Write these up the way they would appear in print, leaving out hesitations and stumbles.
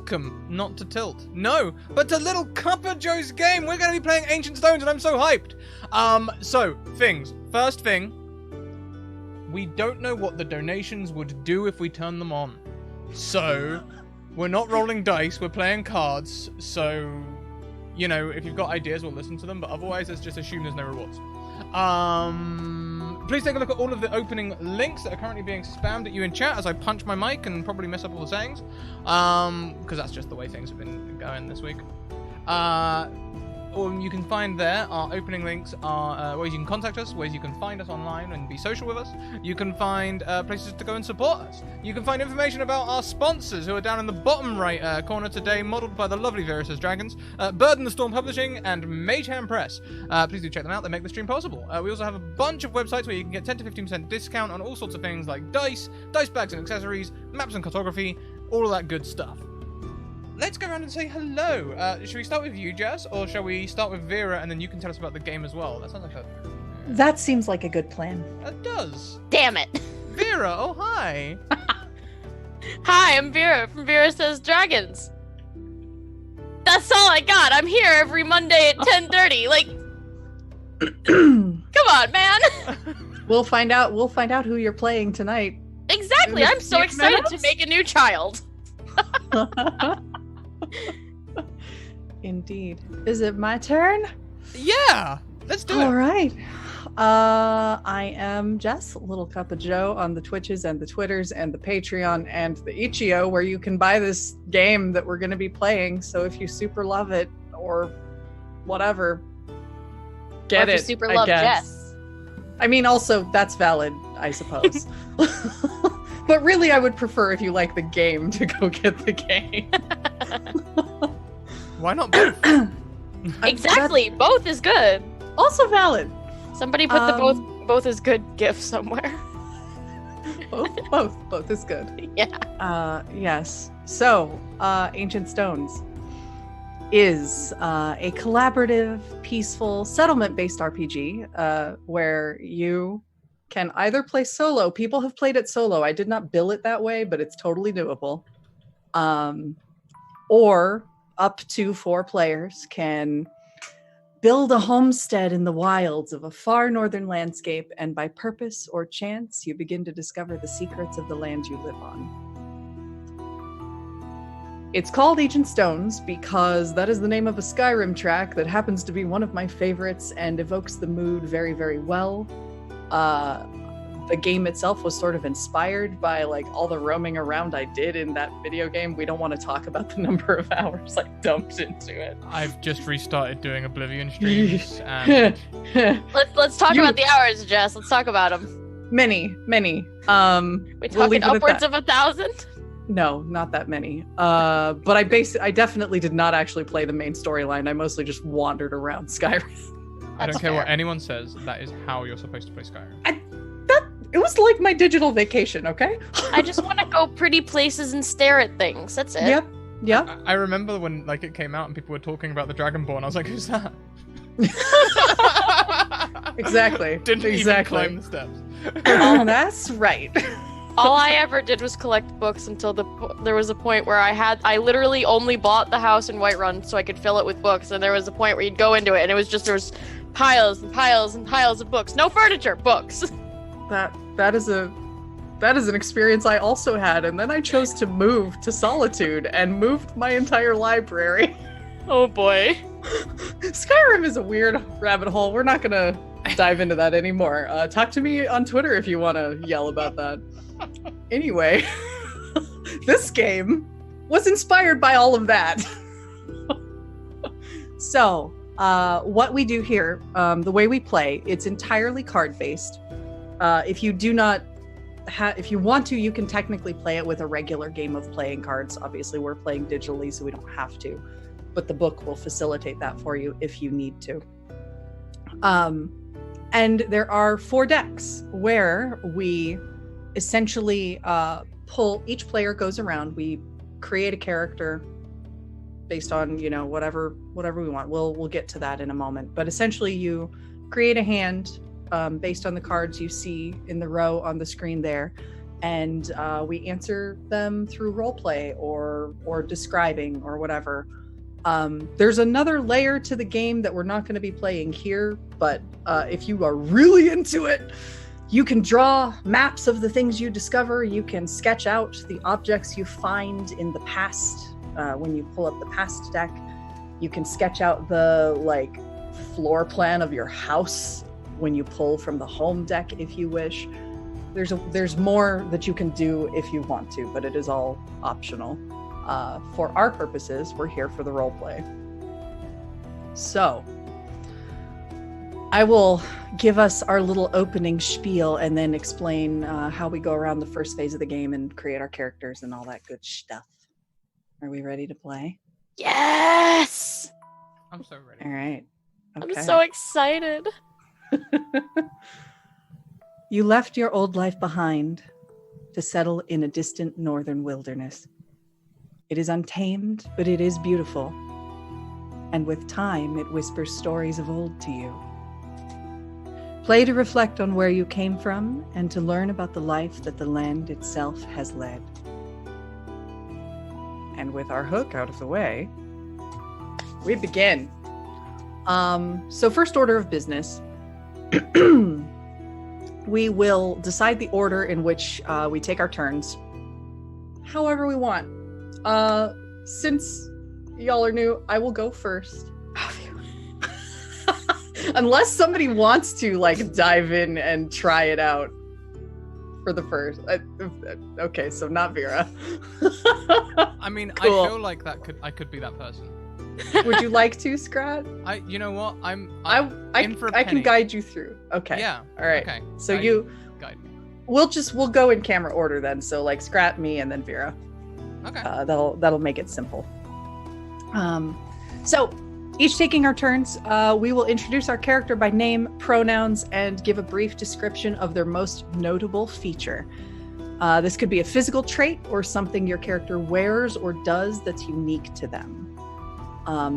welcome, not to Tilt, no, but to LittleCuppaJo's game. We're going to be playing Ancient Stones, and I'm so hyped. So, things. First thing, we don't know what the donations would do if we turn them on. So, we're not rolling dice, we're playing cards, so, you know, if you've got ideas, we'll listen to them, but otherwise, let's just assume there's no rewards. Please take a look at all of the opening links that are currently being spammed at you in chat as I punch my mic and probably mess up all the sayings. Because that's just the way things have been going this week. Or you can find there, our opening links are ways you can contact us, ways you can find us online and be social with us. You can find places to go and support us. You can find information about our sponsors who are down in the bottom right corner today, modelled by the lovely Virus' Dragons, Bird and the Storm Publishing, and Magehand Press. Please do check them out, they make the stream possible. We also have a bunch of websites where you can get 10 to 15% discount on all sorts of things like dice bags and accessories, maps and cartography, all of that good stuff. Let's go around and say hello. Should we start with you, Jess, or shall we start with Vera and then you can tell us about the game as well? That sounds like a... That seems like a good plan. It does. Damn it. Vera, oh hi. Hi, I'm Vera from Vera Says Dragons. That's all I got. I'm here every Monday at 10:30. Like, come on, man. We'll find out who you're playing tonight. Exactly. I'm so excited to make a new child. Indeed. Is it my turn? Yeah, let's do it. All right. I am Jess, LittleCuppaJo on the Twitches and the Twitters and the Patreon and the Itch.io, where you can buy this game that we're going to be playing. So if you super love it or whatever, get or if it. You super love Jess. I mean, also that's valid, I suppose. But really, I would prefer if you like the game to go get the game. Why not both? Exactly, both is good. Also valid. Somebody put the both is good gif somewhere. Both is good. Yeah. Yes. So, Ancient Stones is a collaborative, peaceful, settlement-based RPG where you can either play solo. People have played it solo. I did not bill it that way, but it's totally doable. Or up to 4 players can build a homestead in the wilds of a far northern landscape, and by purpose or chance, you begin to discover the secrets of the land you live on. It's called Ancient Stones because that is the name of a Skyrim track that happens to be one of my favorites and evokes the mood very, very well. The game itself was sort of inspired by like all the roaming around I did in that video game. We don't want to talk about the number of hours I dumped into it. I've just restarted doing Oblivion streams. And... Let's talk about the hours, Jess. Let's talk about them. Many. We talking upwards of 1,000? No, not that many. But I definitely did not actually play the main storyline. I mostly just wandered around Skyrim. I don't care what anyone says. That is how you're supposed to play Skyrim. It was like my digital vacation, okay? I just want to go pretty places and stare at things. That's it. Yep. I remember when like it came out and people were talking about the Dragonborn. I was like, who's that? Exactly. Didn't even climb the steps. Oh, that's right. All I ever did was collect books until there was a point where I literally only bought the house in Whiterun so I could fill it with books, and there was a point where you'd go into it and it was just, there was piles and piles and piles of books. No furniture, books. That is an experience I also had, and then I chose to move to Solitude and moved my entire library. Oh boy. Skyrim is a weird rabbit hole. We're not gonna dive into that anymore. Talk to me on Twitter if you want to yell about that. Anyway, this game was inspired by all of that. So, what we do here, the way we play, it's entirely card-based. If you do not if you want to, you can technically play it with a regular game of playing cards. Obviously, we're playing digitally, so we don't have to. But the book will facilitate that for you if you need to. And there are 4 decks where we essentially pull, each player goes around, we create a character based on, whatever we want. We'll get to that in a moment. But essentially you create a hand based on the cards you see in the row on the screen there. and we answer them through roleplay or describing or whatever. There's another layer to the game that we're not going to be playing here, but if you are really into it, you can draw maps of the things you discover. You can sketch out the objects you find in the past when you pull up the past deck. You can sketch out the floor plan of your house when you pull from the home deck if you wish. There's more that you can do if you want to, but it is all optional. For our purposes, we're here for the roleplay. So, I will give us our little opening spiel and then explain how we go around the first phase of the game and create our characters and all that good stuff. Are we ready to play? Yes! I'm so ready. All right. Okay. I'm so excited. You left your old life behind to settle in a distant northern wilderness. It is untamed, but it is beautiful. And with time, it whispers stories of old to you. Play to reflect on where you came from and to learn about the life that the land itself has led. And with our hook out of the way, we begin. So first order of business, we will decide the order in which we take our turns however we want. Since y'all are new, I will go first. Unless somebody wants to dive in and try it out for the first. Okay, so not Vera. I mean, Cool. I feel like I could be that person. Would you like to, Scrat? You know what? I'm I in for a can penny. guide you through. Okay. Yeah. All right. Okay. So Guide me. we'll go in camera order then. So Scrat, me, and then Vera. Okay. That'll make it simple. So each taking our turns, we will introduce our character by name, pronouns, and give a brief description of their most notable feature. This could be a physical trait or something your character wears or does that's unique to them.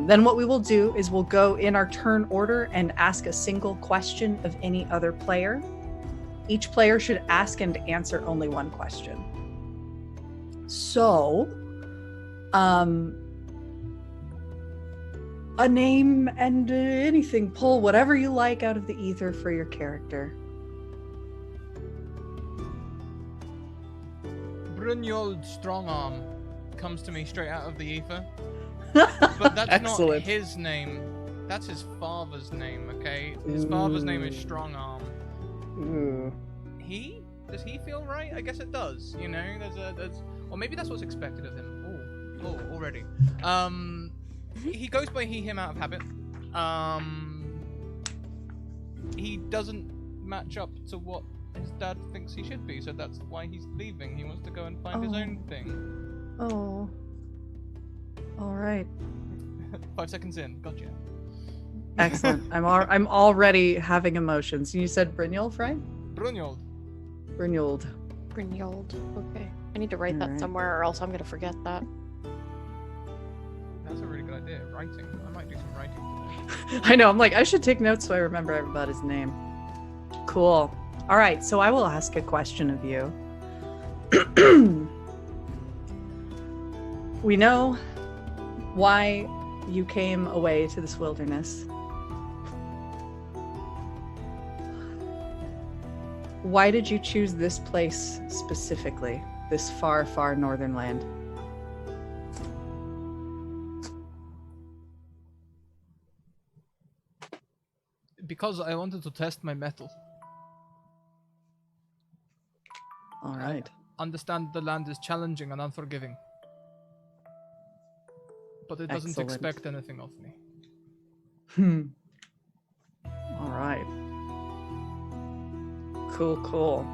Then what we will do is we'll go in our turn order and ask a single question of any other player. Each player should ask and answer only one question. So, a name and anything. Pull whatever you like out of the ether for your character. Brunyold Strongarm comes to me straight out of the ether. But that's Excellent. not his name. That's his father's name, okay? His father's name is Strongarm. Ooh. Does he feel right? I guess it does. You know, or maybe that's what's expected of him. Oh, already. He goes by he, him out of habit. He doesn't match up to what his dad thinks he should be, so that's why he's leaving. He wants to go and find his own thing. Oh. All right. 5 seconds in, gotcha. Excellent. I'm already having emotions. You said Brynjolf, right? Brunyold. Brynjold. Brynjold. Okay. I need to write that Alright. somewhere or else I'm gonna forget that. That's a really good idea. Writing. I might do some writing today. I know. I'm I should take notes so I remember everybody's name. Cool. All right. So I will ask a question of you. We know why you came away to this wilderness. Why did you choose this place specifically? This far, far northern land? Because I wanted to test my metal. All right. Understand the land is challenging and unforgiving. But it doesn't Excellent. expect anything of me. All right. Cool.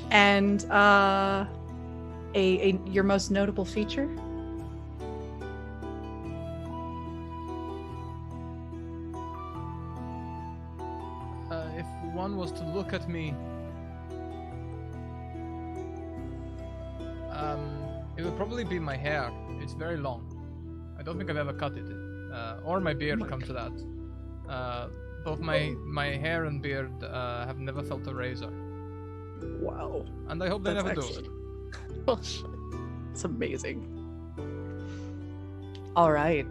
And your most notable feature? If one was to look at me, it would probably be my hair. It's very long. I don't think I've ever cut it, or my beard. Come to that. Both my hair and beard have never felt a razor. Wow. And I hope they That's never do excellent. it. Bullshit. It's amazing. All right.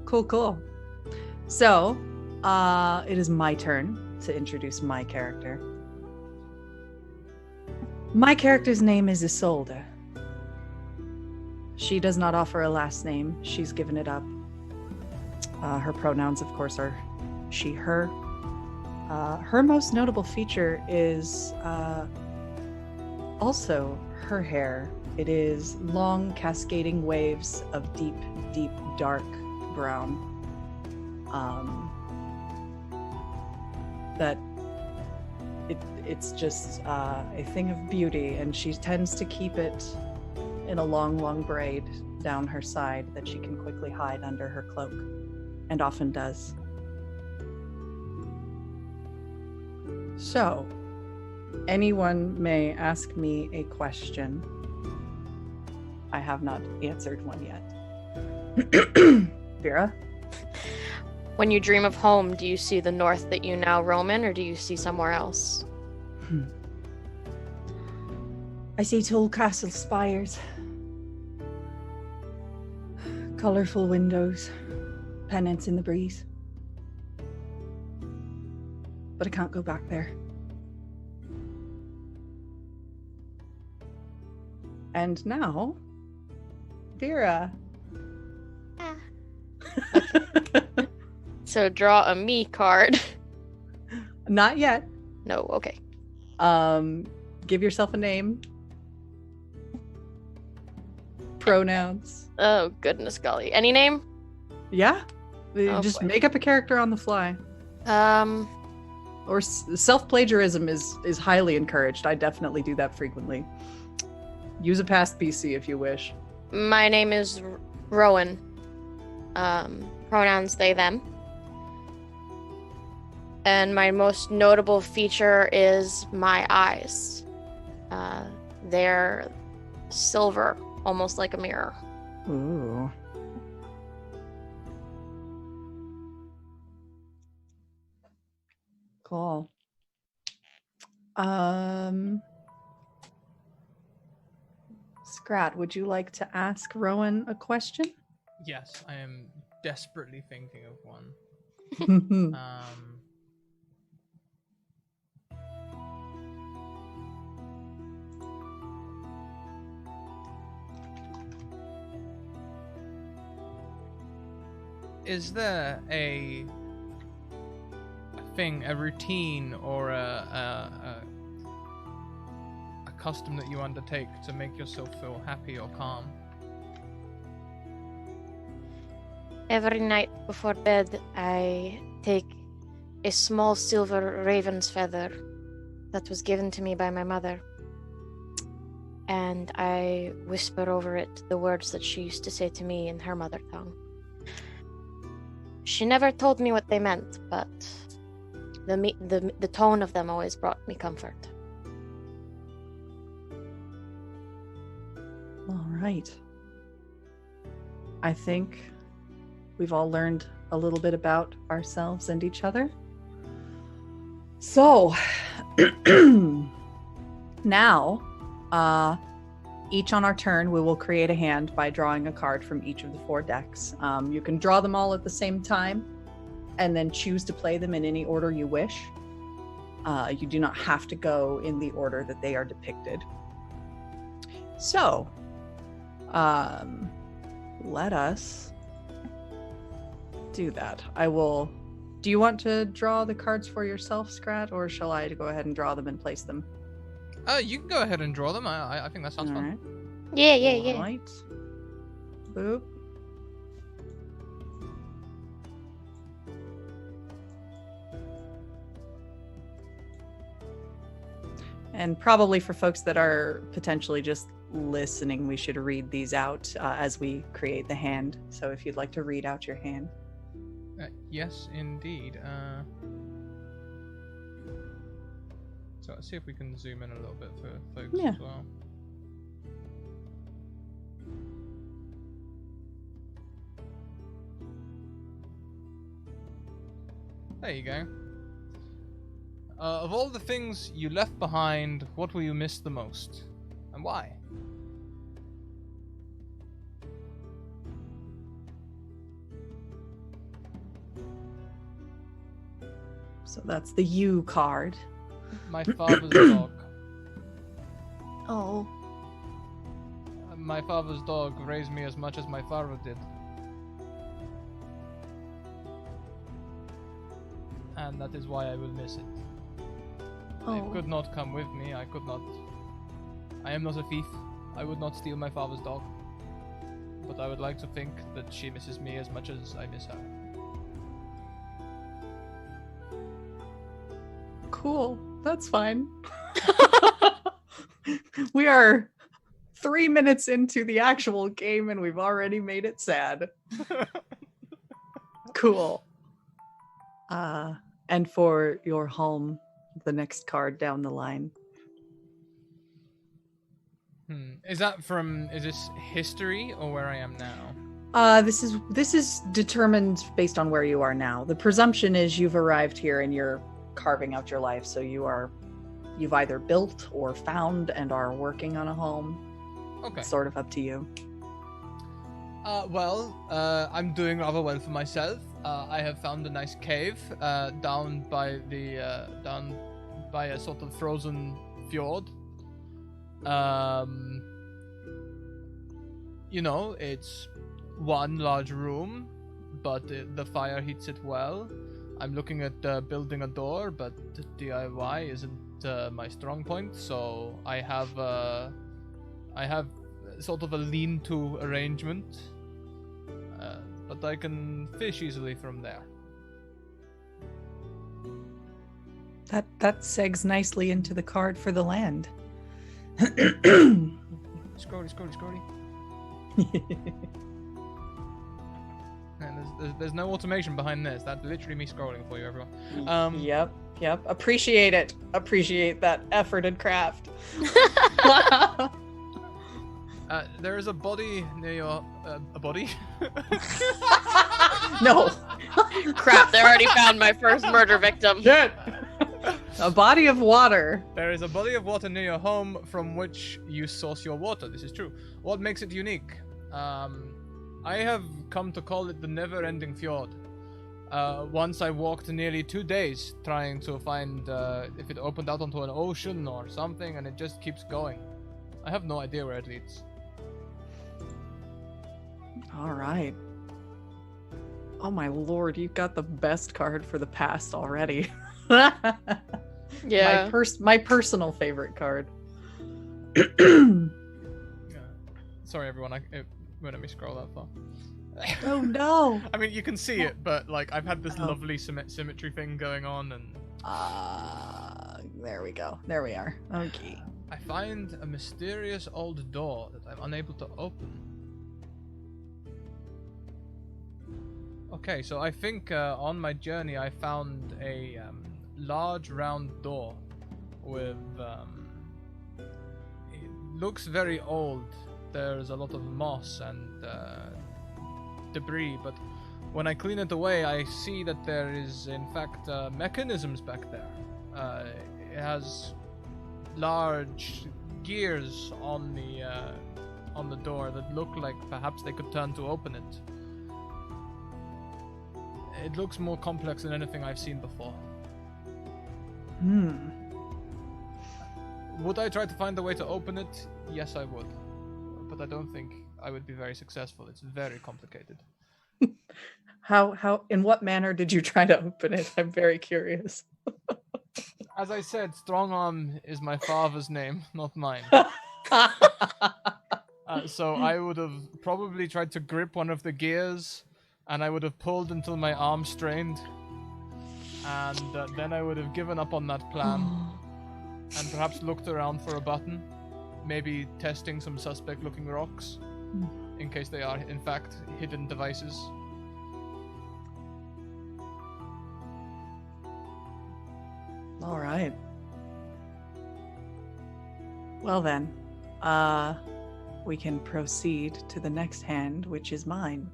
Cool. So, it is my turn to introduce my character. My character's name is Isolde. She does not offer a last name. She's given it up. Her pronouns, of course, are she, her. Her most notable feature is also her hair. It is long, cascading waves of deep, dark brown. That it's just a thing of beauty, and she tends to keep it in a long braid down her side that she can quickly hide under her cloak, and often does. So, anyone may ask me a question. I have not answered one yet. Vera? When you dream of home, do you see the north that you now roam in, or do you see somewhere else? I see tall castle spires, colorful windows, pennants in the breeze. But I can't go back there. And now, Vera. So draw a me card. Not yet. No, okay. Give yourself a name. Pronouns. Oh, goodness golly. Any name? Yeah. Oh, Just boy. make up a character on the fly. Or self-plagiarism is highly encouraged. I definitely do that frequently. Use a past BC if you wish. My name is Rowan. Pronouns they, them. And my most notable feature is my eyes. They're silver, almost like a mirror. Ooh. Cool. Scrat, would you like to ask Rowan a question? Yes, I am desperately thinking of one. Is there a thing, a routine, or a custom that you undertake to make yourself feel happy or calm? Every night before bed, I take a small silver raven's feather that was given to me by my mother, and I whisper over it the words that she used to say to me in her mother tongue. She never told me what they meant, but the tone of them always brought me comfort. All right. I think we've all learned a little bit about ourselves and each other. So, now, each on our turn, we will create a hand by drawing a card from each of the 4 decks. You can draw them all at the same time and then choose to play them in any order you wish. You do not have to go in the order that they are depicted. So, let us do that. Do you want to draw the cards for yourself, Scrat, or shall I go ahead and draw them and place them? You can go ahead and draw them. I think that sounds All fun. right. Yeah. All right. Boop. And probably for folks that are potentially just listening, we should read these out as we create the hand. So if you'd like to read out your hand. Yes, indeed. So let's see if we can zoom in a little bit for folks as well. There you go. Of all the things you left behind, what will you miss the most? And why? So that's the U card. My father's dog. Oh. My father's dog raised me as much as my father did. And that is why I will miss it. It could not come with me. I could not. I am not a thief. I would not steal my father's dog. But I would like to think that she misses me as much as I miss her. Cool. That's fine. We are 3 minutes into the actual game and we've already made it sad. Cool. And for your home, the next card down the line. Is this history or where I am now? This is determined based on where you are now. The presumption is you've arrived here and you're carving out your life, so you've either built or found and are working on a home. Okay. It's sort of up to you. I'm doing rather well for myself. I have found a nice cave down by a sort of frozen fjord. It's one large room, but the fire heats it well. I'm looking at building a door, but DIY isn't my strong point, so I have sort of a lean-to arrangement, but I can fish easily from there. That segs nicely into the card for the land. Scrolly. And there's no automation behind this. That's literally me scrolling for you, everyone. Yep. Appreciate it. Appreciate that effort and craft. There is a body near your... a body? No. Crap, they already found my first murder victim. Shit. A body of water. There is a body of water near your home from which you source your water. This is true. What makes it unique? I have come to call it the never-ending fjord. Once I walked nearly 2 days trying to find if it opened out onto an ocean or something, and it just keeps going. I have no idea where it leads. All right. Oh my lord, you've got the best card for the past already. Yeah. My personal favorite card. Sorry, everyone. It won't let me scroll that far. Oh no! I mean, you can see it, but like I've had this lovely symmetry thing going on, and there we go. There we are. Okay. I find a mysterious old door that I'm unable to open. Okay, so I think on my journey I found a large round door with it looks very old. There's a lot of moss and debris, but when I clean it away I see that there is in fact mechanisms back there. It has large gears on the door that look like perhaps they could turn to open it. It looks more complex than anything I've seen before. Would I try to find a way to open it? Yes, I would. But I don't think I would be very successful. It's very complicated. How in what manner did you try to open it? I'm very curious. As I said, Strong Arm is my father's name, not mine. So I would have probably tried to grip one of the gears, and I would have pulled until my arm strained, and then I would have given up on that plan, and perhaps looked around for a button, maybe testing some suspect-looking rocks, in case they are, in fact, hidden devices. All right. Well then, we can proceed to the next hand, which is mine.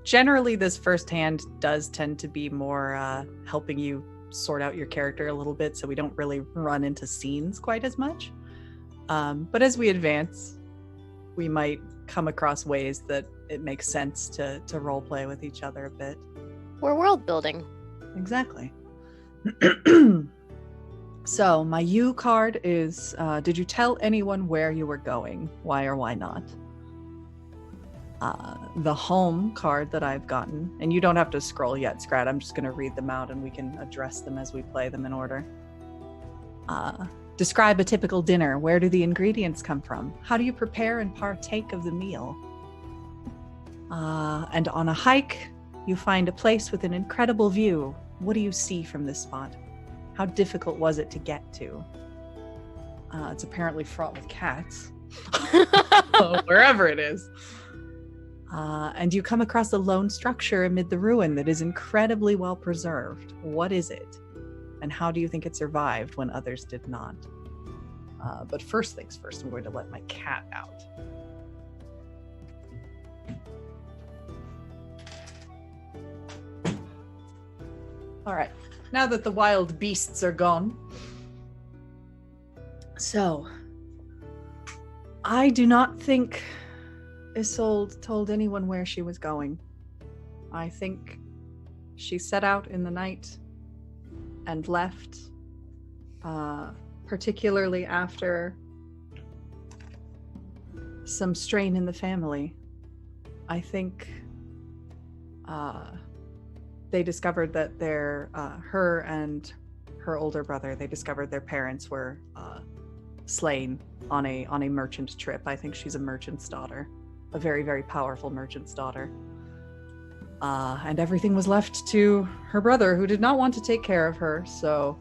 generally this first hand does tend to be more helping you sort out your character a little bit, so we don't really run into scenes quite as much. But as we advance, we might come across ways that it makes sense to role play with each other a bit. We're world building. Exactly. So my U card is, did you tell anyone where you were going? Why or why not? The home card that I've gotten, and you don't have to scroll yet, Scrat. I'm just going to read them out and we can address them as we play them in order. Describe a typical dinner. Where do the ingredients come from? How do you prepare and partake of the meal? And on a hike, you find a place with an incredible view. What do you see from this spot? How difficult was it to get to? It's apparently fraught with cats. Wherever it is. And you come across a lone structure amid the ruin that is incredibly well preserved. What is it? And how do you think it survived when others did not? But first things first, I'm going to let my cat out. All right, now that the wild beasts are gone. So, I do not think Isolde told anyone where she was going. I think she set out in the night and left, particularly after some strain in the family. I think they discovered that her and her older brother, they discovered their parents were slain on a merchant trip. I think she's a merchant's daughter. A very, very powerful merchant's daughter. And everything was left to her brother, who did not want to take care of her, so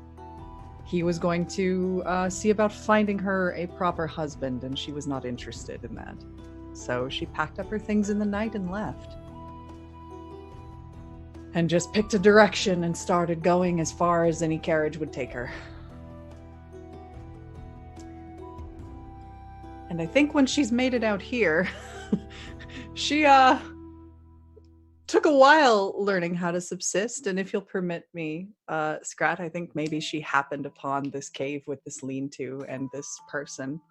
he was going to see about finding her a proper husband, and she was not interested in that. So she packed up her things in the night and left. And just picked a direction and started going as far as any carriage would take her. And I think when she's made it out here, she took a while learning how to subsist, and if you'll permit me, Scrat, I think maybe she happened upon this cave with this lean-to and this person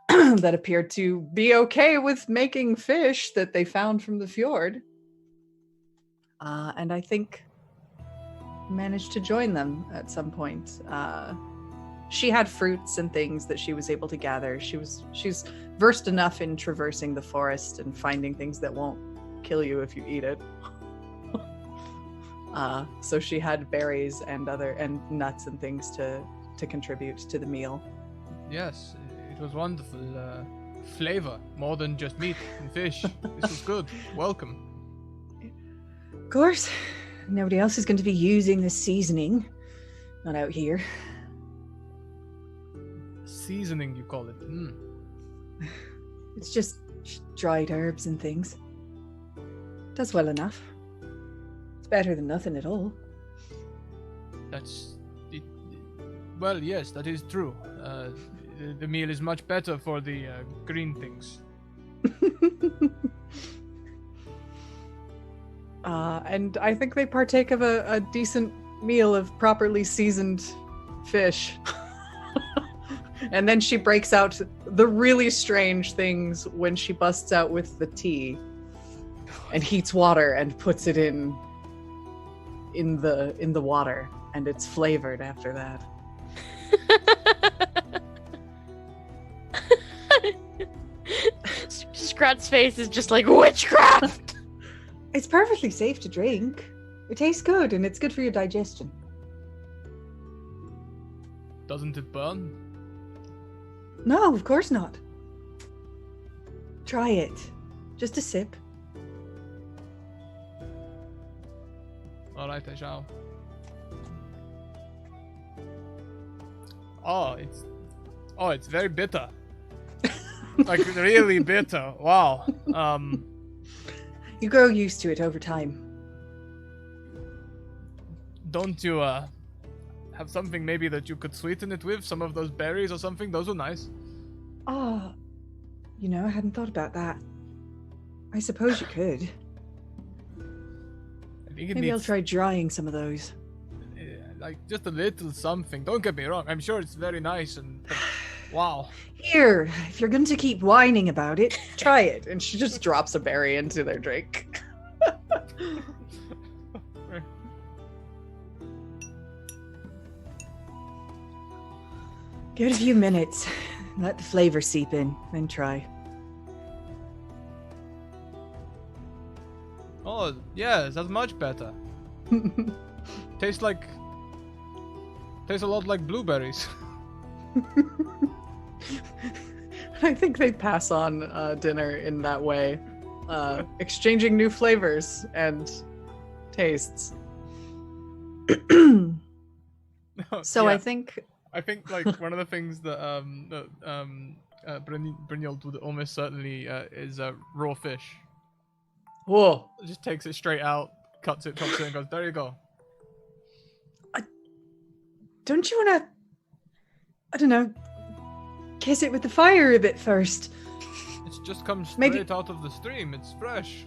that appeared to be okay with making fish that they found from the fjord. And I think managed to join them at some point. She had fruits and things that she was able to gather. She's versed enough in traversing the forest and finding things that won't kill you if you eat it. So she had berries and nuts and things to contribute to the meal. Yes, it was wonderful. Flavor, more than just meat and fish. This was good. Welcome. Of course, nobody else is going to be using this seasoning. Not out here. Seasoning, you call it? It's just dried herbs and things. Does well enough. It's better than nothing at all. That's it. Well, yes, that is true. The meal is much better for the green things. And I think they partake of a decent meal of properly seasoned fish. And then she breaks out the really strange things when she busts out with the tea and heats water and puts it in the water, and it's flavored after that. Scrat's face is just like witchcraft. It's perfectly safe to drink. It tastes good, and it's good for your digestion. Doesn't it burn? No, of course not. Try it. Just a sip. Alright, I shall. Oh, it's very bitter. Like, really bitter. Wow. You grow used to it over time. Don't you, have something maybe that you could sweeten it with? Some of those berries or something? Those are nice. Oh, I hadn't thought about that. I suppose you could. Maybe I'll try drying some of those. Like just a little something. Don't get me wrong. I'm sure it's very nice but wow. Here, if you're going to keep whining about it, try it. And she just drops a berry into their drink. Give it a few minutes. Let the flavor seep in, then try. Oh, yes, that's much better. Tastes a lot like blueberries. I think they pass on dinner in that way, exchanging new flavors and tastes. So Yeah. I think like one of the things that Brynhild would almost certainly is raw fish. whoa. Just takes it straight out, cuts it, chops it, and goes, "There you go." Don't you want to, I don't know, kiss it with the fire a bit first? It's just comes straight out of the stream. It's fresh.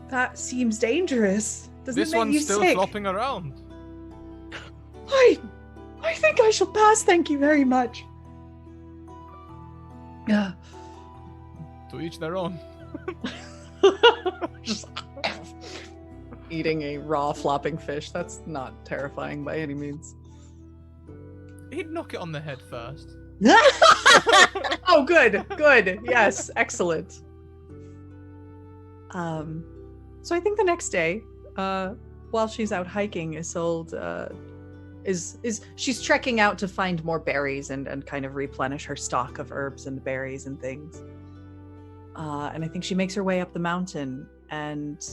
That seems dangerous. Doesn't This it make one's you still sick? flopping around. I think I shall pass, thank you very much. Yeah. To each their own. Just eating a raw flopping fish. That's not terrifying by any means. He'd knock it on the head first. Oh, good. Yes, excellent. So I think the next day, while she's out hiking, Isolde she's trekking out to find more berries and kind of replenish her stock of herbs and berries and things. And I think she makes her way up the mountain, and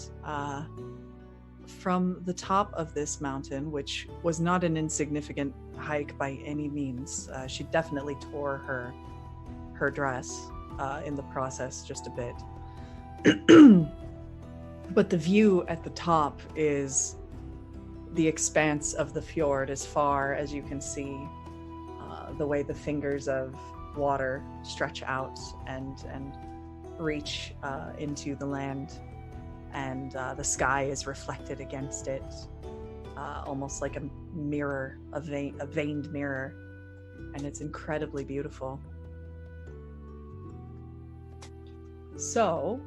from the top of this mountain, which was not an insignificant hike by any means, she definitely tore her dress in the process just a bit. But the view at the top is the expanse of the fjord as far as you can see, the way the fingers of water stretch out and reach into the land, and the sky is reflected against it, almost like a mirror, a veined mirror, and it's incredibly beautiful. So,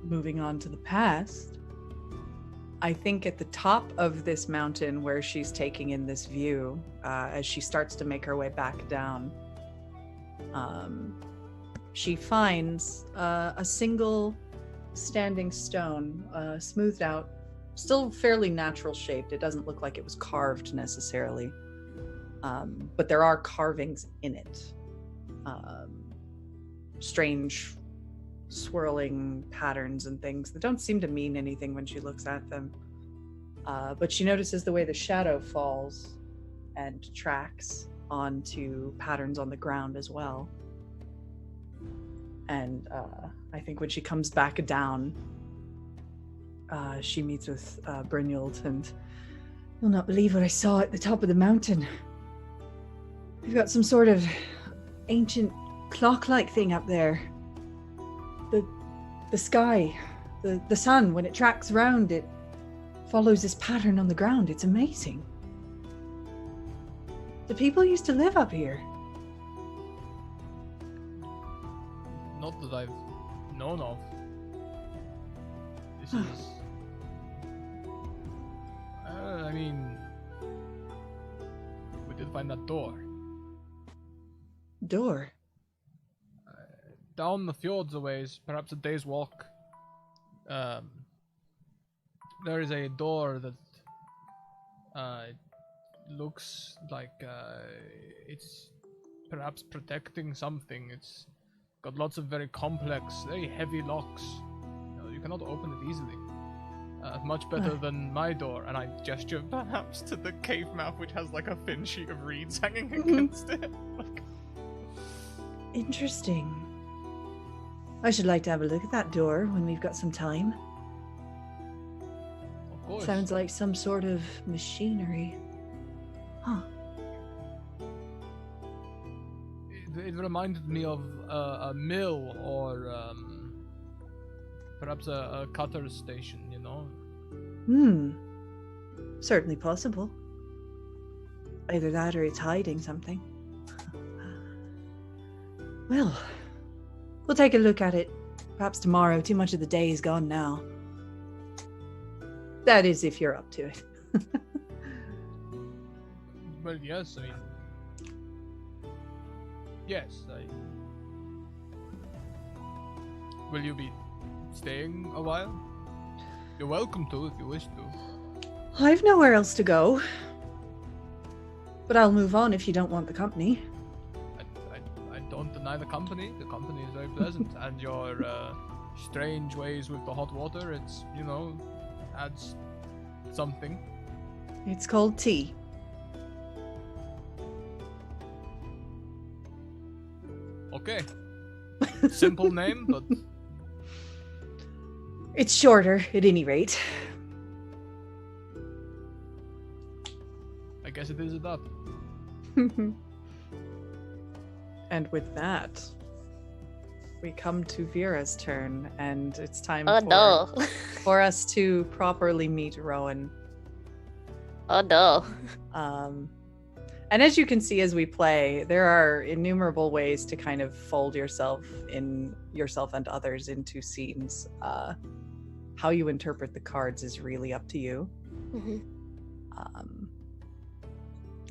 moving on to the past, I think at the top of this mountain where she's taking in this view, as she starts to make her way back down, she finds a single standing stone, smoothed out, still fairly natural shaped. It doesn't look like it was carved necessarily, but there are carvings in it. Strange swirling patterns and things that don't seem to mean anything when she looks at them. But she notices the way the shadow falls and tracks onto patterns on the ground as well. And I think when she comes back down, she meets with Brynhild, and you'll not believe what I saw at the top of the mountain. We've got some sort of ancient clock-like thing up there. The sky, the sun, when it tracks around, it follows this pattern on the ground. It's amazing. The people used to live up here. Not that I've known of. This is... I mean... We did find that door. Door? Down the fjords a ways, perhaps a day's walk. There is a door that looks like it's perhaps protecting something. It's got lots of very complex, very heavy locks. You cannot open it easily. Much better than my door. And I gesture perhaps to the cave mouth, which has like a thin sheet of reeds hanging against it. Interesting. I should like to have a look at that door when we've got some time. Of course. Sounds like some sort of machinery. Huh. It reminded me of a mill, or Perhaps a cutter station, you know? Certainly possible. Either that or it's hiding something. Well, we'll take a look at it. Perhaps tomorrow. Too much of the day is gone now. That is, if you're up to it. Well, yes, I mean... Yes, Will you be staying a while? You're welcome to if you wish to. I've nowhere else to go. But I'll move on if you don't want the company. I don't deny the company. The company is very pleasant. And your strange ways with the hot water, it's, you know, adds something. It's called tea. Okay. Simple name, but... It's shorter, at any rate. I guess it is that. And with that, we come to Vera's turn, and it's time for us to properly meet Rowan. Oh no. And as you can see as we play, there are innumerable ways to kind of fold yourself and others into scenes. How you interpret the cards is really up to you. Mm-hmm.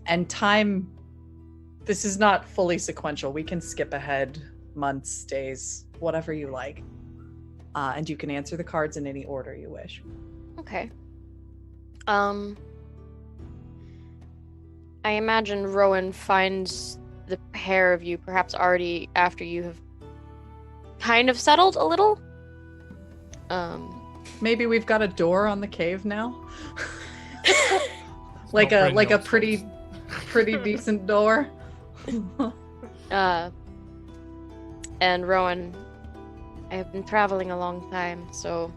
And time, this is not fully sequential. We can skip ahead months, days, whatever you like. And you can answer the cards in any order you wish. Okay. I imagine Rowan finds the pair of you perhaps already after you have kind of settled a little. Maybe we've got a door on the cave now. like a pretty decent door. And Rowan, I have been traveling a long time, so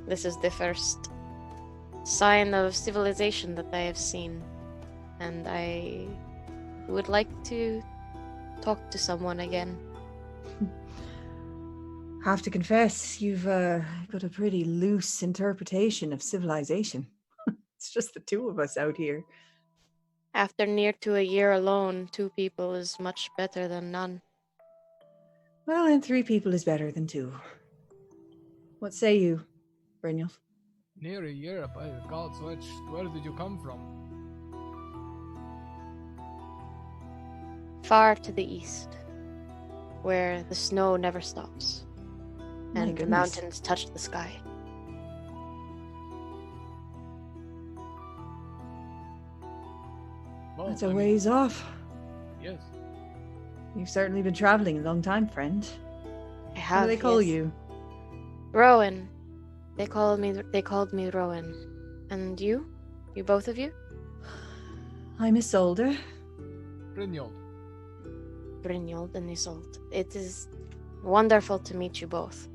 this is the first sign of civilization that I have seen. And I would like to talk to someone again. Have to confess, you've got a pretty loose interpretation of civilization. It's just the two of us out here. After near to a year alone, 2 people is much better than none. Well, and 3 people is better than 2. What say you, Brynjolf? Near a year, by the gods, where did you come from? Far to the east, where the snow never stops, and the mountains touch the sky. Well, That's a ways off. Yes. You've certainly been traveling a long time, friend. I have. What do they call yes. you? Rowan. They called me Rowan. And you? You both of you? I'm Isolde. Brynjolf. Brynjolf and Isolde. It is wonderful to meet you both.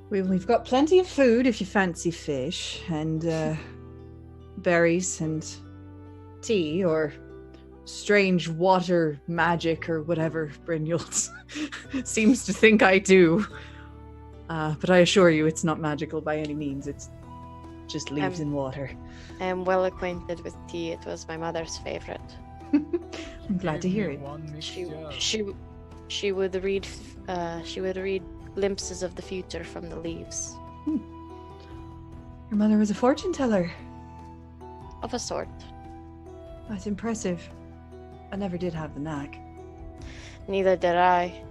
We've got plenty of food if you fancy fish, and berries and tea, or strange water magic, or whatever Brynjolf seems to think I do. But I assure you it's not magical by any means. It's just leaves in water. I am well acquainted with tea. It was my mother's favorite. I'm glad to hear it. She would read glimpses of the future from the leaves. Your mother was a fortune teller. Of a sort. That's impressive. I never did have the knack. Neither did I.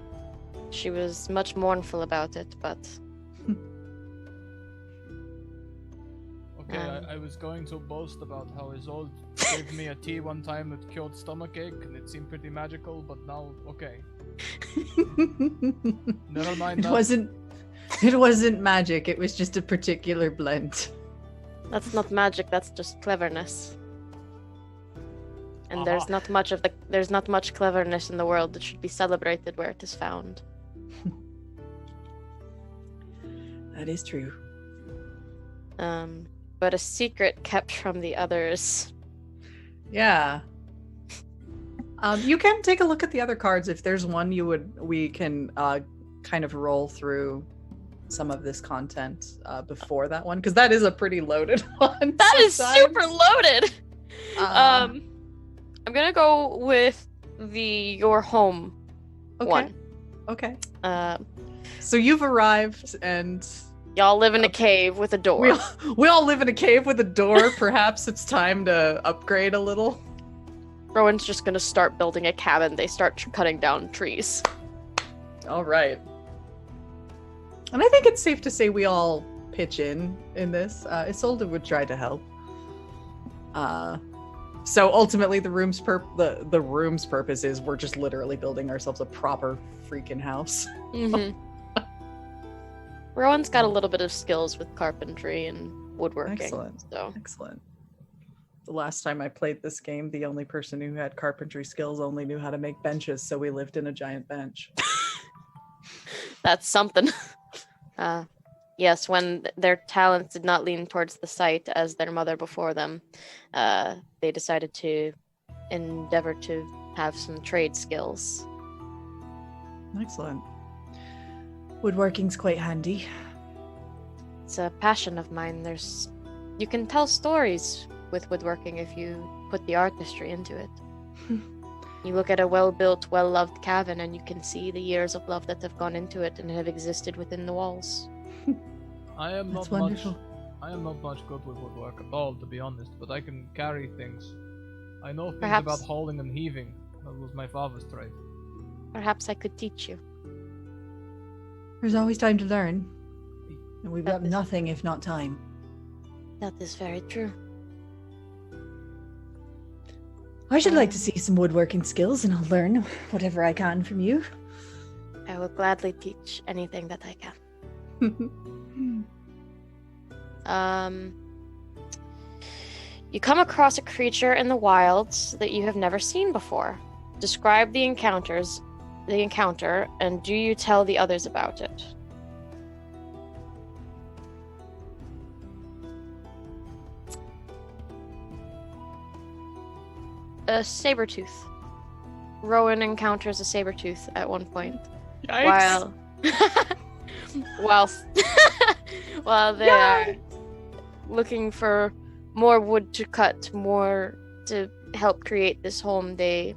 She was much mournful about it, but... Okay, I was going to boast about how Isolde gave me a tea one time that cured stomachache, and it seemed pretty magical, but now, okay. Never mind that. It wasn't magic, it was just a particular blend. That's not magic, that's just cleverness. And there's not much cleverness in the world that should be celebrated where it is found. That is true. But a secret kept from the others. Yeah. You can take a look at the other cards if there's one we can kind of roll through some of this content before that one, because that is a pretty loaded one. That is sometimes. super loaded. I'm gonna go with your home one. Okay. Uh, So you've arrived, and y'all live in a cave with a door. we all live in a cave with a door. Perhaps it's time to upgrade a little. Rowan's just gonna start building a cabin. They start cutting down trees. All right. And I think it's safe to say we all pitch in this. Isolde would try to help. So ultimately, the room's purpose is we're just literally building ourselves a proper freaking house. Mm-hmm. Rowan's got a little bit of skills with carpentry and woodworking. Excellent. The last time I played this game, the only person who had carpentry skills only knew how to make benches, so we lived in a giant bench. That's something. Yes, when their talents did not lean towards the site as their mother before them, they decided to endeavor to have some trade skills. Excellent. Woodworking's quite handy. It's a passion of mine. You can tell stories with woodworking if you put the artistry into it. You look at a well-built, well-loved cabin and you can see the years of love that have gone into it and have existed within the walls. I am That's not wonderful. much good with woodwork at all, to be honest, but I can carry things. I know things Perhaps- about hauling and heaving. That was my father's trade. Perhaps I could teach you. There's always time to learn. And we've That got is- nothing if not time. That is very true. I should like to see some woodworking skills, and I'll learn whatever I can from you. I will gladly teach anything that I can. You come across a creature in the wilds that you have never seen before. Describe the encounter, and do you tell the others about it? A sabertooth. Rowan encounters a sabertooth at one point. Yikes. While they are looking for more wood to cut, more to help create this home, they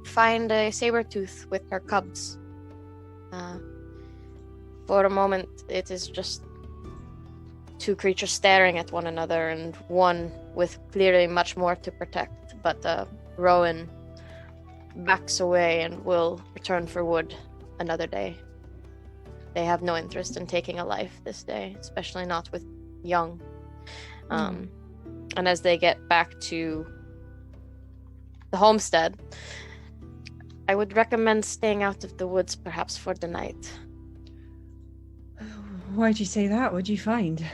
find a sabertooth with her cubs. For a moment, it is just two creatures staring at one another, and one with clearly much more to protect. But Rowan backs away and will return for wood another day. They have no interest in taking a life this day, especially not with young. And as they get back to the homestead, I would recommend staying out of the woods perhaps for the night. Why'd you say that? What'd you find?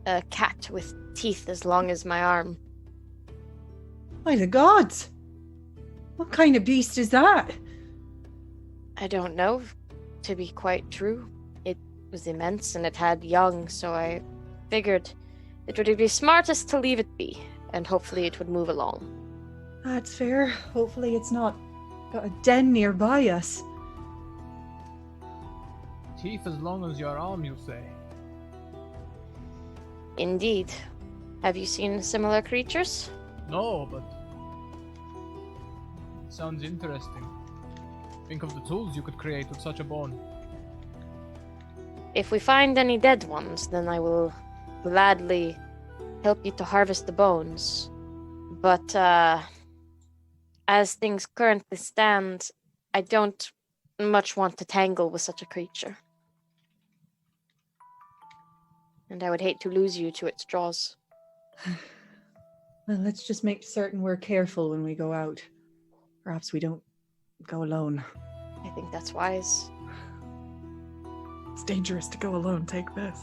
A cat with teeth as long as my arm. By the gods! What kind of beast is that? I don't know, to be quite true. It was immense and it had young, so I figured it would be smartest to leave it be, and hopefully it would move along. That's fair. Hopefully it's not got a den nearby us. Teeth as long as your arm, you say? Indeed. Have you seen similar creatures? No, but it sounds interesting. Think of the tools you could create with such a bone. If we find any dead ones, then I will gladly help you to harvest the bones. But as things currently stand, I don't much want to tangle with such a creature. And I would hate to lose you to its jaws. Well, let's just make certain we're careful when we go out. Perhaps we don't go alone. I think that's wise. It's dangerous to go alone. Take this.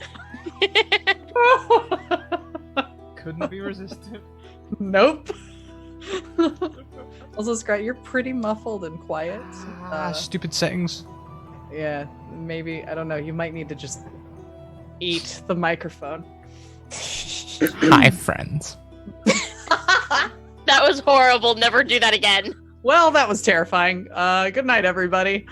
Couldn't be resisted. Nope. Also, Scrat, you're pretty muffled and quiet. Stupid settings. Yeah, maybe, I don't know, you might need to just eat the microphone. Hi, friends. That was horrible. Never do that again. Well, that was terrifying. Good night, everybody.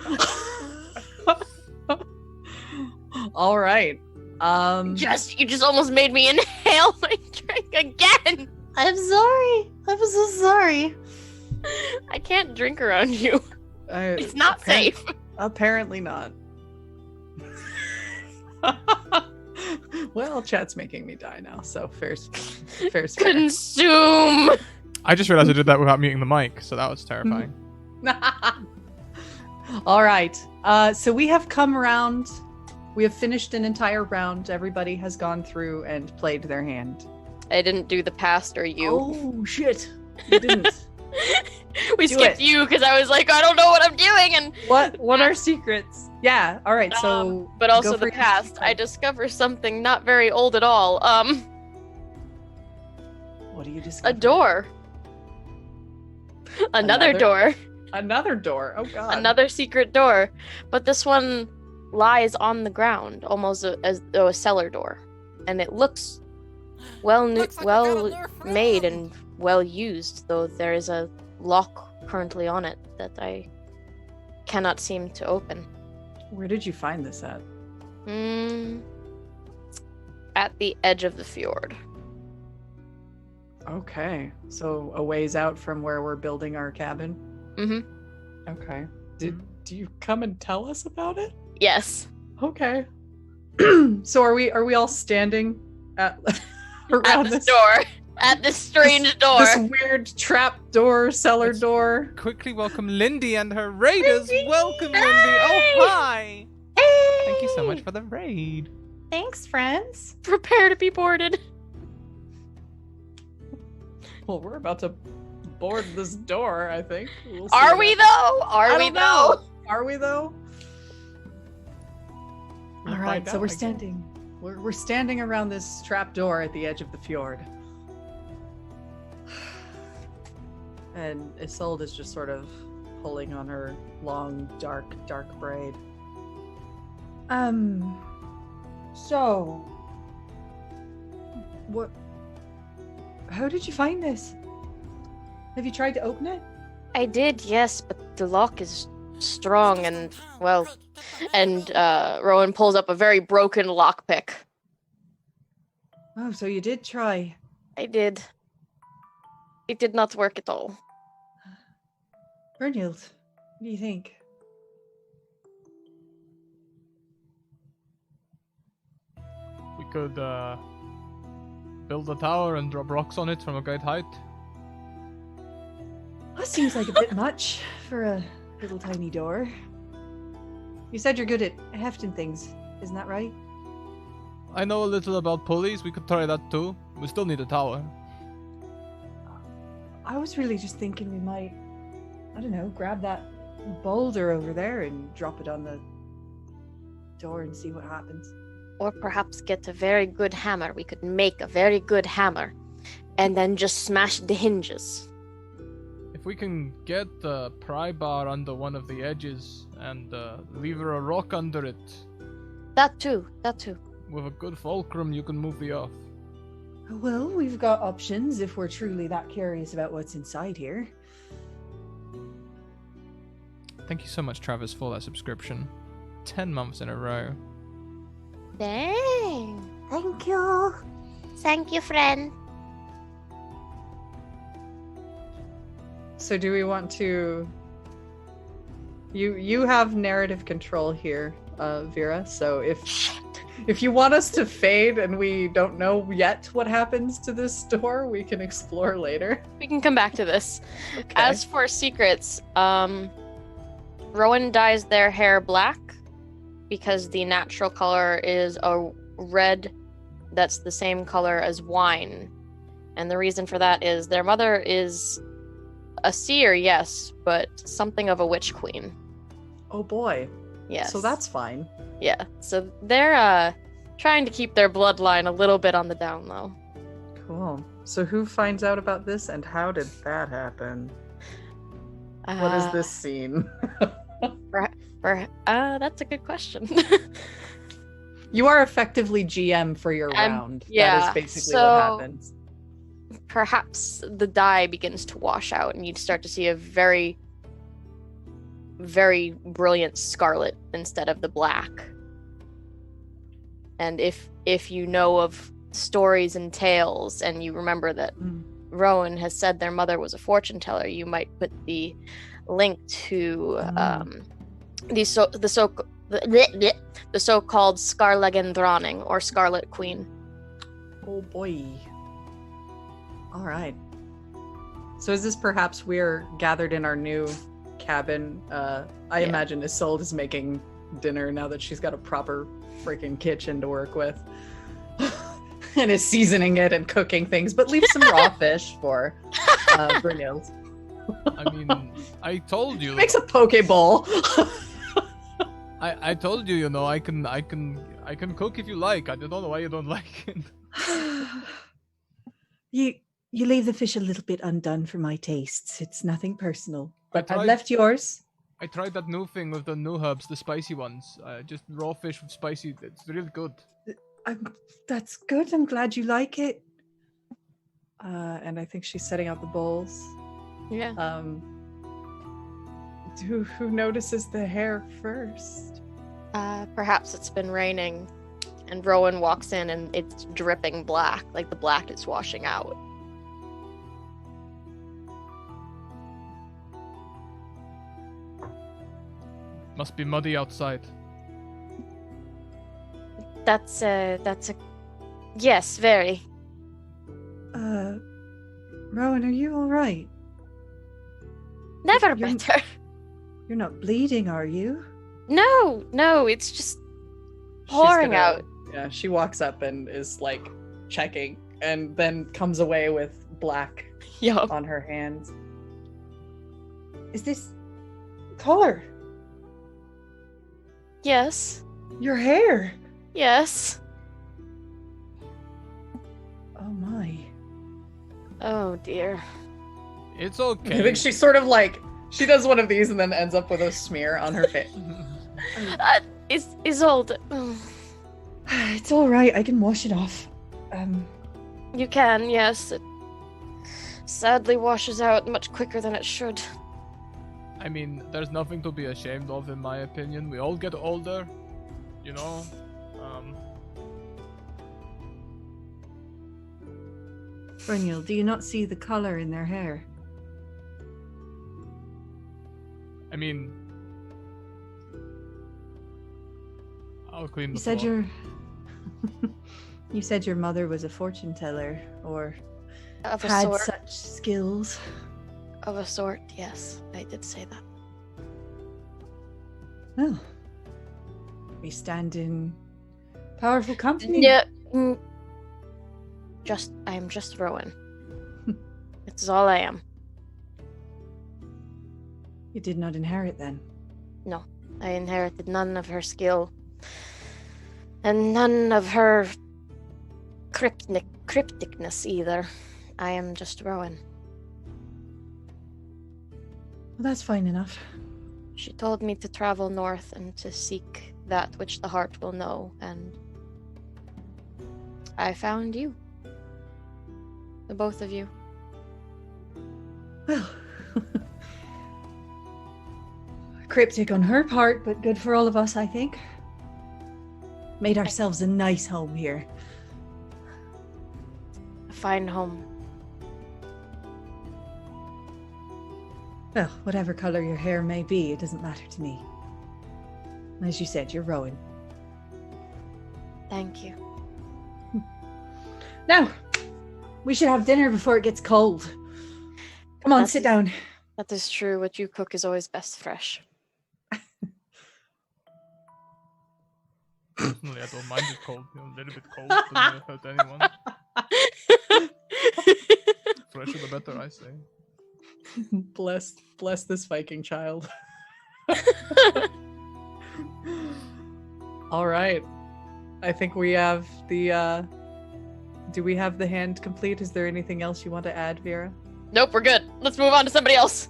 All right. You just almost made me inhale my drink again. I'm sorry. I'm so sorry. I can't drink around you. It's not safe. Apparently not. Well, chat's making me die now, so fair's fair. Consume. I just realized I did that without muting the mic, so that was terrifying. All right. So we have come around. We have finished an entire round. Everybody has gone through and played their hand. I didn't do the past or you. Oh, shit. You didn't. We skipped you because I was like, I don't know what I'm doing. And what are secrets? Yeah. All right. So, but also the past. I discover something not very old at all. What do you discover? A door. Another door. Another door. Oh god. Another secret door, but this one lies on the ground, almost as though a cellar door, and it looks well made and well used, though there is a lock currently on it that I cannot seem to open. Where did you find this at? At the edge of the fjord. Okay, so a ways out from where we're building our cabin. Mm-hmm. Okay. Do you come and tell us about it? Yes. Okay. So are we all standing at around this door? At this strange door. This weird trap door, cellar door. Quickly welcome Lindy and her raiders. Lindy! Welcome, Lindy. Hey! Oh, hi. Hey! Thank you so much for the raid. Thanks, friends. Prepare to be boarded. Well, we're about to board this door, I think. We'll Are we though? Are we though? Are we though? We'll All right, find so out, we're I guess. standing. We're standing around this trap door at the edge of the fjord. And Isolde is just sort of pulling on her long, dark braid. So what? How did you find this? Have you tried to open it? I did, yes, but the lock is strong and, well, and Rowan pulls up a very broken lockpick. Oh, so you did try. I did. It did not work at all. Brynhild, what do you think? We could build a tower and drop rocks on it from a great height. That seems like a bit much for a little tiny door. You said you're good at hefting things, isn't that right? I know a little about pulleys. We could try that too. We still need a tower. I was really just thinking we might, I don't know, grab that boulder over there and drop it on the door and see what happens. Or perhaps get a very good hammer. We could make a very good hammer and then just smash the hinges. If we can get the pry bar under one of the edges and lever a rock under it, That too. with a good fulcrum, you can move the earth. Well, we've got options if we're truly that curious about what's inside here. Thank you so much, Travis, for that subscription. 10 months in a row. Dang. Thank you. Thank you, friend. So do we want to... You have narrative control here, Vera, so if you want us to fade and we don't know yet what happens to this door, we can explore later. We can come back to this. Okay. As for secrets, Rowan dyes their hair black because the natural color is a red that's the same color as wine. And the reason for that is their mother is a seer, yes, but something of a witch queen. Oh boy. Yes. So that's fine. Yeah. So they're trying to keep their bloodline a little bit on the down low. Cool. So who finds out about this and how did that happen? What is this scene? That's a good question. You are effectively GM for your round. Yeah, That is basically so- what happens. Perhaps the dye begins to wash out and you'd start to see a very, very brilliant scarlet instead of the black. And if you know of stories and tales, and you remember that Rowan has said their mother was a fortune teller, you might put the link to the so-called Skarlegendroning, or Scarlet Queen. Oh boy. All right. So is this perhaps we're gathered in our new cabin? I imagine Isolde is making dinner now that she's got a proper freaking kitchen to work with. And is seasoning it and cooking things, but leave some raw fish for Brynhild. I mean, I told you. Makes a poke bowl. I told you, you know, I can cook if you like. I don't know why you don't like it. You leave the fish a little bit undone for my tastes. It's nothing personal. But I've tried- left yours. I tried that new thing with the new herbs, the spicy ones. Just raw fish with spicy. It's really good. That's good. I'm glad you like it. And I think she's setting out the bowls. Yeah. Who notices the hair first? Perhaps it's been raining, and Rowan walks in and it's dripping black, like the black is washing out. Must be muddy outside. That's a yes, very. Rowan, are you all right? Never You're- better. You're not bleeding, are you? No, it's just pouring out. Yeah, she walks up and is like checking, and then comes away with black Yup. on her hands. Is this color? Yes. Your hair? Yes. Oh my. Oh dear. It's okay. I think she sort of like, she does one of these and then ends up with a smear on her face. Is old. It's all right. I can wash it off. You can, yes. It sadly washes out much quicker than it should. I mean, there's nothing to be ashamed of, in my opinion. We all get older, you know. Brynhild, do you not see the color in their hair? I mean, I'll clean the You said floor. you said your mother was a fortune teller, or Of a had sort. such skills. Of a sort, yes. I did say that. Well, we stand in powerful company. Yeah. I'm just Rowan. It's all I am. You did not inherit then. No, I inherited none of her skill. And none of her crypticness either. I am just Rowan. Well, that's fine enough. She told me to travel north and to seek that which the heart will know, and I found you. The both of you. Well, cryptic on her part, but good for all of us, I think. Made ourselves a nice home here. A fine home. Well, whatever color your hair may be, it doesn't matter to me. As you said, you're Rowan. Thank you. Now, we should have dinner before it gets cold. Come on, That's- sit down. That is true. What you cook is always best fresh. Personally, I don't mind it cold. You know, a little bit cold doesn't hurt anyone. Fresher the better, I say. Bless this Viking child. All right. I think we have the do we have the hand complete? Is there anything else you want to add, Vera? Nope, we're good. Let's move on to somebody else.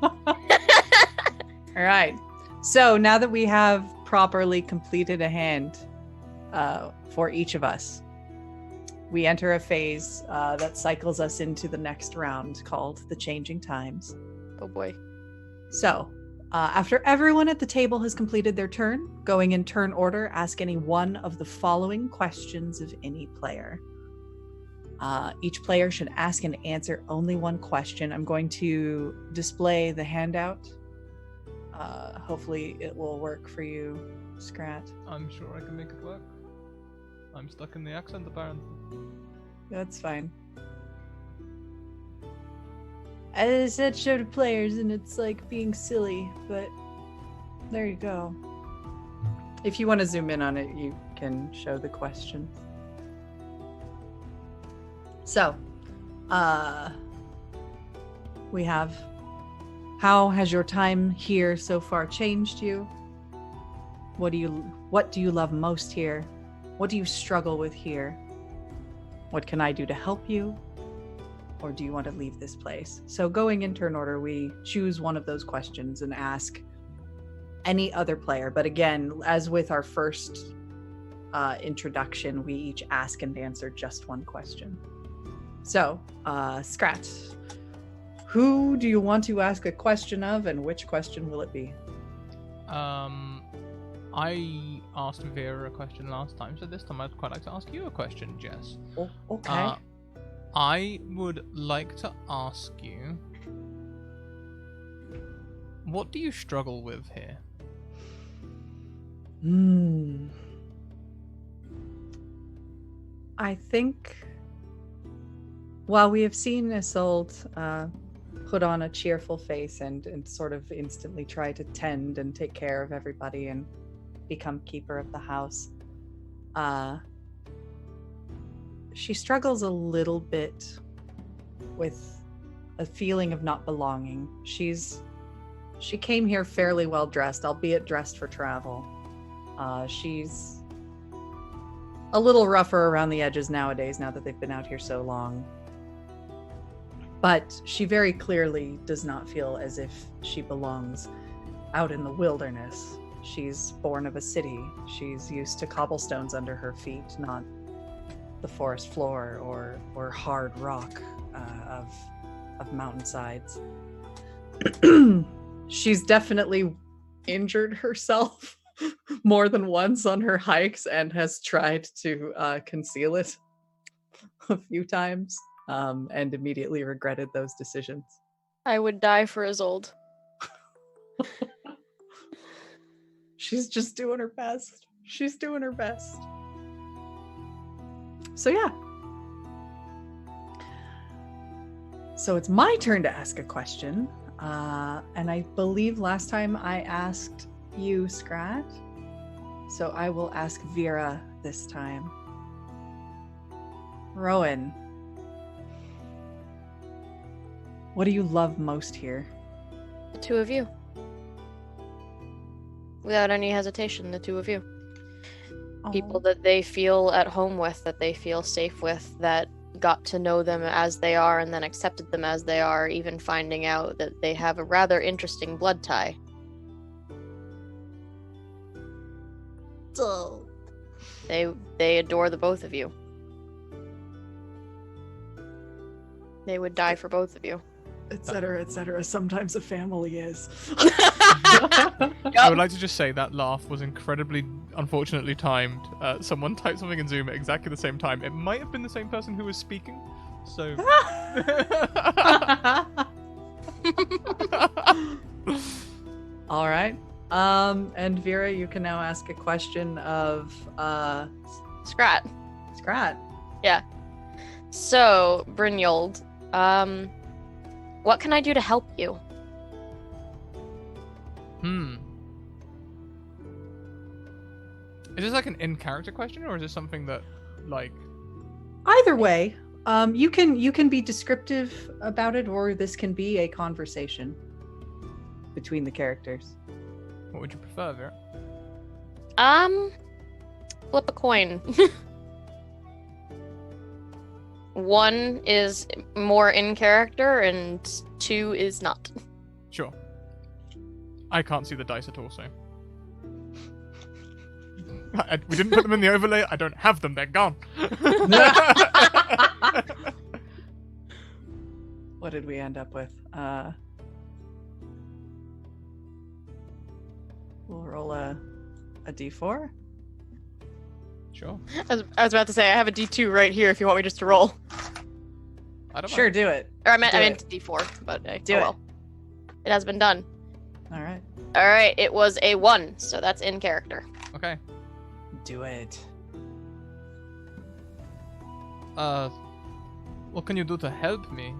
All right. So now that we have properly completed a hand for each of us, we enter a phase that cycles us into the next round called the Changing Times. Oh boy. So After everyone at the table has completed their turn, going in turn order, ask any one of the following questions of any player. Each player should ask and answer only one question. I'm going to display the handout. Hopefully it will work for you, Scrat. I'm sure I can make it work. I'm stuck in the accent, apparently. That's fine. I said show to players, and it's like being silly, but there you go. If you want to zoom in on it, you can show the question. So, we have, how has your time here so far changed you? What do you love most here? What do you struggle with here? What can I do to help you? Or do you want to leave this place? So going in turn order, we choose one of those questions and ask any other player. But again, as with our first introduction, we each ask and answer just one question. So, Scrat, who do you want to ask a question of, and which question will it be? I asked Vera a question last time, so this time I'd quite like to ask you a question, Jess. Oh, okay. I would like to ask you, what do you struggle with here? I think, while we have seen Isolde put on a cheerful face and sort of instantly try to tend and take care of everybody and become keeper of the house, she struggles a little bit with a feeling of not belonging. She came here fairly well dressed, albeit dressed for travel. She's a little rougher around the edges nowadays, now that they've been out here so long. But she very clearly does not feel as if she belongs out in the wilderness. She's born of a city. She's used to cobblestones under her feet, not the forest floor or hard rock of mountainsides. She's definitely injured herself more than once on her hikes and has tried to conceal it a few times, and immediately regretted those decisions. I would die for Isolde. She's just doing her best. She's doing her best. So yeah. So it's my turn to ask a question. And I believe last time I asked you, Scrat. So I will ask Vera this time. Rowan, what do you love most here? The two of you. Without any hesitation, the two of you. People that they feel at home with, that they feel safe with, that got to know them as they are and then accepted them as they are, even finding out that they have a rather interesting blood tie. Oh. They adore the both of you. They would die for both of you. Etc., etc. Sometimes a family is. I would like to just say that laugh was incredibly, unfortunately timed. Someone typed something in Zoom at exactly the same time. It might have been the same person who was speaking, so... All right. And Vera, you can now ask a question of Scrat. Scrat. Yeah. So, Brynjolf, what can I do to help you? Is this like an in-character question, or is this something that, like... Either way, you can be descriptive about it, or this can be a conversation between the characters. What would you prefer, Vera? Flip a coin. One is more in character, and two is not. Sure. I can't see the dice at all, so... we didn't put them in the overlay. I don't have them. They're gone. What did we end up with? roll a d4? Sure. I was about to say I have a D2 right here if you want me just to roll. I don't Sure, mind. do it. Or I meant Do D4, but Do it. It has been done. All right. All right, it was a 1, so that's in character. Okay. Do it. What can you do to help me?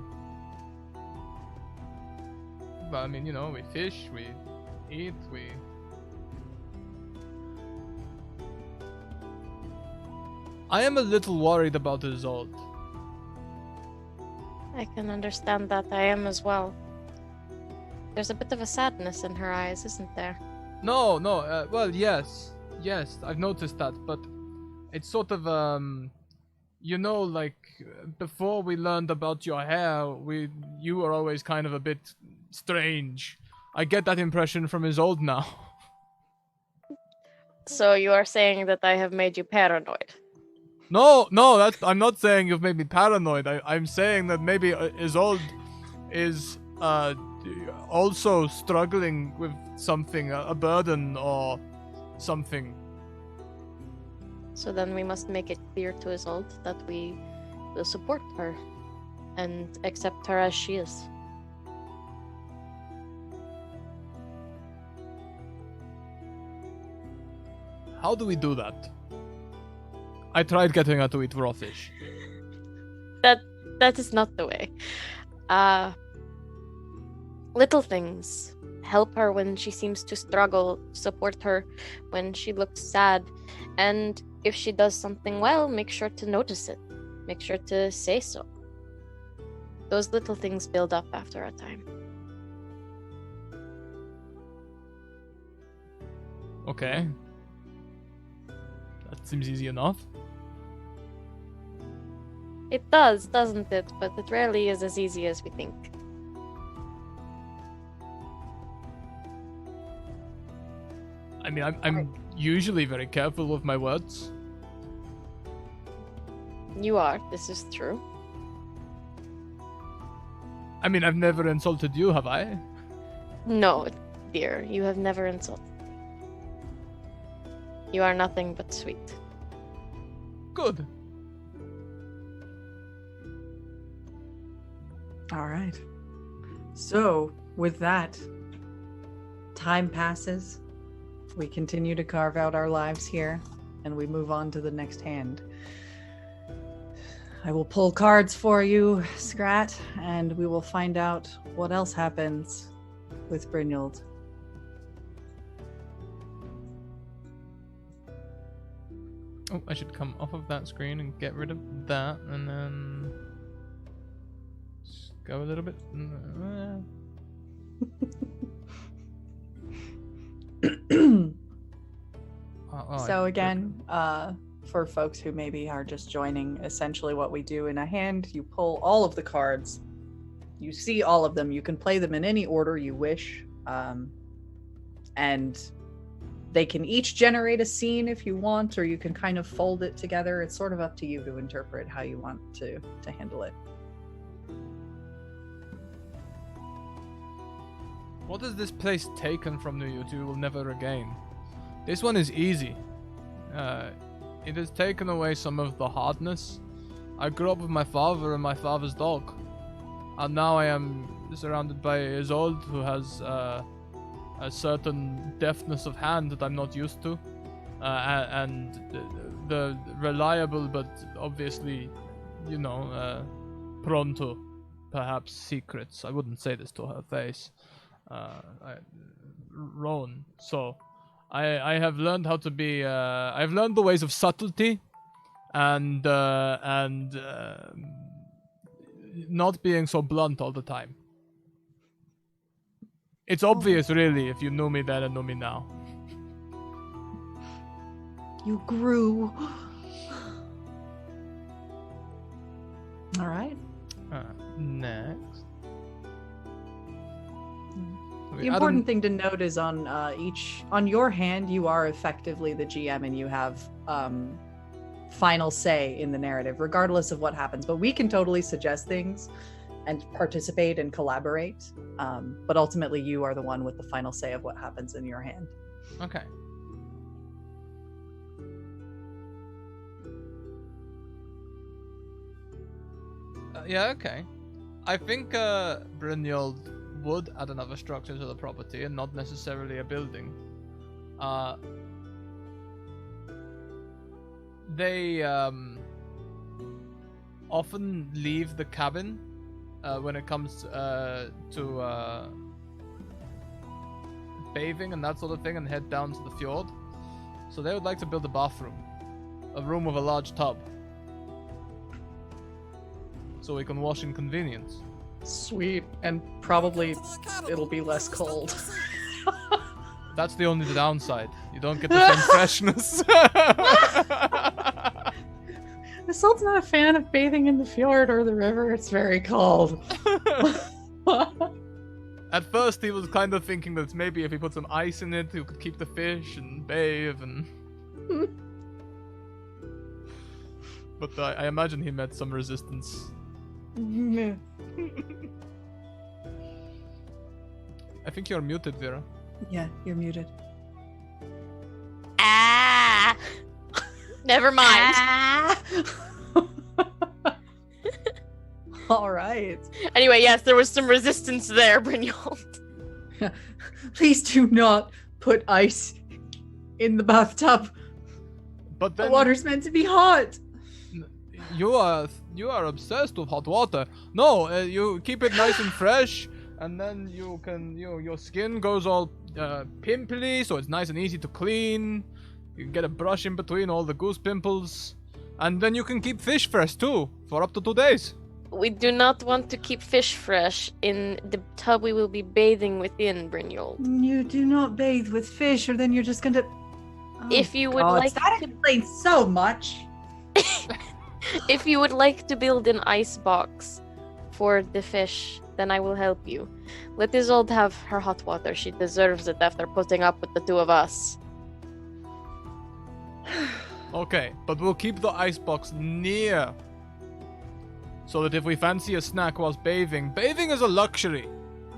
Well, I mean, you know, we fish, we eat, we... I am a little worried about Isolde. I can understand that. I am as well. There's a bit of a sadness in her eyes, isn't there? No, well, yes, I've noticed that, but it's sort of, you know, like, before we learned about your hair, you were always kind of a bit strange. I get that impression from Isolde now. So you are saying that I have made you paranoid? No, I'm not saying you've made me paranoid. I'm saying that maybe Isolde is, also struggling with something, a burden or something. So then we must make it clear to Isolde that we will support her and accept her as she is. How do we do that? I tried getting her to eat raw fish. That is not the way. Little things. Help her when she seems to struggle, support her when she looks sad, and if she does something well, make sure to notice it. Make sure to say so. Those little things build up after a time. Okay. That seems easy enough. It does, doesn't it? But it rarely is as easy as we think. I mean, I'm usually very careful with my words. You are, this is true. I mean, I've never insulted you, have I? No, dear, you have never insulted me. You are nothing but sweet. Good. All right. So, with that, time passes. We continue to carve out our lives here, and we move on to the next hand. I will pull cards for you, Scrat, and we will find out what else happens with Brynjolf. Oh, I should come off of that screen and get rid of that, and then just go a little bit. So again, for folks who maybe are just joining, essentially what we do in a hand, you pull all of the cards. You see all of them. You can play them in any order you wish. And they can each generate a scene if you want, or you can kind of fold it together. It's sort of up to you to interpret how you want to handle it. What has this place taken from you two will never regain? This one is easy. It has taken away some of the hardness. I grew up with my father and my father's dog. And now I am surrounded by Isolde, who has a certain deftness of hand that I'm not used to. And the reliable but obviously, you know, prone to perhaps secrets. I wouldn't say this to her face. Roan. So I have learned how to be. I've learned the ways of subtlety, and not being so blunt all the time. It's obvious, really, if you knew me then and know me now. You grew. All right. Next. The important thing to note is on your hand, you are effectively the GM and you have final say in the narrative, regardless of what happens. But we can totally suggest things and participate and collaborate. But ultimately, you are the one with the final say of what happens in your hand. Okay. Yeah, okay. I think Brynjolf would add another structure to the property and not necessarily a building. They often leave the cabin when it comes to bathing and that sort of thing and head down to the fjord. So they would like to build a bathroom. A room with a large tub. So we can wash in convenience. Sweet. And probably it'll be less cold. That's the only downside. You don't get the same freshness. Isolde's not a fan of bathing in the fjord or the river. It's very cold. At first he was kind of thinking that maybe if he put some ice in it, he could keep the fish and bathe and... But I imagine he met some resistance. I think you're muted, Vera. Yeah, you're muted. Ah! Never mind. All right. Anyway, yes, there was some resistance there, Brynjolf. Please do not put ice in the bathtub. But then The water's meant to be hot. you are obsessed with hot water. No, you keep it nice and fresh, and then you can your skin goes all pimply, so it's nice and easy to clean. You can get a brush in between all the goose pimples, and then you can keep fish fresh too for up to 2 days. We do not want to keep fish fresh in the tub we will be bathing within, Brynjolf. You do not bathe with fish, or then you're just gonna... If you would like that to... explains so much. If you would like to build an ice box for the fish, then I will help you. Let Isolde have her hot water. She deserves it after putting up with the two of us. Okay, but we'll keep the icebox near, so that if we fancy a snack whilst bathing is a luxury.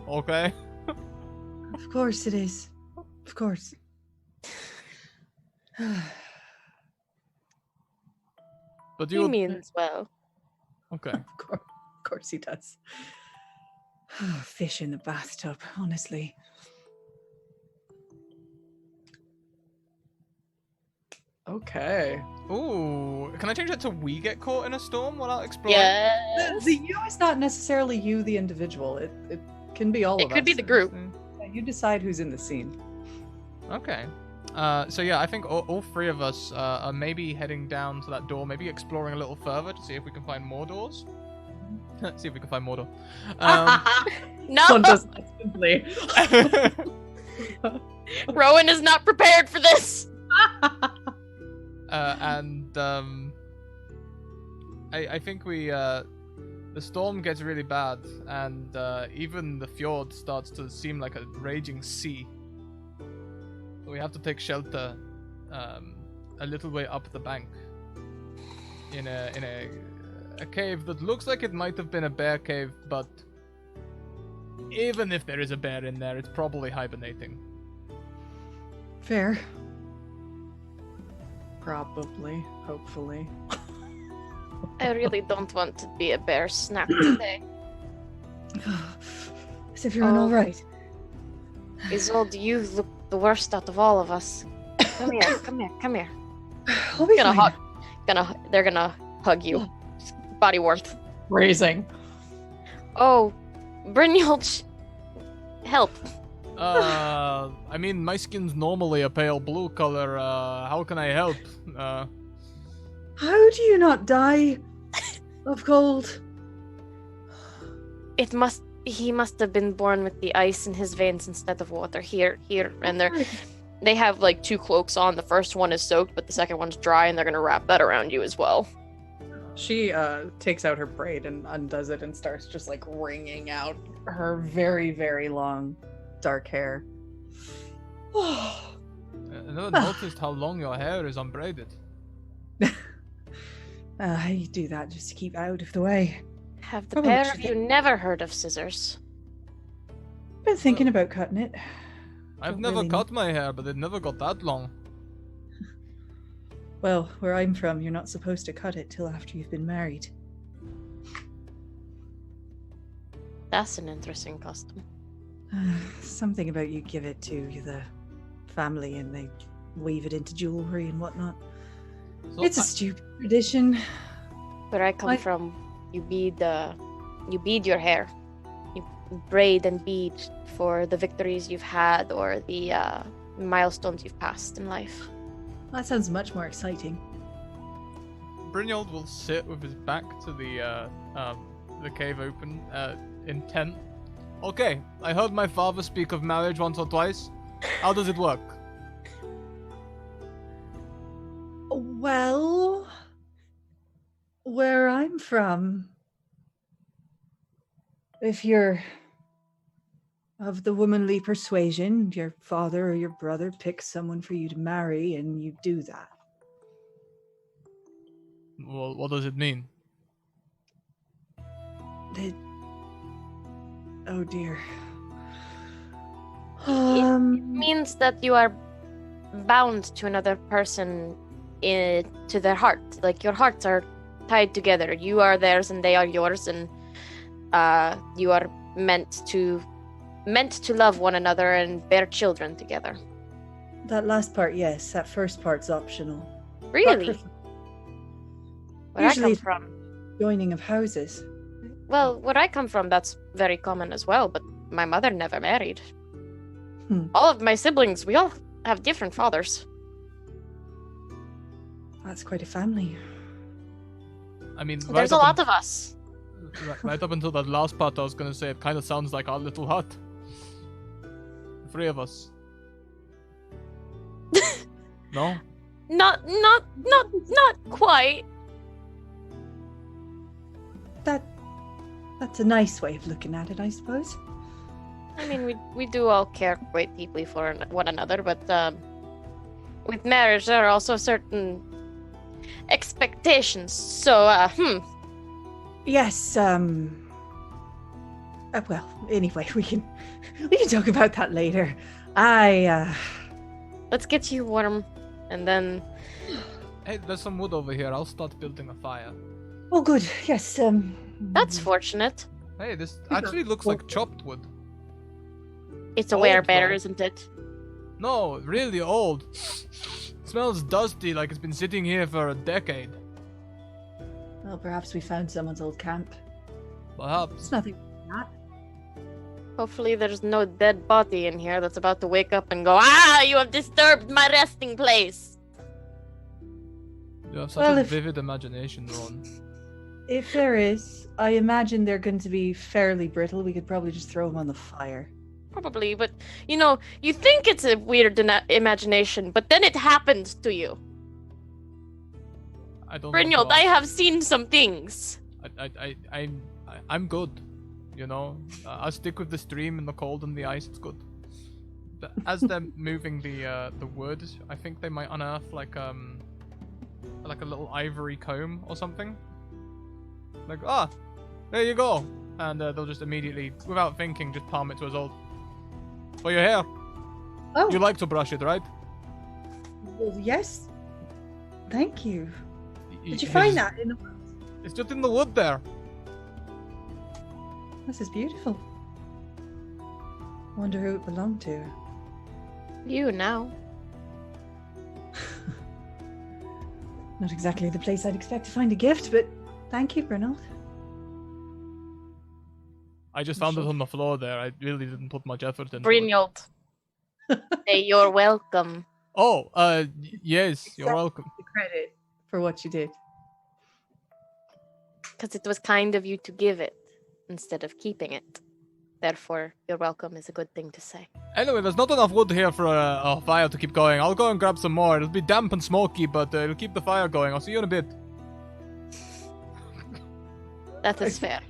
Okay? Of course it is. Of course. But He means well. Okay. Of course he does. Fish in the bathtub, honestly. Okay. Ooh, can I change that to we get caught in a storm while out exploring? Yes. The you is not necessarily you, the individual. It can be all of us. It could be the group. Yeah, you decide who's in the scene. Okay. So yeah, I think all three of us are maybe heading down to that door, maybe exploring a little further to see if we can find more doors. See if we can find more door. No! One does that simply. Rowan is not prepared for this! I think the storm gets really bad, and even the fjord starts to seem like a raging sea. So we have to take shelter a little way up the bank in a cave that looks like it might have been a bear cave, but even if there is a bear in there, it's probably hibernating. Fair. Probably. Hopefully. I really don't want to be a bear snack today. As if you're all right. Isolde, you look the worst out of all of us. Come here, come here, come here. I'll be They're fine. gonna hug you. Body warmth. Raising. Oh, Brynjolf, help. I mean, my skin's normally a pale blue color. How can I help? How do you not die of cold? He must have been born with the ice in his veins instead of water. Here, and they have like 2 cloaks on. The first one is soaked, but the second one's dry, and they're gonna wrap that around you as well. She takes out her braid and undoes it and starts just like wringing out her very, very long dark hair. I never noticed how long your hair is unbraided. I do that just to keep out of the way. Have the Probably pair of should you never heard of scissors? Been thinking about cutting it. I've Don't never really cut my hair, but it never got that long. Well, where I'm from, you're not supposed to cut it till after you've been married. That's an interesting custom. Something about you give it to the family and they weave it into jewelry and whatnot. So It's a stupid tradition. Where I come from, you bead your hair. You braid and bead for the victories you've had or the milestones you've passed in life. That sounds much more exciting. Brynjolf will sit with his back to the cave open, intent. Okay, I heard my father speak of marriage once or twice. How does it work? Well, where I'm from, if you're of the womanly persuasion, your father or your brother picks someone for you to marry and you do that. Well, what does it mean? Oh dear. It means that you are bound to another person to their heart. Like your hearts are tied together. You are theirs and they are yours, and you are meant to love one another and bear children together. That last part, yes. That first part's optional. Really? Where Usually I come from. Joining of houses. Well, where I come from, that's very common as well, but my mother never married. All of my siblings, we all have different fathers. That's quite a family. I mean, There's a lot of us. Right up until that last part, I was gonna say it kind of sounds like our little hut. The three of us. No? Not quite. That's a nice way of looking at it, I suppose. I mean, we do all care quite deeply for one another, but with marriage there are also certain expectations. So, Yes, well, anyway, we can talk about that later. Let's get you warm, and then... Hey, there's some wood over here. I'll start building a fire. Oh, good. Yes, That's fortunate. Hey, this actually looks like chopped wood. It's a Old, werebearer, though. isn't it? No, really old. Smells dusty, like it's been sitting here for a decade. Well, perhaps we found someone's old camp. Perhaps. It's nothing like that. Hopefully there's no dead body in here that's about to wake up and go, "Ah, you have disturbed my resting place!" You have such Well, a if- vivid imagination, Ron. If there is, I imagine they're going to be fairly brittle. We could probably just throw them on the fire. Probably, but, you think it's a weird imagination, but then it happens to you. I don't Brynjolf, know. I have seen some things. I'm good. I'll stick with the stream and the cold and the ice. It's good. But as they're moving the wood, I think they might unearth like a little ivory comb or something. Like, there you go, and they'll just immediately, without thinking, just palm it to us all. For your hair. Oh, You like to brush it, right? well, yes. Thank you. Did you His- find that in the... It's just in the wood there. This is beautiful. Wonder who it belonged to. You now. Not exactly the place I'd expect to find a gift, but thank you, Brynolf. I just found it on the floor there. I really didn't put much effort into it. Brynjolf. Say you're welcome. Oh, yes, you're Accept welcome. the credit for what you did. Because it was kind of you to give it instead of keeping it. Therefore, you're welcome is a good thing to say. Anyway, there's not enough wood here for a fire to keep going. I'll go and grab some more. It'll be damp and smoky, but it'll keep the fire going. I'll see you in a bit. That is fair.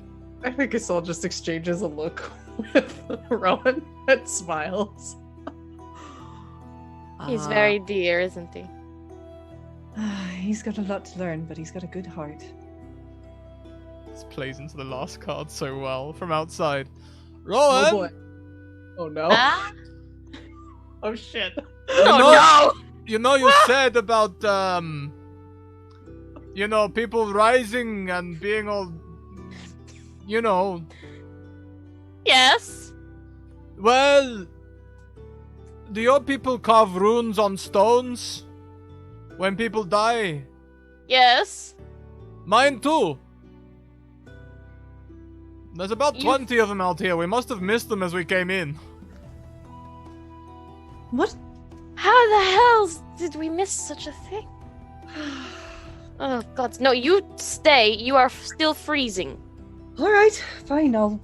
I think Isol just exchanges a look with Rowan and smiles. He's very dear, isn't he? He's got a lot to learn, but he's got a good heart. This plays into the last card so well from outside. Oh Rowan! boy. Oh no. Ah? Oh shit. You know, you said about, people rising and being all, Yes. Well, do your people carve runes on stones when people die? Yes. Mine too. There's about 20 of them out here. We must have missed them as we came in. What? How the hell did we miss such a thing? Oh god, no, you stay. You are still freezing. Alright, fine, I'll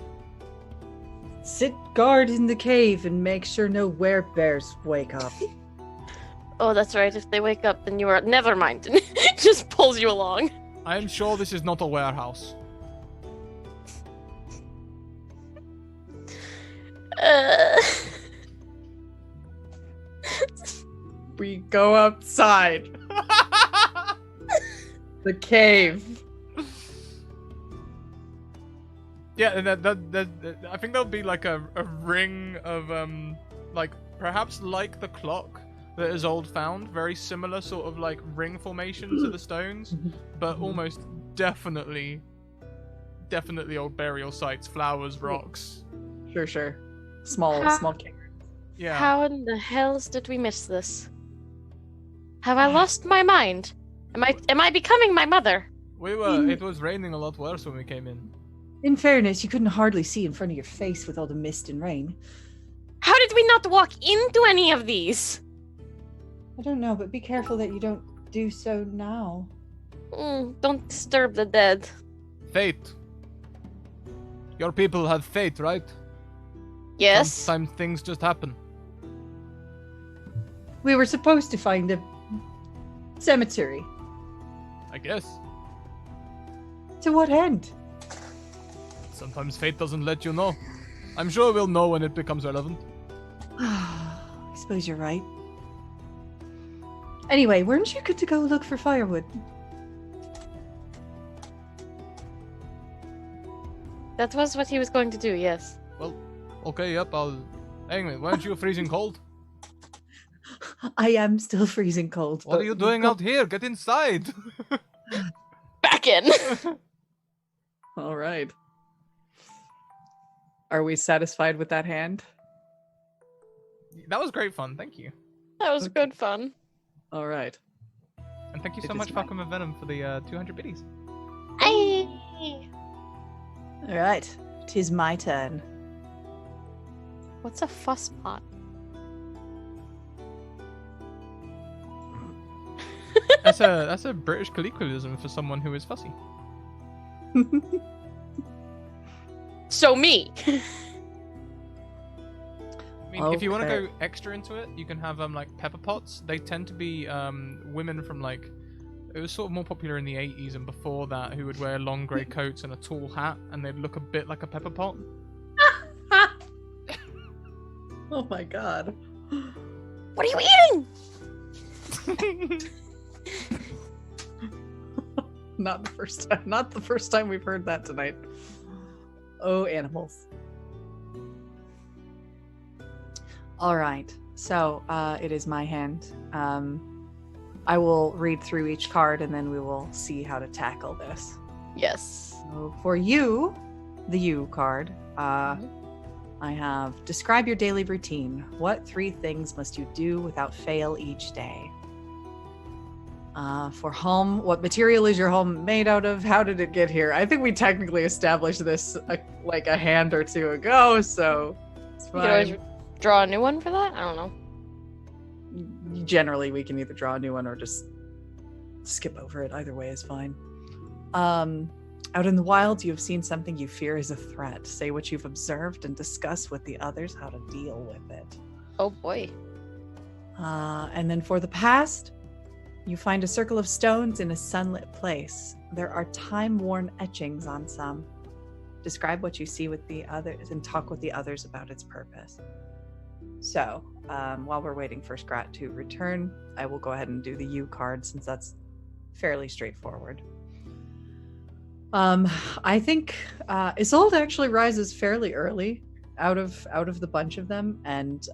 sit guard in the cave and make sure no werebears wake up. Oh, that's right. If they wake up, then you are. Never mind. Just pulls you along. I am sure this is not a warehouse. We go outside. The cave. Yeah, that I think there'll be like a ring of like perhaps like the clock that is old found, very similar sort of like ring formation to the stones, but almost definitely old burial sites, flowers, rocks. Sure. Small cave. Yeah. How in the hells did we miss this? Have I lost my mind? Am I becoming my mother? We were. It was raining a lot worse when we came in. In fairness, you couldn't hardly see in front of your face with all the mist and rain. How did we not walk into any of these? I don't know, but be careful that you don't do so now. Don't disturb the dead. Fate. Your people have fate, right? Yes. Sometimes things just happen. We were supposed to find a cemetery. I guess. To what end? Sometimes fate doesn't let you know. I'm sure we'll know when it becomes relevant. I suppose you're right. Anyway, weren't you good to go look for firewood? That was what he was going to do, yes. Well, okay, yep, Anyway, weren't you freezing cold? I am still freezing cold. What are you doing out here? Get inside! Back in! All right. Are we satisfied with that hand? That was great fun, thank you. That was good fun. All right. And thank you so It much, is Falcon and Venom, for the 200 biddies. Hey! All right. 'Tis my turn. What's a fuss pot? That's a British colloquialism for someone who is fussy. So me! I mean, if you want to go extra into it, you can have like pepper pots. They tend to be women from like, it was sort of more popular in the 80s and before that, who would wear long grey coats and a tall hat, and they'd look a bit like a pepper pot. Oh my god. What are you eating? Not the first time we've heard that tonight. Oh, animals. All right. So, it is my hand. I will read through each card and then we will see how to tackle this. Yes. So for you, the U card, I have describe your daily routine. What 3 things must you do without fail each day? For home, what material is your home made out of? How did it get here? I think we technically established this like a hand or two ago, so it's You can always fine. draw a new one for that? I don't know. Generally, we can either draw a new one or just skip over it. Either way is fine. Out in the wild, you have seen something you fear is a threat. Say what you've observed and discuss with the others how to deal with it. Oh boy. And then for the past, you find a circle of stones in a sunlit place. There are time-worn etchings on some. Describe what you see with the others and talk with the others about its purpose. So, while we're waiting for Scrat to return, I will go ahead and do the U card since that's fairly straightforward. I think Isolde actually rises fairly early out of the bunch of them, and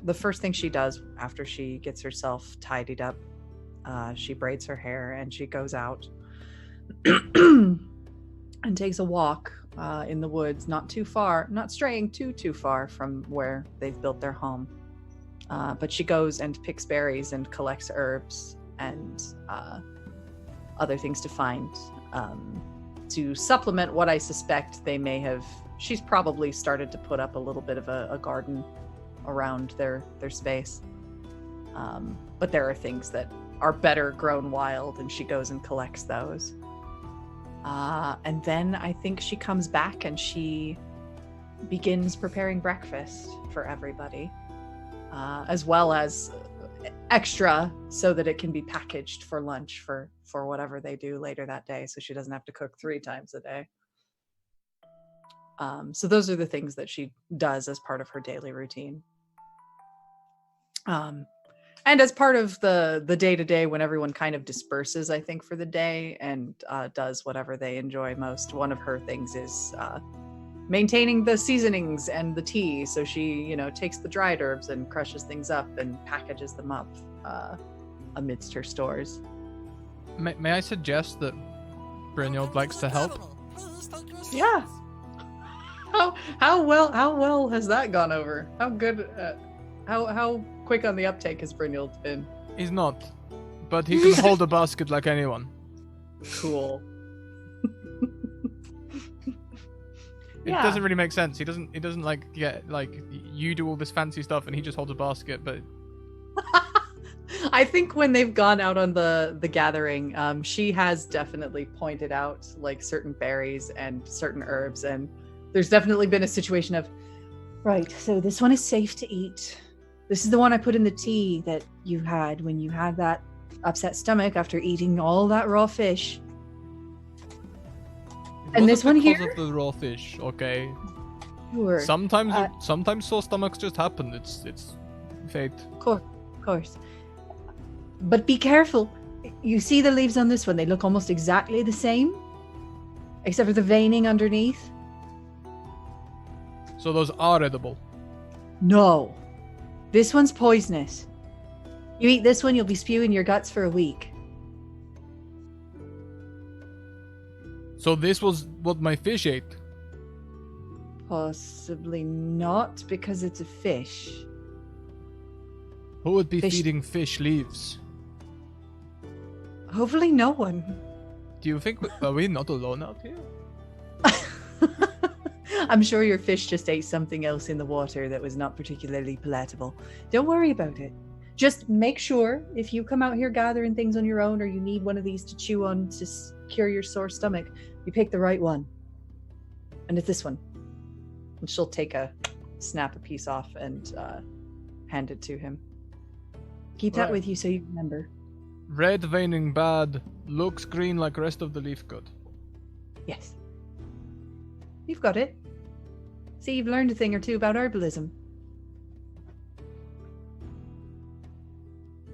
the first thing she does after she gets herself tidied up, she braids her hair and she goes out and takes a walk in the woods, not too far, not straying too far from where they've built their home. But she goes and picks berries and collects herbs and other things to find to supplement what I suspect they may have. She's probably started to put up a little bit of a garden around their space. But there are things that are better grown wild, and she goes and collects those. And then I think she comes back and she begins preparing breakfast for everybody, as well as extra so that it can be packaged for lunch for whatever they do later that day, so she doesn't have to cook 3 times a day. So those are the things that she does as part of her daily routine. And as part of the day-to-day, when everyone kind of disperses, I think, for the day and does whatever they enjoy most, one of her things is maintaining the seasonings and the tea. So she, takes the dried herbs and crushes things up and packages them up amidst her stores. May I suggest that Brynjolf likes to help? Yeah. How well has that gone over? How good? How quick on the uptake has Brynjolf been? He's not, but he can hold a basket like anyone. Cool. It doesn't really make sense. He doesn't get you do all this fancy stuff and he just holds a basket, but I think when they've gone out on the gathering, she has definitely pointed out certain berries and certain herbs, and there's definitely been a situation of, right, so this one is safe to eat. This is the one I put in the tea that you had when you had that upset stomach after eating all that raw fish. And this one here? Because of the raw fish, okay. Sure. Sometimes sore stomachs just happen. It's fate. Of course. But be careful. You see the leaves on this one? They look almost exactly the same, except for the veining underneath. So those are edible? No. This one's poisonous. You eat this one, you'll be spewing your guts for a week. So this was what my fish ate? Possibly not, because it's a fish. Who would be feeding fish leaves? Hopefully no one. Do you think are we not alone out here? I'm sure your fish just ate something else in the water that was not particularly palatable. Don't worry about it. Just make sure if you come out here gathering things on your own, or you need one of these to chew on to cure your sore stomach, you pick the right one. And it's this one. And she'll snap a piece off and hand it to him. Keep that with you so you remember. Red veining bad, looks green like rest of the leaf good. Yes. You've got it. See, you've learned a thing or two about herbalism.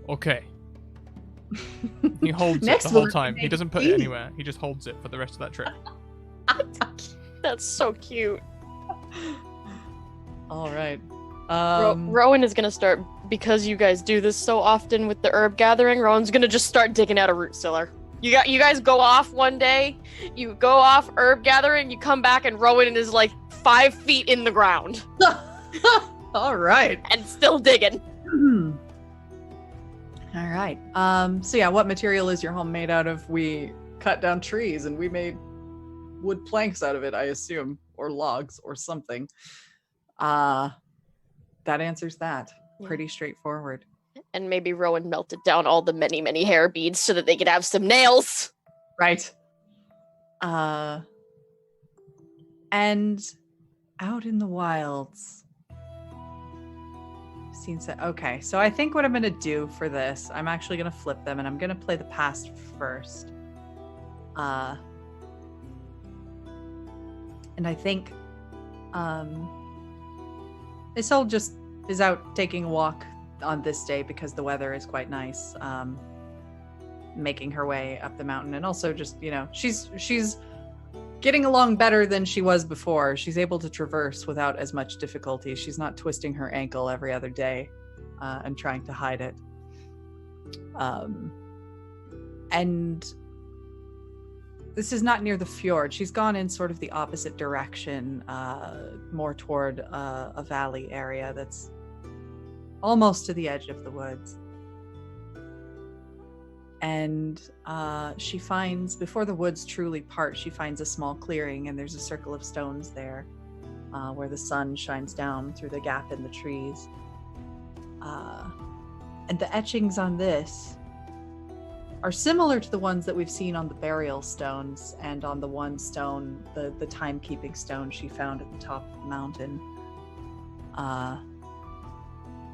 Okay. He holds it the whole time. He doesn't put it anywhere. He just holds it for the rest of that trip. That's so cute. All right. Rowan is gonna start, because you guys do this so often with the herb gathering. Rowan's gonna just start digging out a root cellar. You guys go off one day. You go off herb gathering. You come back and Rowan is 5 feet in the ground. All right. And still digging. All right. So yeah, what material is your home made out of? We cut down trees and we made wood planks out of it, I assume, or logs or something. That answers that. Pretty straightforward. And maybe Rowan melted down all the many, many hair beads so that they could have some nails. Right. And out in the wilds. Okay, so I think what I'm going to do for this, I'm actually going to flip them, and I'm going to play the past first. And I think Isolde just is out taking a walk on this day because the weather is quite nice, making her way up the mountain, and also just, she's getting along better than she was before. She's able to traverse without as much difficulty. She's not twisting her ankle every other day. and trying to hide it. And this is not near the fjord. She's gone in sort of the opposite direction, more toward a valley area that's almost to the edge of the woods. And she finds, before the woods truly part, she finds a small clearing, and there's a circle of stones there where the sun shines down through the gap in the trees. And the etchings on this are similar to the ones that we've seen on the burial stones and on the one stone, the timekeeping stone she found at the top of the mountain.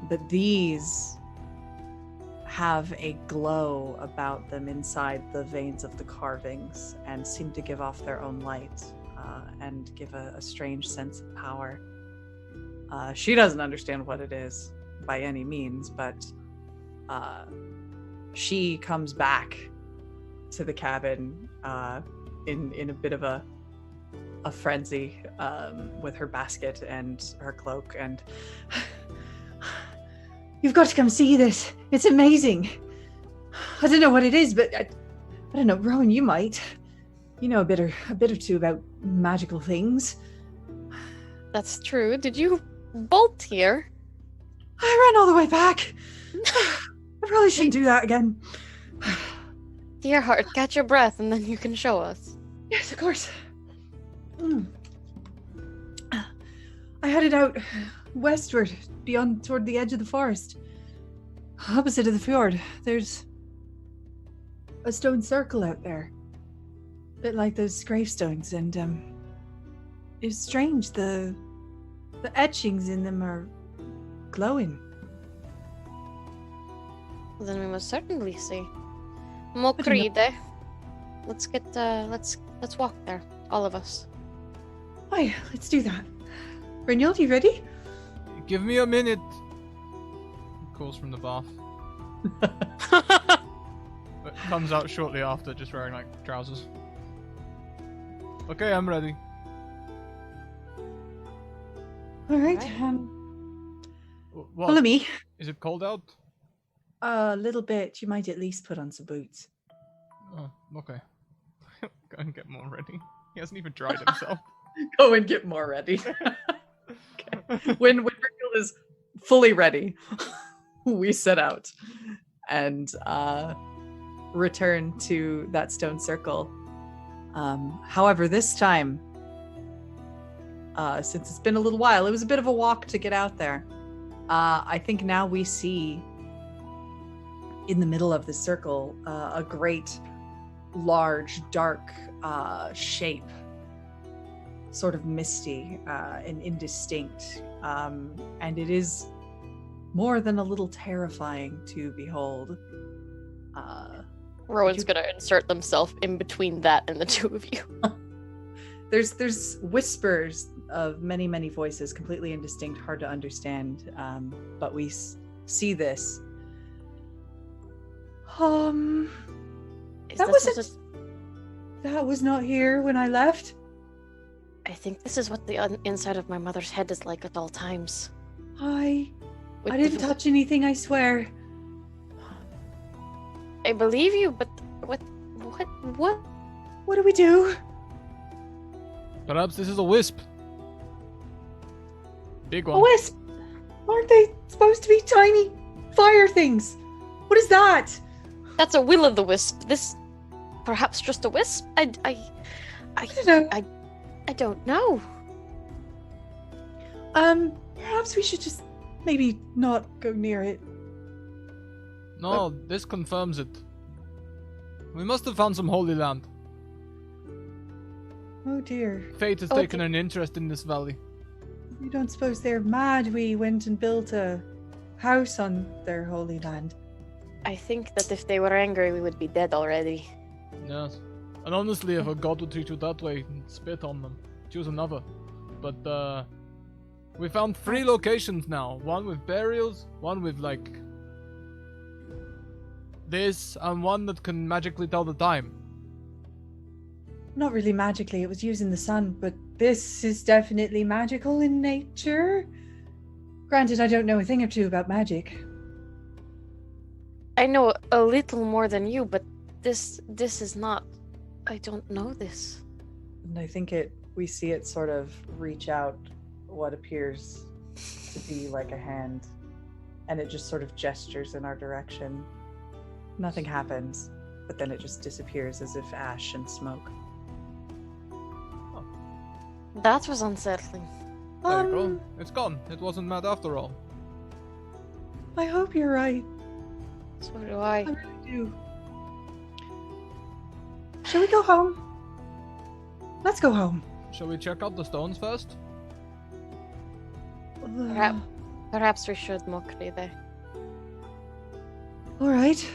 But these have a glow about them inside the veins of the carvings and seem to give off their own light and give a strange sense of power. She doesn't understand what it is by any means, but she comes back to the cabin in a bit of a frenzy with her basket and her cloak, and you've got to come see this. It's amazing. I don't know what it is, but I don't know. Rowan, you might. You know a bit or two about magical things. That's true. Did you bolt here? I ran all the way back. I probably shouldn't do that again. Dear heart, catch your breath and then you can show us. Yes, of course. I headed out westward, toward the edge of the forest. Opposite of the fjord, there's a stone circle out there. A bit like those gravestones, and it's strange, the etchings in them are glowing. Then we must certainly see. Mo crede. Let's walk there, all of us. Aye, let's do that. Brynhild, you ready? Give me a minute. Calls from the bath. But comes out shortly after, just wearing like trousers. Okay, I'm ready. All right. What? Follow me. Is it cold out? A little bit. You might at least put on some boots. Oh, okay. Go and get more ready. He hasn't even dried himself. Go and get more ready. Okay. When Brynhild is fully ready, we set out and return to that stone circle. However, this time, since it's been a little while, it was a bit of a walk to get out there. I think now we see in the middle of the circle a great, large, dark shape, sort of misty and indistinct. And it is more than a little terrifying to behold. Rowan's gonna insert themselves in between that and the two of you. There's whispers of many, many voices, completely indistinct, hard to understand. But we see this. That was not here when I left. I think this is what the inside of my mother's head is like at all times. I didn't touch anything, I swear. I believe you, but what? What do we do? Perhaps this is a wisp. Big one. A wisp? Aren't they supposed to be tiny fire things? What is that? That's a will-o'-the-wisp. This, perhaps just a wisp? I don't know. I don't know. Perhaps we should just maybe not go near it. No, this confirms it. We must have found some holy land. Oh dear. Fate has taken an interest in this valley. You don't suppose they're mad we went and built a house on their holy land? I think that if they were angry, we would be dead already. Yes. And honestly, if a god would treat you that way, spit on them. Choose another. But, we found 3 locations now. One with burials, one with, like, this, and one that can magically tell the time. Not really magically, it was using the sun, but this is definitely magical in nature. Granted, I don't know a thing or two about magic. I know a little more than you, but this is not. I don't know this. And I think we see it sort of reach out what appears to be like a hand, and it just sort of gestures in our direction. Nothing happens, but then it just disappears as if ash and smoke. That was unsettling. There you go. It's gone. It wasn't mad after all. I hope you're right. So do I. I really do. Shall we go home? Let's go home. Shall we check out the stones first? Perhaps we should, Mokri. All right.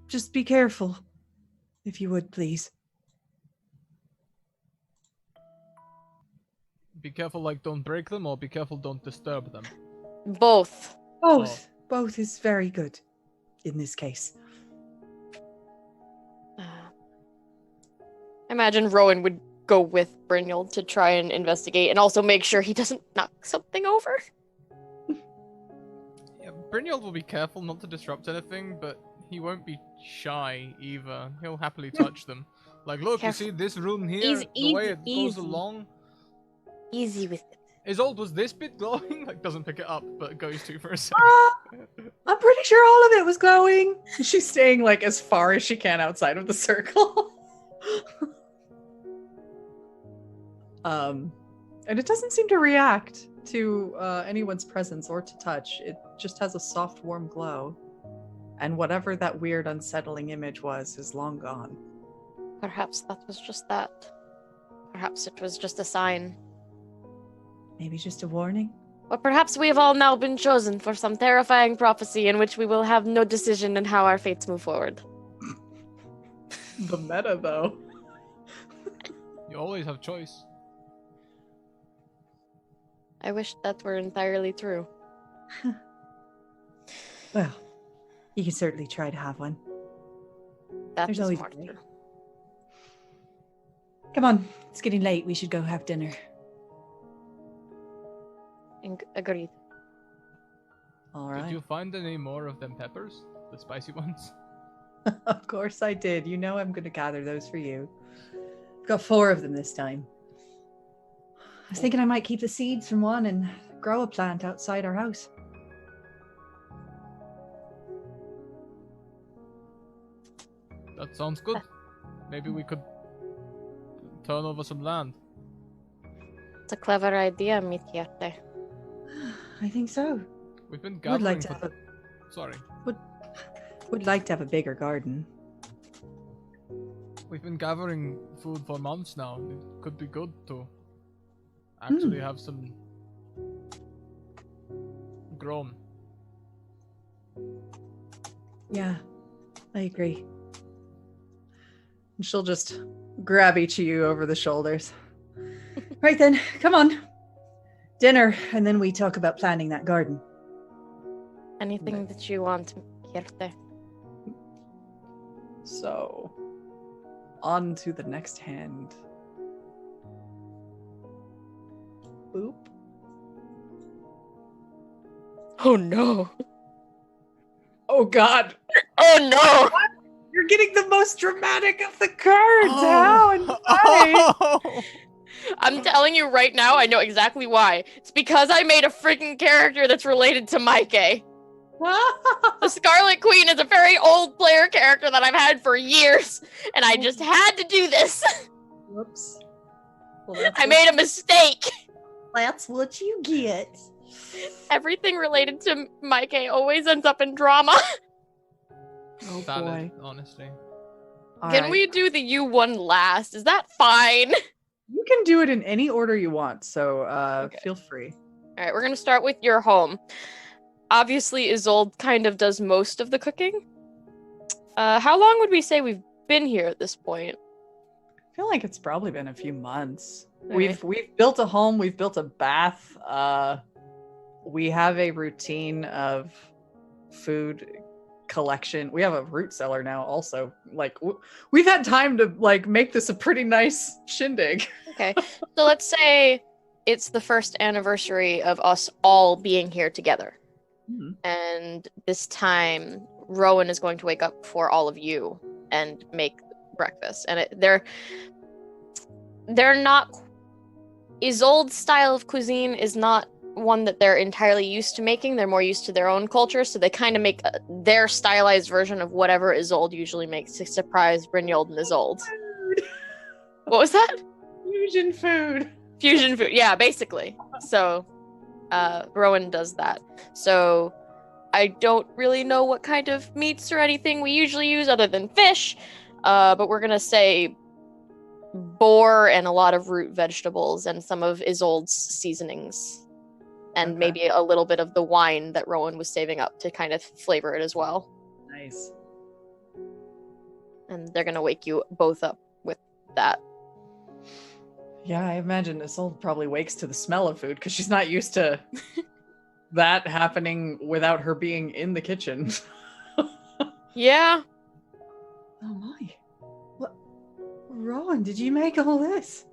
Just be careful, if you would, please. Be careful, like, don't break them, or be careful, don't disturb them. Both. Both. Both is very good in this case. Imagine Rowan would go with Brynjolf to try and investigate and also make sure he doesn't knock something over. Yeah, Brynjolf will be careful not to disrupt anything, but he won't be shy either. He'll happily touch them. Like, look, Careful. you see this rune here? Easy, the way it easy. goes along? Easy with it. Isolde, was this bit glowing? Like, doesn't pick it up, but goes to for a second. I'm pretty sure all of it was glowing. She's staying like as far as she can outside of the circle. And it doesn't seem to react to anyone's presence or to touch. It just has a soft, warm glow. And whatever that weird, unsettling image was is long gone. Perhaps that was just that. Perhaps it was just a sign. Maybe just a warning? Or perhaps we have all now been chosen for some terrifying prophecy in which we will have no decision in how our fates move forward. The meta, though. You always have choice. I wish that were entirely true. Well, you can certainly try to have one. That There's is always more a way. true. Come on, it's getting late. We should go have dinner. Agreed. All right. Did you find any more of them peppers? The spicy ones? Of course I did. You know I'm going to gather those for you. I've got 4 of them this time. I was thinking I might keep the seeds from one and grow a plant outside our house. That sounds good. Maybe we could turn over some land. It's a clever idea, Mithiate. I think so. We've been Would gathering like to have a, Sorry. would like to have a bigger garden. We've been gathering food for months now. It could be good to actually have some grown. Yeah, I agree. And she'll just grab each of you over the shoulders. Right then, come on. Dinner, and then we talk about planting that garden. Anything that you want, Kirte. So, on to the next hand. Boop. Oh no. Oh god. Oh no! You're getting the most dramatic of the cards. Oh. How and why? I'm telling you right now, I know exactly why. It's because I made a freaking character that's related to Maike. The Scarlet Queen is a very old player character that I've had for years, and I just had to do this. Whoops. Well, I made a mistake. That's what you get. Everything related to Maike always ends up in drama. Oh Valid, honestly. Can we do the U1 last? Is that fine? You can do it in any order you want, so Okay. feel free. All right, we're gonna start with your home. Obviously, Isolde kind of does most of the cooking. How long would we say we've been here at this point? I feel like it's probably been a few months. Okay. We've built a home, we've built a bath. We have a routine of food collection. We have a root cellar now also. Like we've had time to like make this a pretty nice shindig. Okay, so let's say it's the first anniversary of us all being here together. Mhm. And this time Rowan is going to wake up for all of you and make breakfast. And they're not. Isolde's style of cuisine is not one that they're entirely used to making. They're more used to their own culture, so they kind of make their stylized version of whatever Isolde usually makes to surprise Brynjolf and Isolde. What was that? Fusion food. Fusion food, yeah, basically. So, Rowan does that. So, I don't really know what kind of meats or anything we usually use other than fish, but we're gonna say boar and a lot of root vegetables and some of Isolde's seasonings. And maybe a little bit of the wine that Rowan was saving up to kind of flavor it as well. Nice. And they're gonna wake you both up with that. Yeah, I imagine Isolde probably wakes to the smell of food because she's not used to that happening without her being in the kitchen. Yeah. Oh my. What? Rowan, did you make all this?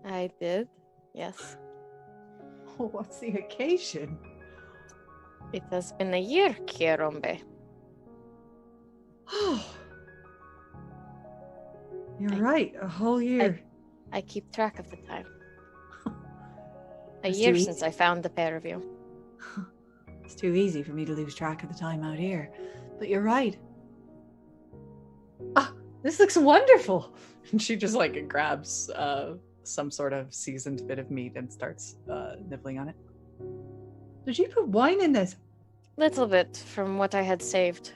I did. Yes. Oh, what's the occasion? It has been a year, Kierombe. Oh. You're right, a whole year. I keep track of the time. A It's year too since I found the pair of you. It's too easy for me to lose track of the time out here. But you're right. Ah, this looks wonderful. And she just like grabs some sort of seasoned bit of meat and starts nibbling on it. Did you put wine in this? Little bit from what I had saved.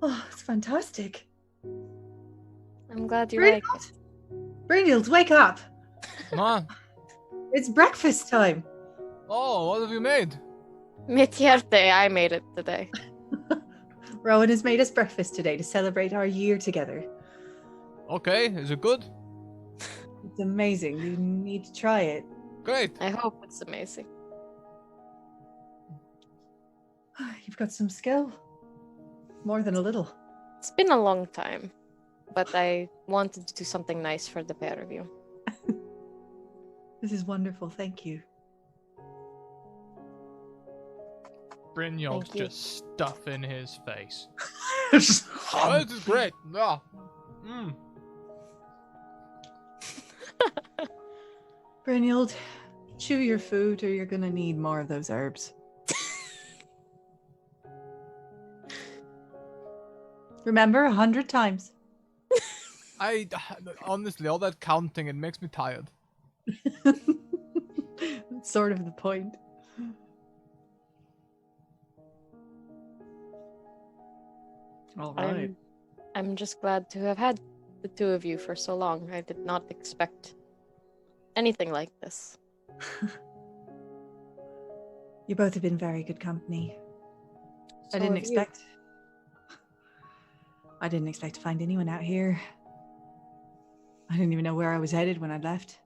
Oh, it's fantastic. I'm glad you like it. Brynjolf, wake up. Come on. It's breakfast time. Oh, what have you made? Mitierte, I made it today. Rowan has made us breakfast today to celebrate our year together. Okay, is it good? It's amazing. You need to try it. Great. I hope it's amazing. You've got some skill. More than a little. It's been a long time, but I wanted to do something nice for the pair of you. This is wonderful. Thank you. Brynjolf's Thank you. just stuffing his face. Oh, this is great. Yeah. Mm. Brynjolf, chew your food or you're gonna need more of those herbs. Remember, 100 times. Honestly, all that counting, it makes me tired. That's sort of the point. All right. I'm just glad to have had the two of you for so long. I did not expect anything like this. You both have been very good company. So I didn't have you. expect to find anyone out here. I didn't even know where I was headed when I left.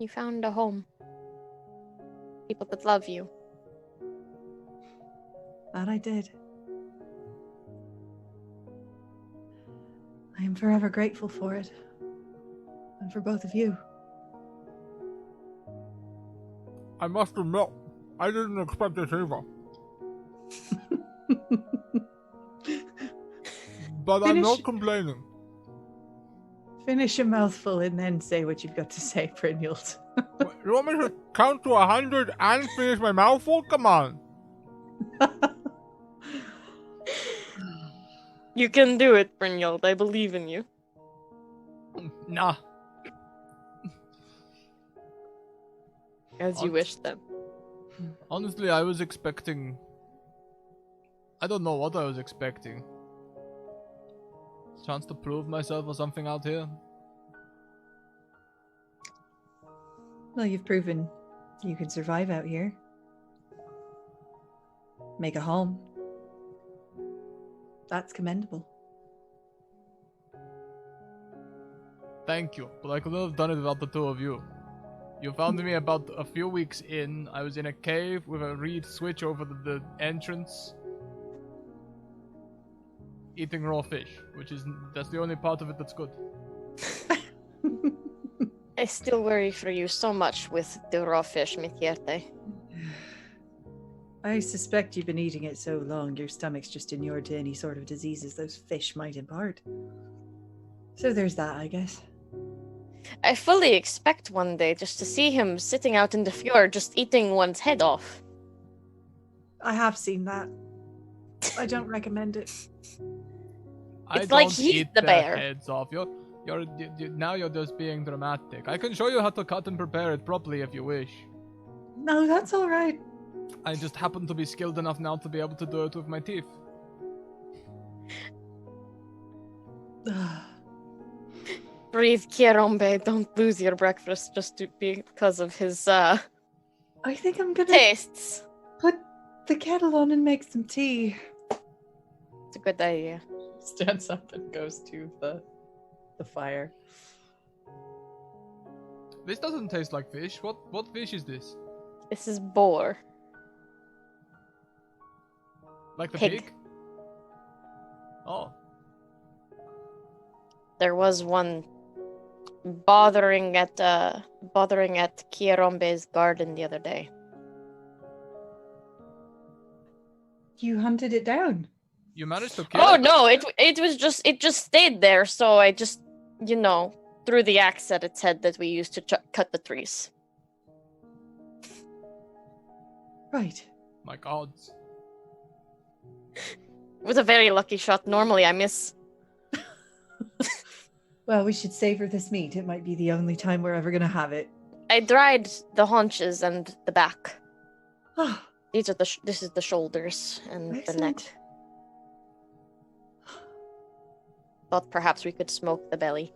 You found a home. People that love you. That I did. I am forever grateful for it. And for both of you. I must admit, I didn't expect this either. But I'm not complaining. Finish a mouthful and then say what you've got to say, Brynjolf. You want me to count to 100 and finish my mouthful? Come on. You can do it, Brynjolf. I believe in you. Nah. As you wish, then. Honestly, I was expecting... I don't know what I was expecting. Chance to prove myself or something out here. Well, you've proven you can survive out here. Make a home. That's commendable. Thank you, but I couldn't have done it without the two of you. You found me about a few weeks in. I was in a cave with a reed switch over the entrance. Eating raw fish, that's the only part of it that's good. I still worry for you so much with the raw fish, Mitierte. I suspect you've been eating it so long, your stomach's just inured to any sort of diseases those fish might impart. So there's that, I guess. I fully expect one day just to see him sitting out in the fjord just eating one's head off. I have seen that. I don't recommend it. I It's like don't he's eat the their bear. heads off. Now you're just being dramatic. I can show you how to cut and prepare it properly if you wish. No, that's all right. I just happen to be skilled enough now to be able to do it with my teeth. Breathe, Kierombe. Don't lose your breakfast just because of his I think I'm gonna tastes. put the kettle on and make some tea. It's a good idea. Stands up and goes to the fire. This doesn't taste like fish. What fish is this? This is boar. Like the Pig. pig? Oh. There was one bothering at Kierombe's garden the other day. You hunted it down. You managed to kill Oh it? no, it just stayed there, so I just threw the axe at its head that we used to cut the trees. Right. My gods. It was a very lucky shot. Normally I miss. Well, we should savor this meat. It might be the only time we're ever gonna have it. I dried the haunches and the back. Ah, This is the shoulders and the neck. excellent. Thought perhaps we could smoke the belly.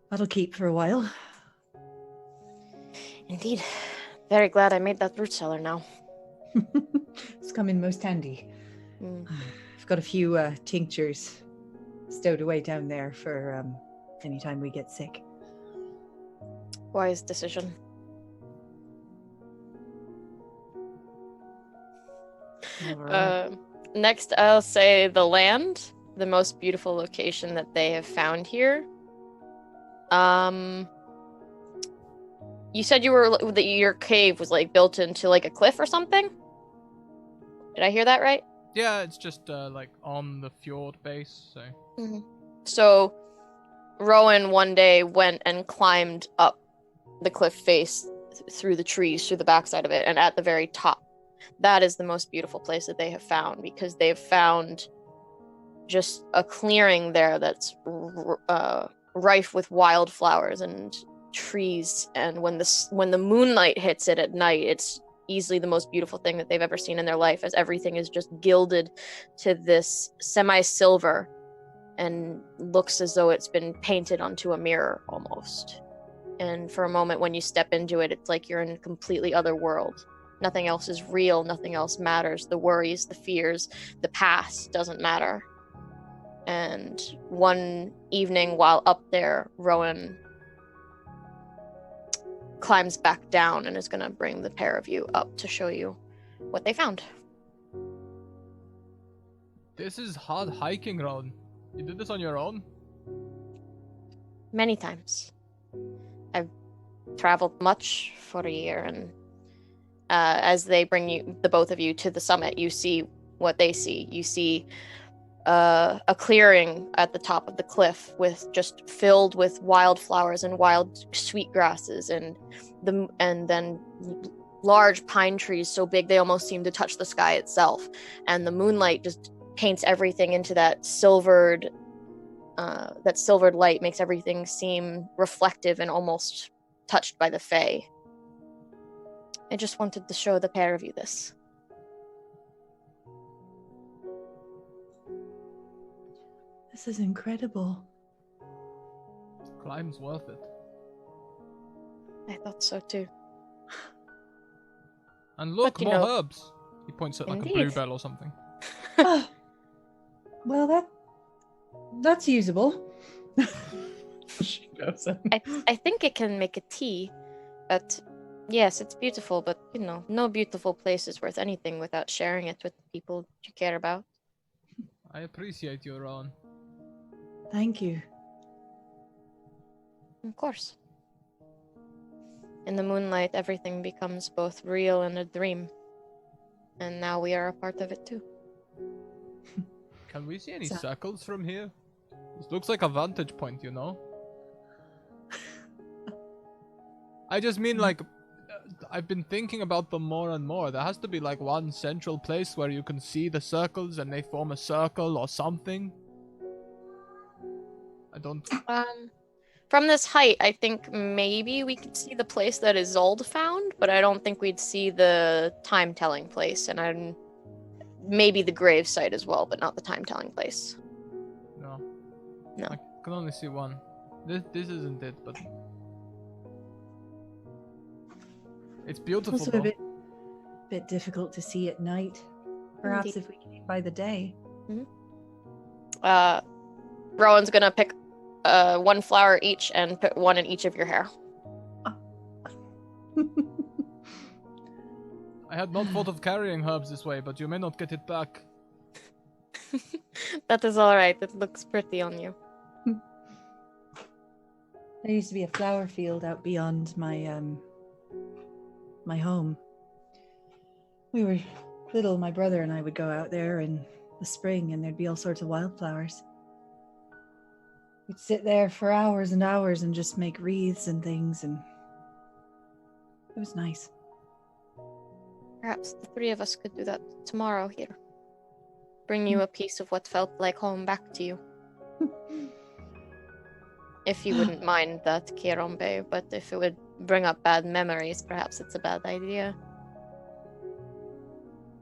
That'll keep for a while. Indeed. Very glad I made that root cellar now. It's come in most handy. Mm. I've got a few tinctures stowed away down there for anytime we get sick. Wise decision. Next, I'll say the land, the most beautiful location that they have found here. You said that your cave was like built into like a cliff or something? Did I hear that right? Yeah, it's just like on the fjord base, so. Mm-hmm. So, Rowan one day went and climbed up the cliff face through the trees, through the backside of it, and at the very top. That is the most beautiful place that they have found, because they've found just a clearing there that's rife with wildflowers and trees, and when the moonlight hits it at night, it's easily the most beautiful thing that they've ever seen in their life, as everything is just gilded to this semi-silver and looks as though it's been painted onto a mirror almost. And for a moment when you step into it, it's like you're in a completely other world. Nothing else is real, nothing else matters. The worries, the fears, the past doesn't matter. And one evening while up there, Rowan climbs back down and is going to bring the pair of you up to show you what they found. This is hard hiking, Ron. You did this on your own? Many times. I've traveled much for a year, and as they bring you, the both of you, to the summit, you see what they see. You see a clearing at the top of the cliff, with just filled with wildflowers and wild sweet grasses, and then large pine trees so big they almost seem to touch the sky itself. And the moonlight just paints everything into that silvered light, makes everything seem reflective and almost touched by the fae. I just wanted to show the pair of you this. This is incredible. Climb's worth it. I thought so too. And look, But, you more know, herbs. He points at like a indeed. bluebell or something. Ah, well, that's usable. She goes in. I think it can make a tea, but yes, it's beautiful, but no beautiful place is worth anything without sharing it with the people you care about. I appreciate you, Ron. Thank you. Of course. In the moonlight, everything becomes both real and a dream. And now we are a part of it too. Can we see any So- circles from here? This looks like a vantage point, you know? I just mean, like, I've been thinking about them more and more. There has to be, like, one central place where you can see the circles and they form a circle or something. I don't... From this height, I think maybe we could see the place that Isolde found, but I don't think we'd see the time-telling place, and maybe the grave site as well, but not the time-telling place. No. No. I can only see one. This isn't it, but... It's beautiful, Also though. a bit difficult to see at night. Perhaps Indeed. if we came by the day. Rowan's gonna pick one flower each and put one in each of your hair. I had not thought of carrying herbs this way, but you may not get it back. That is alright, it looks pretty on you. There used to be a flower field out beyond my my home. We were little, my brother and I would go out there in the spring and there'd be all sorts of wildflowers. We'd sit there for hours and hours and just make wreaths and things, and it was nice. Perhaps the three of us could do that tomorrow here. Bring you a piece of what felt like home back to you. If you wouldn't mind that, Kirombe, but if it would bring up bad memories, perhaps it's a bad idea.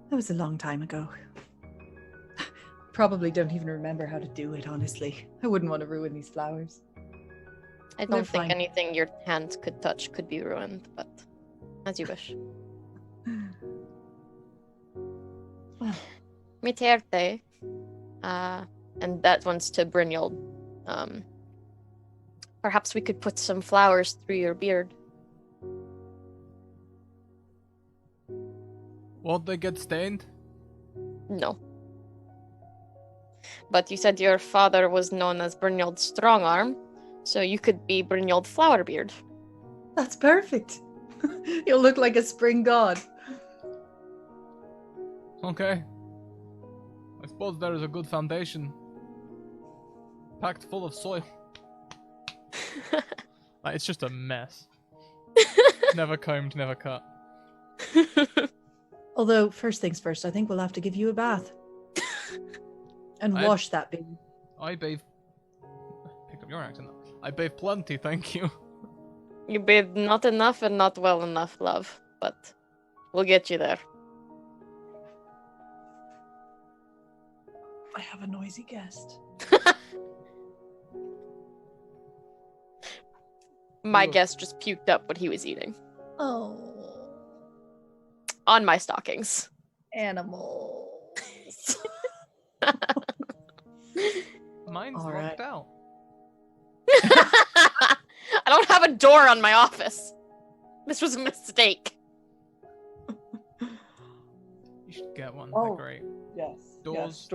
That was a long time ago. Probably don't even remember how to do it, honestly. I wouldn't want to ruin these flowers. I They're don't think fine. anything your hands could touch could be ruined, but as you wish. Well, Miterte. And that one's to Brynjolf. Perhaps we could put some flowers through your beard. Won't they get stained? No. But you said your father was known as Brynjolf Strongarm, so you could be Brynjolf Flowerbeard. that's perfect. You'll look like a spring god. Okay. I suppose there is a good foundation. Packed full of soil. Like, it's just a mess. Never combed, never cut. Although, first things first, I think we'll have to give you a bath. And I- wash that baby. I bathe... Pick up your accent. I bathe plenty, thank you. You bathed not enough and not well enough, love, but we'll get you there. I have a noisy guest. My Ugh. guest just puked up what he was eating. Oh, On my stockings. animals. Mine's All right. locked out. I don't have a door on my office. This was a mistake. You should get one. Oh. They're great. Yes. Doors.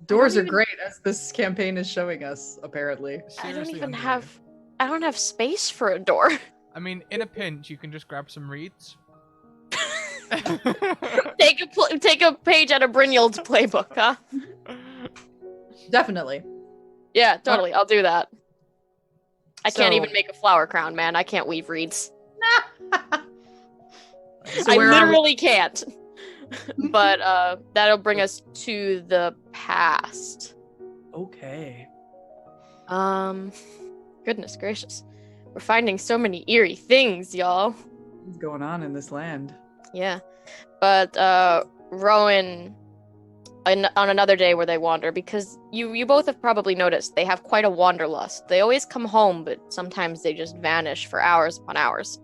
Doors are even- great, as this campaign is showing us, apparently. Seriously underrated. I don't have space for a door. I mean, in a pinch, you can just grab some reeds. Take a page out of Brynjolf's playbook, huh? Definitely. Yeah, totally. I'll do that. I can't So- even make a flower crown, man. I can't weave reeds. So I where are we? literally can't. But that'll bring us to the past. Okay. Goodness gracious. We're finding so many eerie things, y'all. What's going on in this land? Yeah. But Rowan, on another day where they wander, because you both have probably noticed they have quite a wanderlust. They always come home, but sometimes they just vanish for hours upon hours.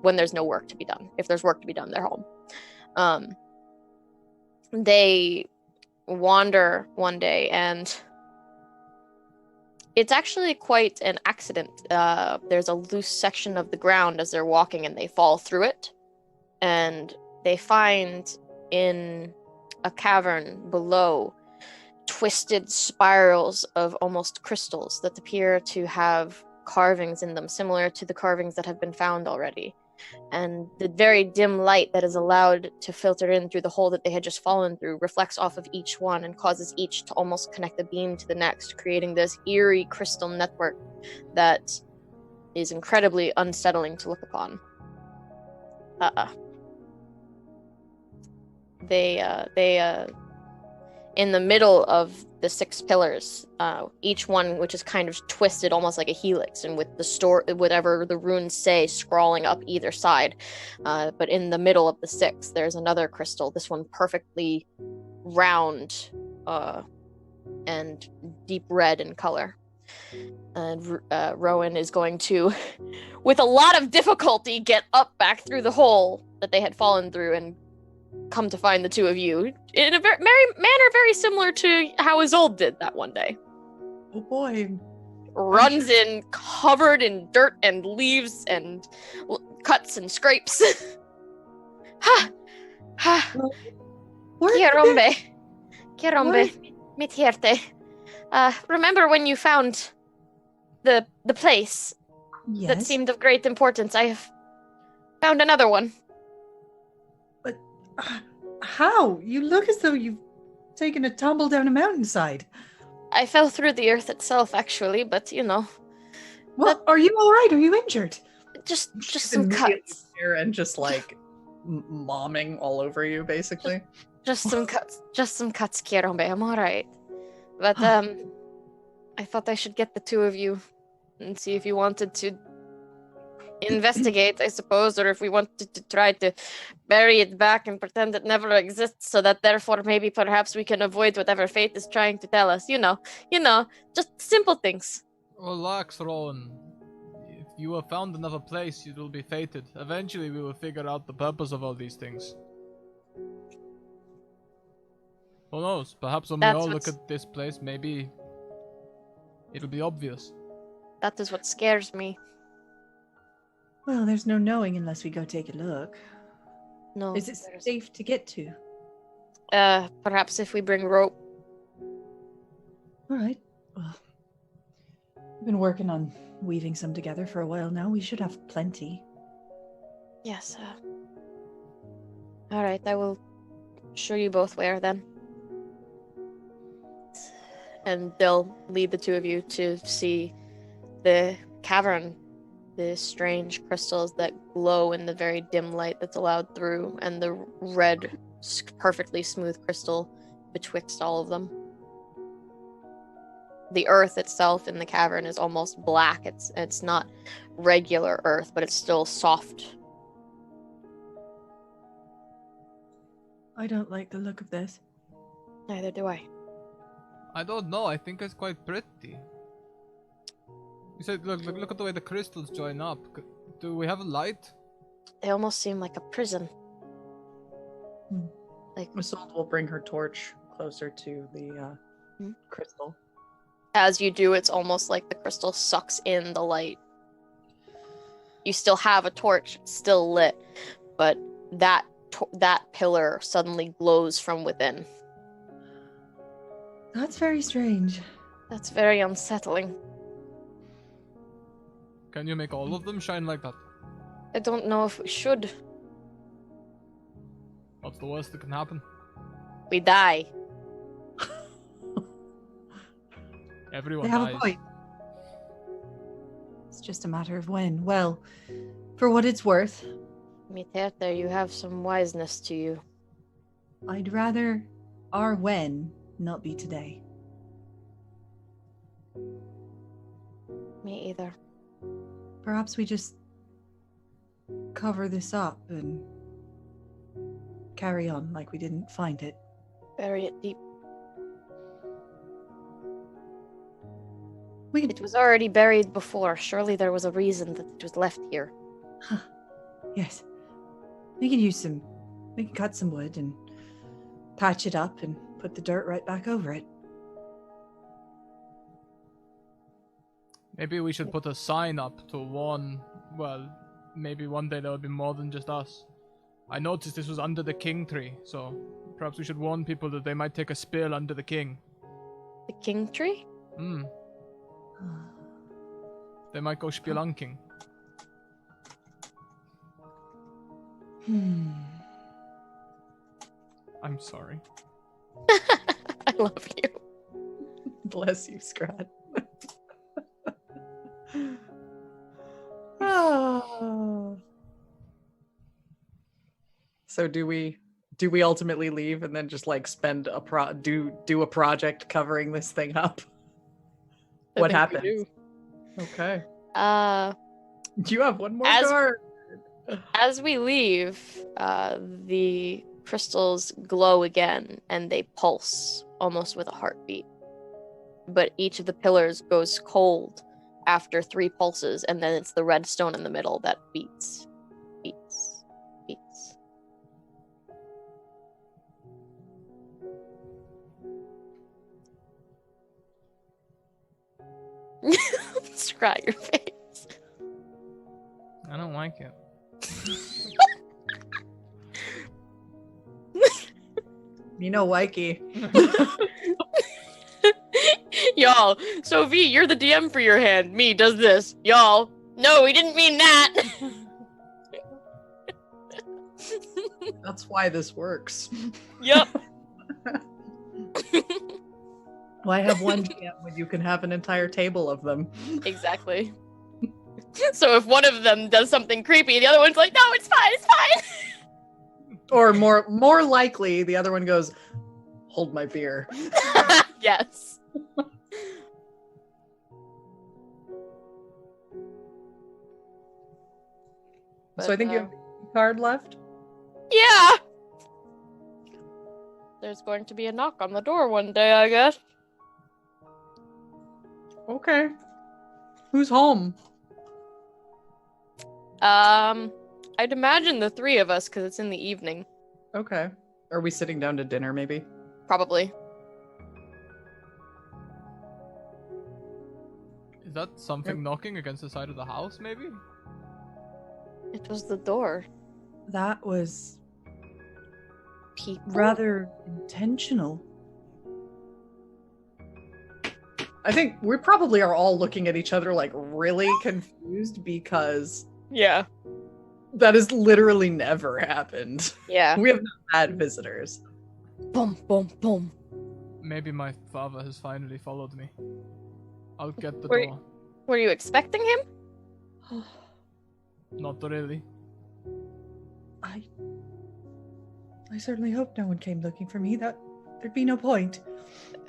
When there's no work to be done. If there's work to be done, they're home. They wander one day, and it's actually quite an accident. There's a loose section of the ground as they're walking, and they fall through it. And they find in a cavern below twisted spirals of almost crystals that appear to have carvings in them, similar to the carvings that have been found already. And the very dim light that is allowed to filter in through the hole that they had just fallen through reflects off of each one and causes each to almost connect a beam to the next, creating this eerie crystal network that is incredibly unsettling to look upon. They in the middle of the 6 pillars, each one which is kind of twisted almost like a helix, and with the whatever the runes say scrawling up either side. But in the middle of the 6, there's another crystal, this one perfectly round and deep red in color. And Rowan is going to, with a lot of difficulty, get up back through the hole that they had fallen through and come to find the two of you in a manner very similar to how Isolde did that one day. Oh boy. Runs in covered in dirt and leaves and cuts and scrapes. Ha! Ha! Kirombe, mitierte. Remember when you found the place that seemed of great importance? I have found another one. But how? You look as though you've taken a tumble down a mountainside. I fell through the earth itself, actually, but you know. What? Are you all right? Are you injured? Just some cuts. And just like momming all over you, basically. Just some cuts, Kirombe. I'm all right. But I thought I should get the two of you and see if you wanted to investigate, I suppose, or if we wanted to try to bury it back and pretend it never exists, so that therefore maybe perhaps we can avoid whatever fate is trying to tell us. You know, just simple things. Relax, Rowan. If you have found another place, you will be fated. Eventually we will figure out the purpose of all these things. Who knows? Perhaps when we all look at this place, maybe it'll be obvious. That is what scares me. Well, there's no knowing unless we go take a look. No. Is it safe to get to? Perhaps if we bring rope. All right. Well, we've been working on weaving some together for a while now. We should have plenty. Yes. All right. I will show you both where then. And they'll lead the two of you to see the cavern, the strange crystals that glow in the very dim light that's allowed through, and the red, perfectly smooth crystal betwixt all of them. The earth itself in the cavern is almost black. It's not regular earth, but it's still soft. I don't like the look of this. Neither do I. I don't know, I think it's quite pretty. You said, look at the way the crystals join up. Do we have a light? They almost seem like a prison. Like Isolde will bring her torch closer to the crystal. As you do, it's almost like the crystal sucks in the light. You still have a torch, still lit, but that pillar suddenly glows from within. That's very strange. That's very unsettling. Can you make all of them shine like that? I don't know if we should. What's the worst that can happen? We die. Everyone They have dies. a point. It's just a matter of when. Well, for what it's worth, Miterte, you have some wiseness to you. I'd rather our when not be today. Me either. Perhaps we just cover this up and carry on like we didn't find it. Bury it deep. It was already buried before. Surely there was a reason that it was left here. Huh. Yes. We can cut some wood and patch it up and put the dirt right back over it. Maybe we should put a sign up to warn, well, maybe one day there will be more than just us. I noticed this was under the king tree, so perhaps we should warn people that they might take a spill under the king. The king tree? They might go spelunking. I'm sorry. I love you. Bless you, Scrat. Ah. So do we ultimately leave and then just like spend do a project covering this thing up? I What think we happens? Okay. Do you have one more card? As we leave, the crystals glow again and they pulse almost with a heartbeat. But each of the pillars goes cold after 3 pulses, and then it's the red stone in the middle that beats. Scrat your face. I don't like it. You know, Wikey. Y'all, so V, you're the DM for your hand. Me does this. Y'all, no, we didn't mean that. That's why this works. Yep. Why have one DM when you can have an entire table of them? Exactly. So if one of them does something creepy, the other one's like, no, it's fine, it's fine. Or more likely, the other one goes, hold my beer. Yes. So I think you have a card left? Yeah. There's going to be a knock on the door one day, I guess. Okay. Who's home? I'd imagine the 3 of us, because it's in the evening. Okay. Are we sitting down to dinner, maybe? Probably. Is that something knocking against the side of the house, maybe? It was the door. That was People? rather intentional. I think we probably are all looking at each other like really confused because Yeah. that has literally never happened. Yeah. We have not had visitors. Boom, boom, boom. Maybe my father has finally followed me. I'll get the Were- door. Were you expecting him? Not really. I certainly hope no one came looking for me. There'd be no point.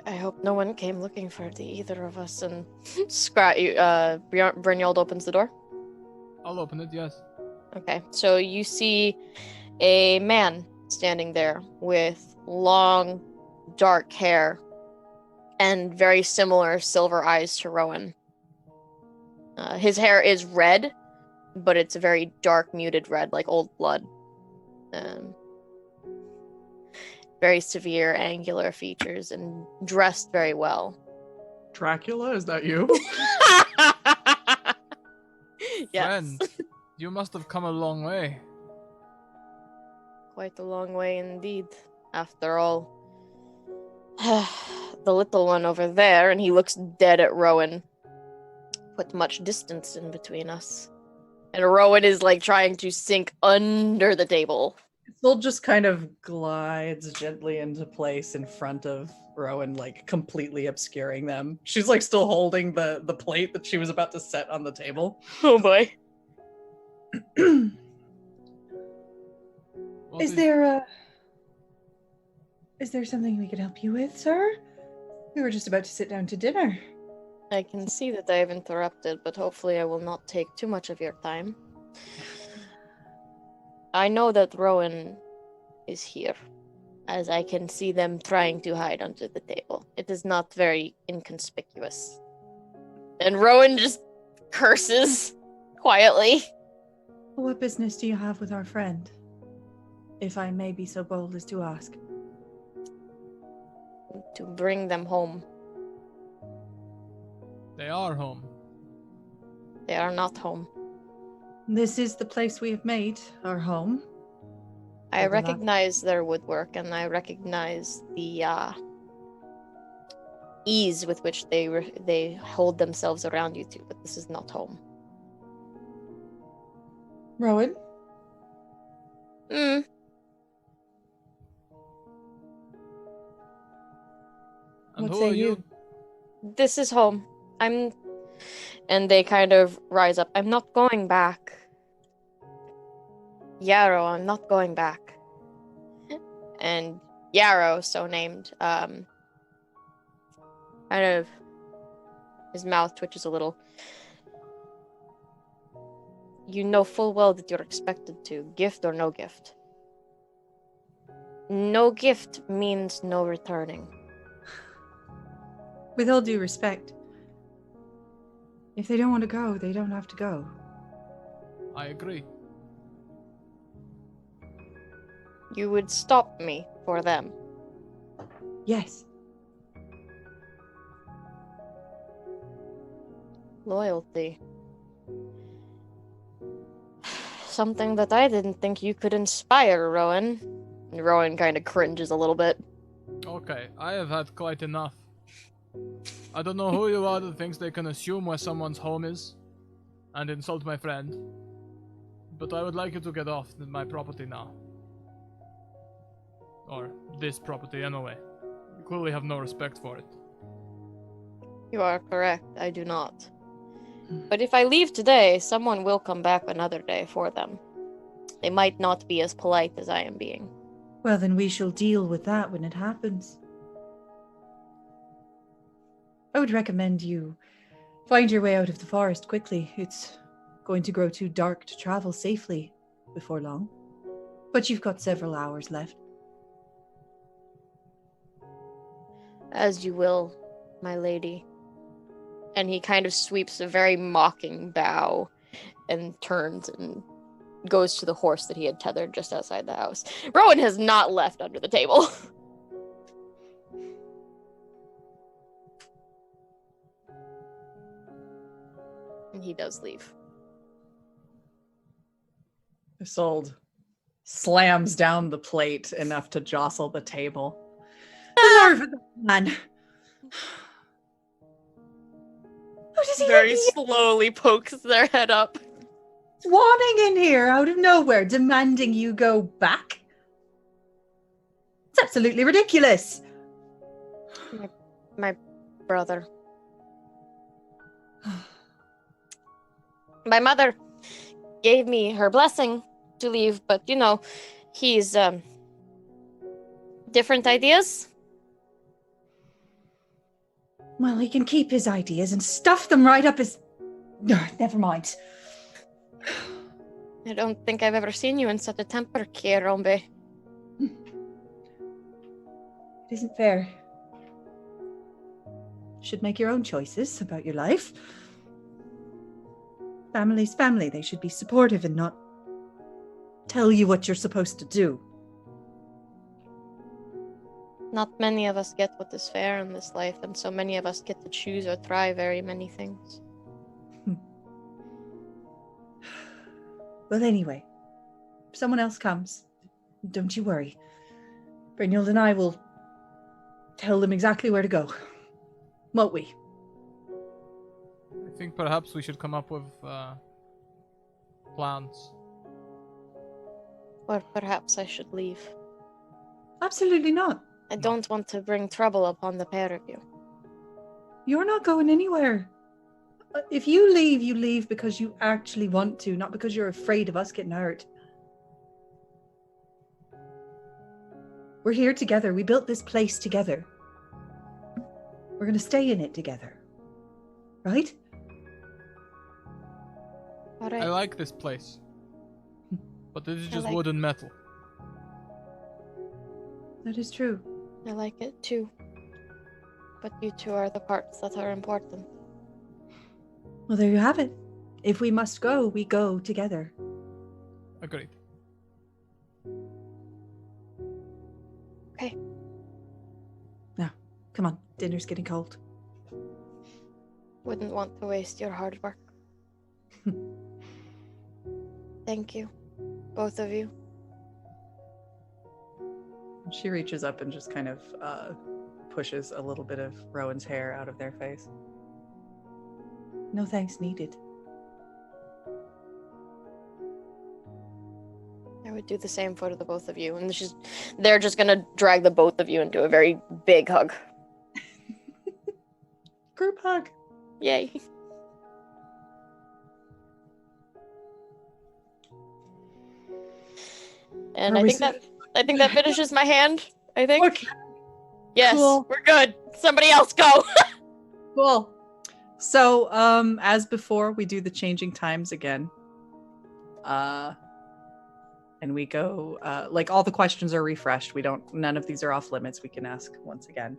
I hope no one came looking for either of us. And Brynjald opens the door. I'll open it, yes. Okay, so you see a man standing there with long, dark hair and very similar silver eyes to Rowan. His hair is red, but it's a very dark, muted red, like old blood. Very severe, angular features, and dressed very well. Dracula, is that you? Yes. Friend, you must have come a long way. Quite a long way indeed. After all, the little one over there, and he looks dead at Rowan, put much distance in between us. And Rowan is like trying to sink under the table. Still just kind of glides gently into place in front of Rowan, like completely obscuring them. She's like still holding the plate that she was about to set on the table. Oh boy. What Is there something we could help you with, sir? We were just about to sit down to dinner. I can see that I have interrupted, but hopefully I will not take too much of your time. I know that Rowan is here, as I can see them trying to hide under the table. It is not very inconspicuous. And Rowan just curses quietly. What business do you have with our friend? If I may be so bold as to ask. To bring them home. They are home. They are not home. This is the place we have made our home. I Or the last- recognize their woodwork, and I recognize the ease with which they hold themselves around you two, but this is not home. Rowan? And What who say are you? This is home. And they kind of rise up. I'm not going back. Yarrow, I'm not going back. And Yarrow, so named, kind of, his mouth twitches a little. You know full well that you're expected to, gift or no gift. No gift means no returning. With all due respect, if they don't want to go, they don't have to go. I agree. You would stop me for them. Yes. Loyalty. Something that I didn't think you could inspire, Rowan. And Rowan kind of cringes a little bit. Okay, I have had quite enough. I don't know who you are that thinks they can assume where someone's home is and insult my friend, but I would like you to get off my property now. Or this property, anyway. You clearly have no respect for it. You are correct, I do not. But if I leave today, someone will come back another day for them. They might not be as polite as I am being. Well, then we shall deal with that when it happens. I would recommend you find your way out of the forest quickly. It's going to grow too dark to travel safely before long. But you've got several hours left. As you will, my lady. And he kind of sweeps a very mocking bow and turns and goes to the horse that he had tethered just outside the house. Rowan has not left under the table. And he does leave. Isolde slams down the plate enough to jostle the table. The nerve of that man. How does he Very let slowly pokes their head up. swanning in here out of nowhere, demanding you go back? It's absolutely ridiculous. My brother. My mother gave me her blessing to leave, but you know, he's different ideas. Well, he can keep his ideas and stuff them right up his... Never mind. I don't think I've ever seen you in such a temper, Kierombe. It isn't fair. You should make your own choices about your life. Family's family. They should be supportive and not tell you what you're supposed to do. Not many of us get what is fair in this life, and so many of us get to choose or try very many things. Well, anyway, if someone else comes, don't you worry. Brynhild and I will tell them exactly where to go. Won't we? I think perhaps we should come up with plans. Or perhaps I should leave. Absolutely not. I don't want to bring trouble upon the pair of you. You're not going anywhere. If you leave because you actually want to, not because you're afraid of us getting hurt. We're here together. We built this place together. We're going to stay in it together. Right? All right. I like this place, but this is just like- wood and metal. That is true. I like it too. But you two are the parts that are important. Well, there you have it. If we must go, we go together. Agreed. Okay. Now, come on. Dinner's getting cold. Wouldn't want to waste your hard work. Thank you. Both of you. She reaches up and just kind of pushes a little bit of Rowan's hair out of their face. No thanks needed. I would do the same for the both of you, and they're just gonna drag the both of you into a very big hug. Group hug. Yay. And I think that finishes my hand. I think. Okay. Yes, Cool. we're good. Somebody else go. Cool. So, as before, we do the changing times again. And we go, like all the questions are refreshed. None of these are off limits. We can ask once again.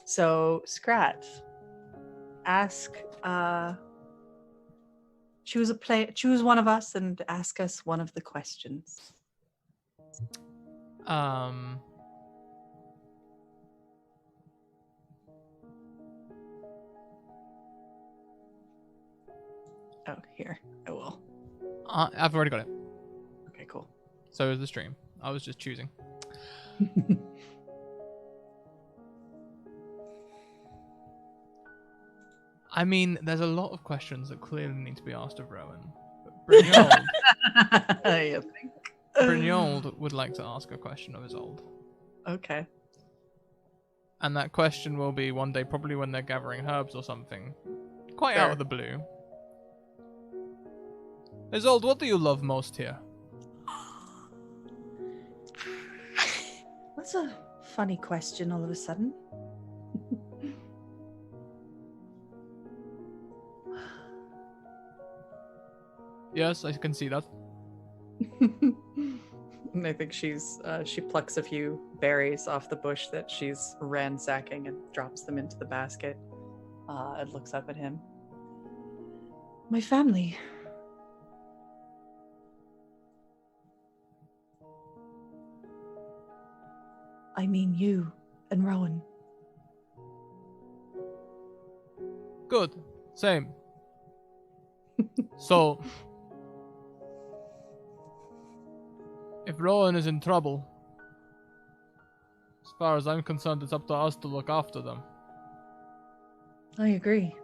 So Scrat, ask, choose one of us and ask us one of the questions. Oh, here, I will. I've already got it. Okay, cool. So is the stream. I was just choosing. I mean, there's a lot of questions that clearly need to be asked of Rowan. But Brynjolf would like to ask a question of Isolde. Okay. And that question will be one day, probably when they're gathering herbs or something. Quite out of the blue. Isolde, what do you love most here? That's a funny question all of a sudden. Yes, I can see that. And I think she plucks a few berries off the bush that she's ransacking and drops them into the basket. And looks up at him. My family. I mean you and Rowan. Good. Same. So, if Rowan is in trouble, as far as I'm concerned, it's up to us to look after them. I agree.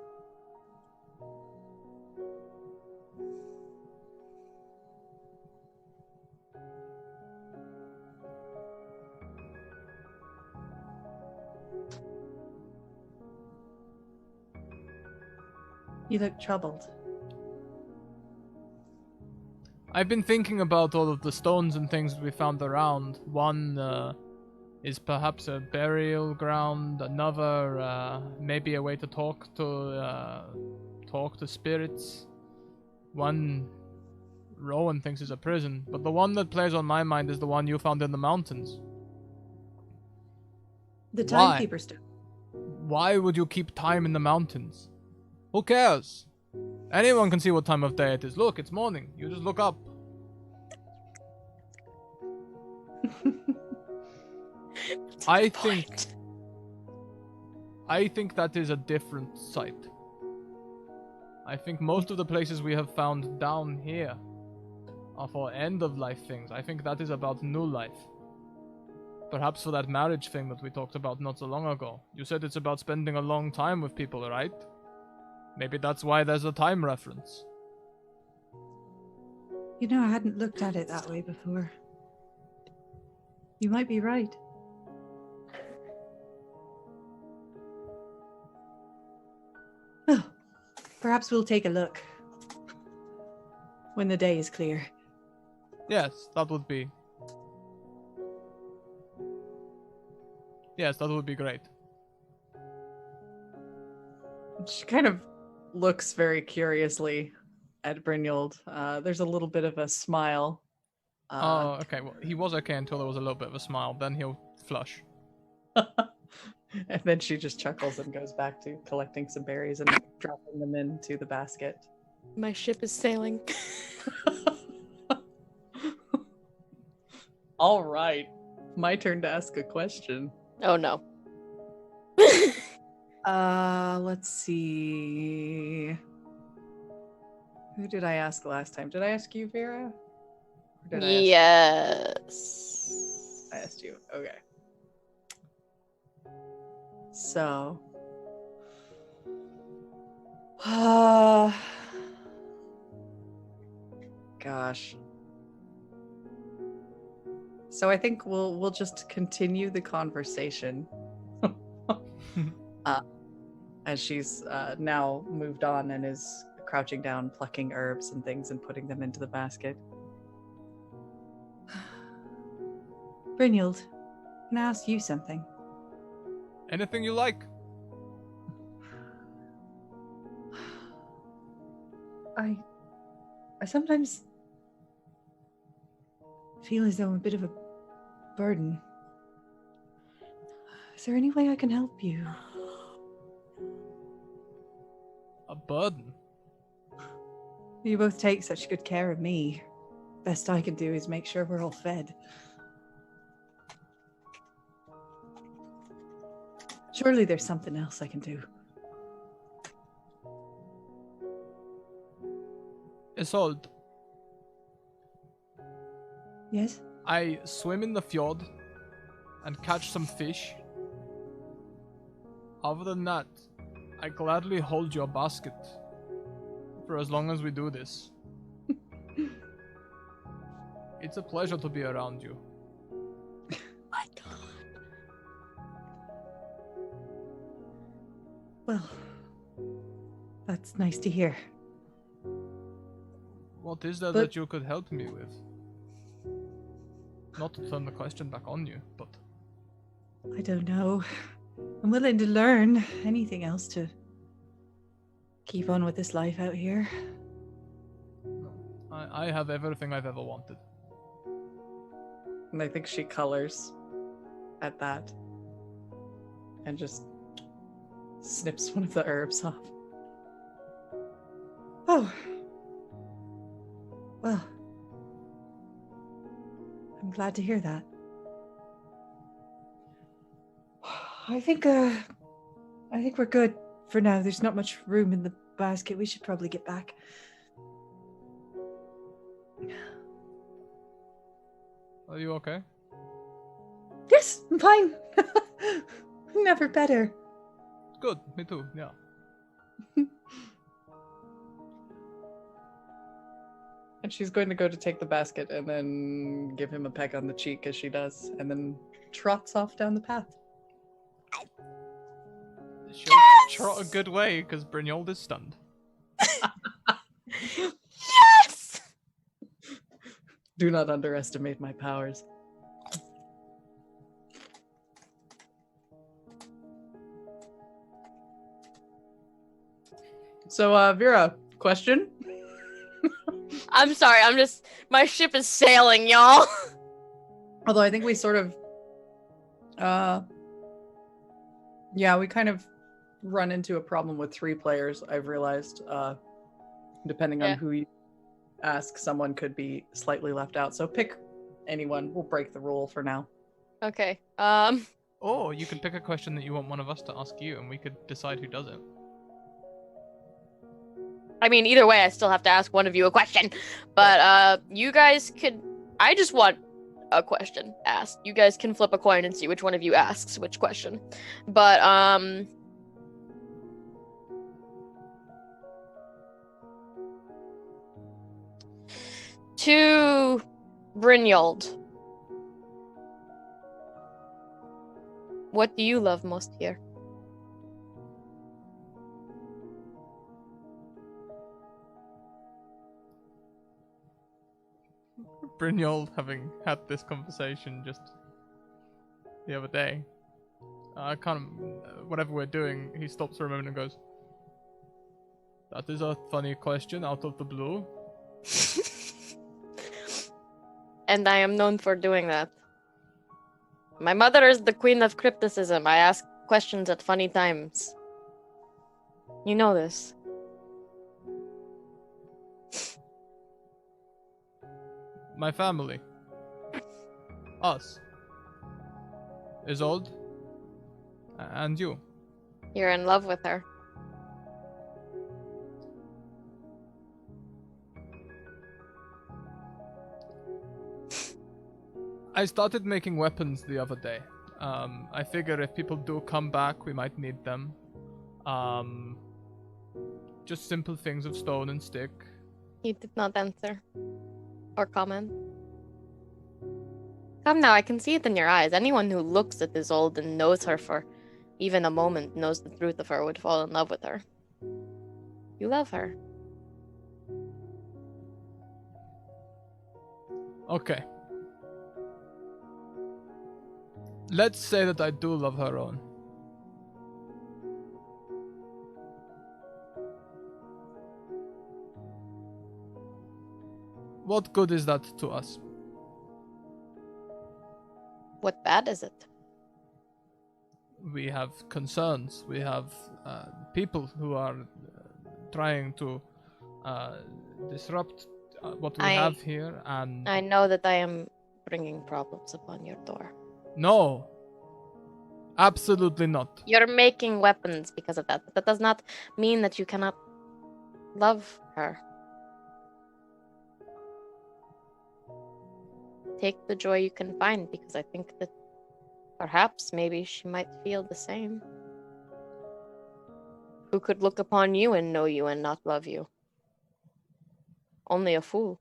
You look troubled. I've been thinking about all of the stones and things we found around. One is perhaps a burial ground. Another, maybe a way to talk to spirits. One, Rowan thinks is a prison, but the one that plays on my mind is the one you found in the mountains. The timekeeper stone. Why would you keep time in the mountains? Who cares? Anyone can see what time of day it is. Look, it's morning. You just look up. I think that is a different site. I think most of the places we have found down here are for end of life things. I think that is about new life. Perhaps for that marriage thing that we talked about not so long ago. You said it's about spending a long time with people, right? Maybe that's why there's a time reference. You know, I hadn't looked at it that way before. You might be right. Well, perhaps we'll take a look when the day is clear. Yes, that would be... Yes, that would be great. She kind of looks very curiously at Brynjolf. There's a little bit of a smile. Oh, okay. Well, he was okay until there was a little bit of a smile. Then he'll flush. And then she just chuckles and goes back to collecting some berries and dropping them into the basket. My ship is sailing. All right. My turn to ask a question. Oh no. Let's see. Who did I ask last time? Did I ask you, Vera? Or did I Yes. ask you? Okay. So, gosh. So I think we'll just continue the conversation. As she's now moved on and is crouching down, plucking herbs and things and putting them into the basket. Brynhild, can I ask you something? Anything you like. I sometimes feel as though I'm a bit of a burden. Is there any way I can help you? A burden. You both take such good care of me. Best I can do is make sure we're all fed. Surely there's something else I can do. Isolde, Yes? I swim in the fjord and catch some fish. Other than that, I gladly hold your basket for as long as we do this. It's a pleasure to be around you. My God. Well, that's nice to hear. What is there But- that you could help me with? Not to turn the question back on you, but I don't know. I'm willing to learn anything else to keep on with this life out here. I have everything I've ever wanted. And I think she colors at that and just snips one of the herbs off. Oh. Well. I'm glad to hear that. I think we're good for now. There's not much room in the basket. We should probably get back. Are you okay? Yes, I'm fine. Never better. Good, me too, yeah. And she's going to go to take the basket and then give him a peck on the cheek as she does, and then trots off down the path. She'll trot a good way because Brynhild is stunned. Yes! Do not underestimate my powers. So, Vera, question? I'm sorry, my ship is sailing, y'all. Although I think we sort of, yeah, we kind of run into a problem with 3 players, I've realized. Depending on Yeah. who you ask, someone could be slightly left out. So pick anyone. We'll break the rule for now. Okay, Or you could pick a question that you want one of us to ask you and we could decide who does it. I mean, either way, I still have to ask one of you a question. But, you guys could... I just want a question asked. You guys can flip a coin and see which one of you asks which question. But, to Brynhild. What do you love most here? Brynhild, having had this conversation just the other day, whatever we're doing, he stops for a moment and goes, "That is a funny question out of the blue." And I am known for doing that. My mother is the queen of crypticism. I ask questions at funny times. You know this. My family. Us. Isolde. And you. You're in love with her. I started making weapons the other day. I figure if people do come back, we might need them. Just simple things of stone and stick. He did not answer or comment. Come now, I can see it in your eyes. Anyone who looks at Isolde and knows her for even a moment knows the truth of her would fall in love with her. You love her. Okay. Let's say that I do love her own. What good is that to us? What bad is it? We have concerns. We have people who are trying to disrupt what we have here, and I know that I am bringing problems upon your door. no, absolutely not. You're making weapons because of that, but that does not mean that you cannot love her. Take the joy you can find, because I think that perhaps maybe she might feel the same. Who could look upon you and know you and not love you? Only a fool.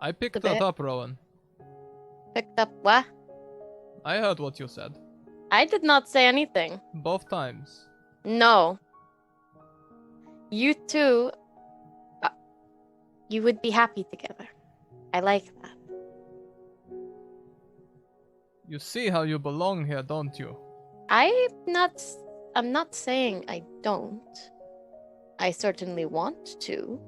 I picked that up, Rowan. Picked up what? I heard what you said. I did not say anything. Both times. No. You two, you would be happy together. I like that. You see how you belong here, don't you? I'm not saying I don't. I certainly want to.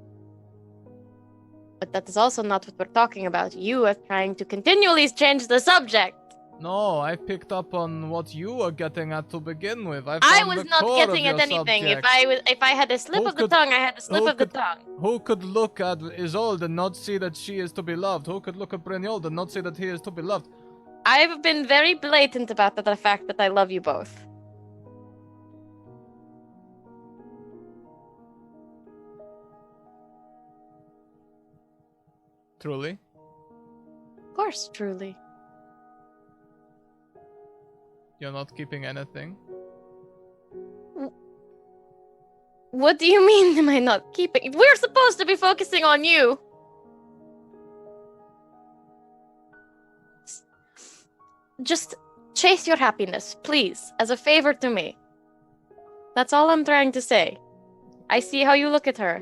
But that is also not what we're talking about. You are trying to continually change the subject. No, I picked up on what you were getting at to begin with. I was not getting at anything. Subject. If I had a slip of the tongue, I had a slip of the tongue. Who could look at Isolde and not see that she is to be loved? Who could look at Brynjolf and not see that he is to be loved? I've been very blatant about the fact that I love you both. Truly? Of course, truly. You're not keeping anything? What do you mean am I not keeping? We're supposed to be focusing on you. Just chase your happiness, please, as a favor to me. That's all I'm trying to say. I see how you look at her.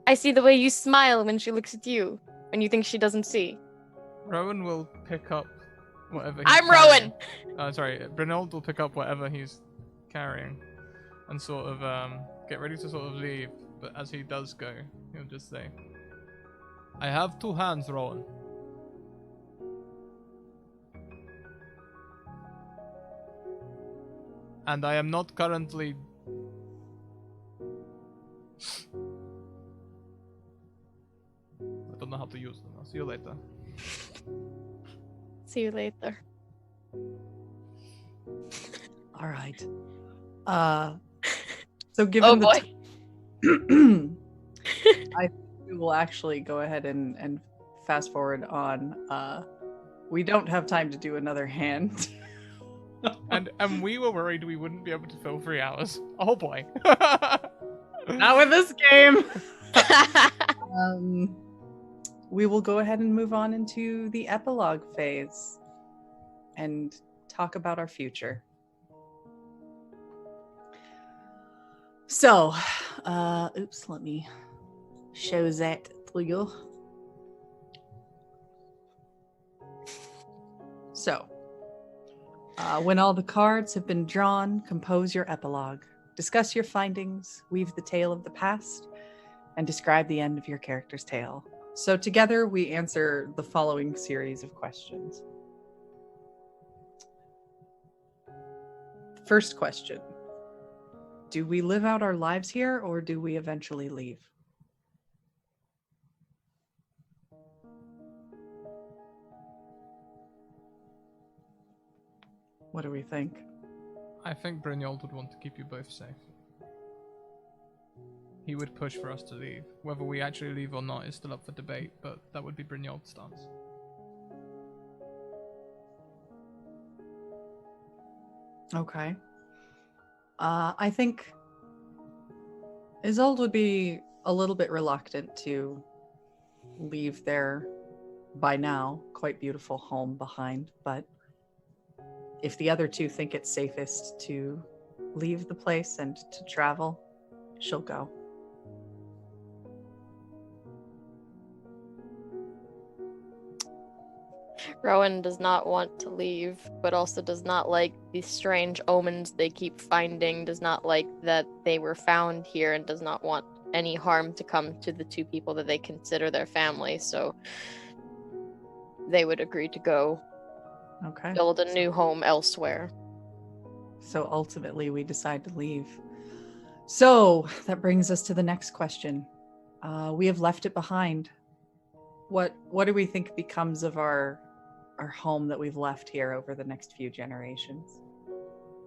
I see the way you smile when she looks at you, when you think she doesn't see. Rowan will pick up whatever I'm Rowan! Sorry, Brynjolf will pick up whatever he's carrying and sort of get ready to sort of leave. But as he does go, he'll just say, I have two hands, Rowan. And I am not currently... I don't know how to use them. I'll see you later. See you later. All right. So given Oh boy. I think we will actually go ahead and fast forward on. We don't have time to do another hand. And we were worried we wouldn't be able to fill 3 hours. Oh boy. Not with this game. We will go ahead and move on into the epilogue phase and talk about our future. So, oops, let me show that to you. So, when all the cards have been drawn, compose your epilogue. Discuss your findings, weave the tale of the past, and describe the end of your character's tale. So together we answer the following series of questions. First question. Do we live out our lives here, or do we eventually leave? What do we think? I think Brynjolf would want to keep you both safe. He would push for us to leave. Whether we actually leave or not is still up for debate, but that would be Brynjolf's stance. Okay. I think Isolde would be a little bit reluctant to leave their, by now, quite beautiful home behind, but if the other two think it's safest to leave the place and to travel, she'll go. Rowan does not want to leave, but also does not like the strange omens they keep finding, does not like that they were found here, and does not want any harm to come to the two people that they consider their family, so they would agree to go Okay. build a new home elsewhere. So ultimately, we decide to leave. So that brings us to the next question. We have left it behind. What do we think becomes of our home that we've left here over the next few generations?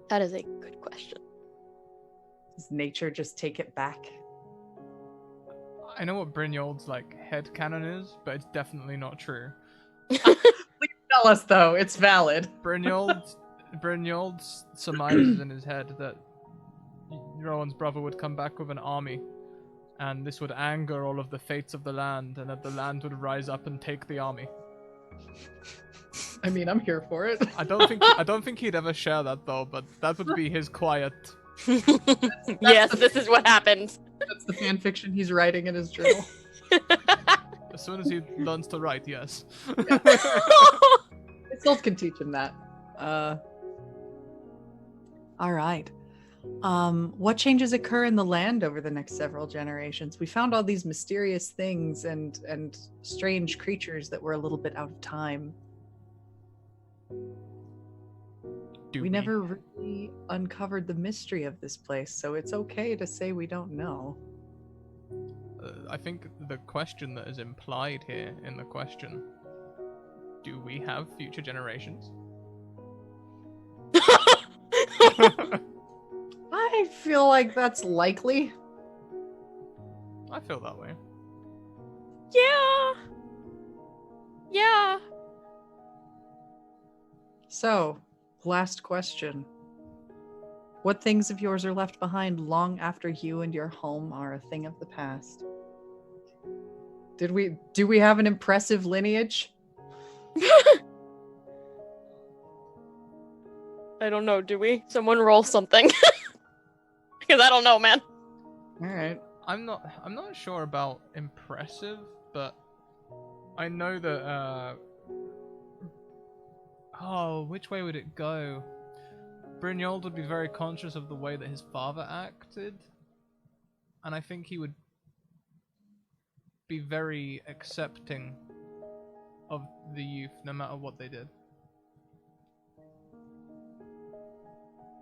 That is a good question. Does nature just take it back? I know what Brynjolf's headcanon is, but it's definitely not true. Please tell us though, it's valid. Brynjolf surmises in his head that Rowan's brother would come back with an army, and this would anger all of the fates of the land, and that the land would rise up and take the army. I mean, I'm here for it. I don't think he'd ever share that though, but that would be his quiet. Yes, this is what happened. That's the fan fiction he's writing in his journal. As soon as he learns to write, yes. Isolde can teach him that. All right. What changes occur in the land over the next several generations? We found all these mysterious things and strange creatures that were a little bit out of time. We never really uncovered the mystery of this place, so it's okay to say we don't know. I think the question that is implied here in the question, do we have future generations? I feel like that's likely. I feel that way. Yeah. Yeah. So, last question. What things of yours are left behind long after you and your home are a thing of the past? Do we have an impressive lineage? I don't know, do we? Someone roll something. Because I don't know, man. All right. I'm not sure about impressive, but I know that which way would it go? Brynjolf would be very conscious of the way that his father acted, and I think he would be very accepting of the youth no matter what they did.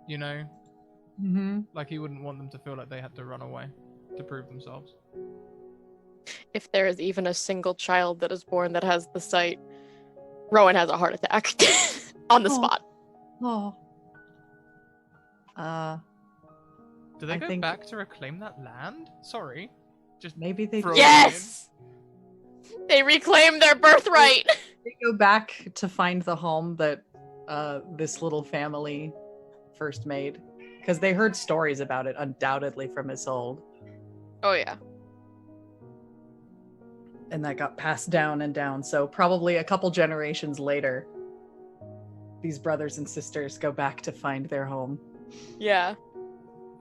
You know? Mm-hmm. Like he wouldn't want them to feel like they had to run away to prove themselves. If there is even a single child that is born that has the sight, Rowan has a heart attack on the spot. Oh. Do they I go think- back to reclaim that land? Sorry. Just Maybe they throw it Yes! They reclaim their birthright! They go back to find the home that this little family first made. Because they heard stories about it, undoubtedly, from Isolde. Oh, yeah. And that got passed down and down. So probably a couple generations later, these brothers and sisters go back to find their home. Yeah.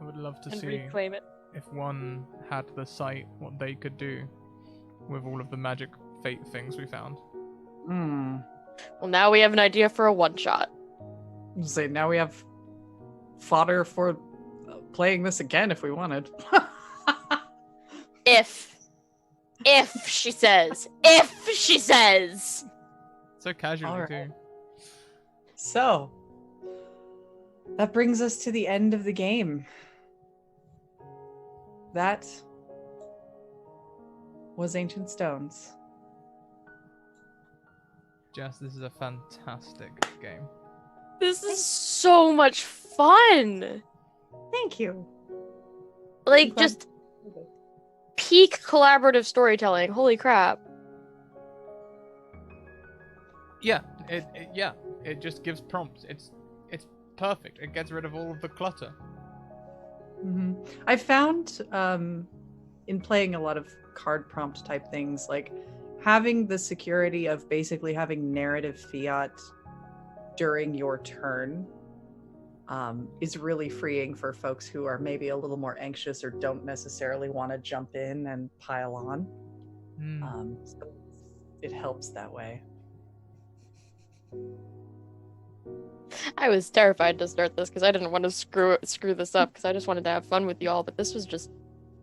I would love to And see reclaim it. if one had the sight, what they could do with all of the magic fate things we found. Well, now we have an idea for a one-shot. So now we have fodder for playing this again if we wanted. If she says. If she says. So casually, All right. too. So, that brings us to the end of the game. That was Ancient Stones. Jess, this is a fantastic game. This is so much fun. Thank you. Like, just peak collaborative storytelling. Holy crap. Yeah, it just gives prompts. It's perfect. It gets rid of all of the clutter. Mm-hmm. I found in playing a lot of card prompt type things, like having the security of basically having narrative fiat during your turn is really freeing for folks who are maybe a little more anxious or don't necessarily want to jump in and pile on. So it helps that way. I was terrified to start this because I didn't want to screw this up because I just wanted to have fun with y'all, but this was just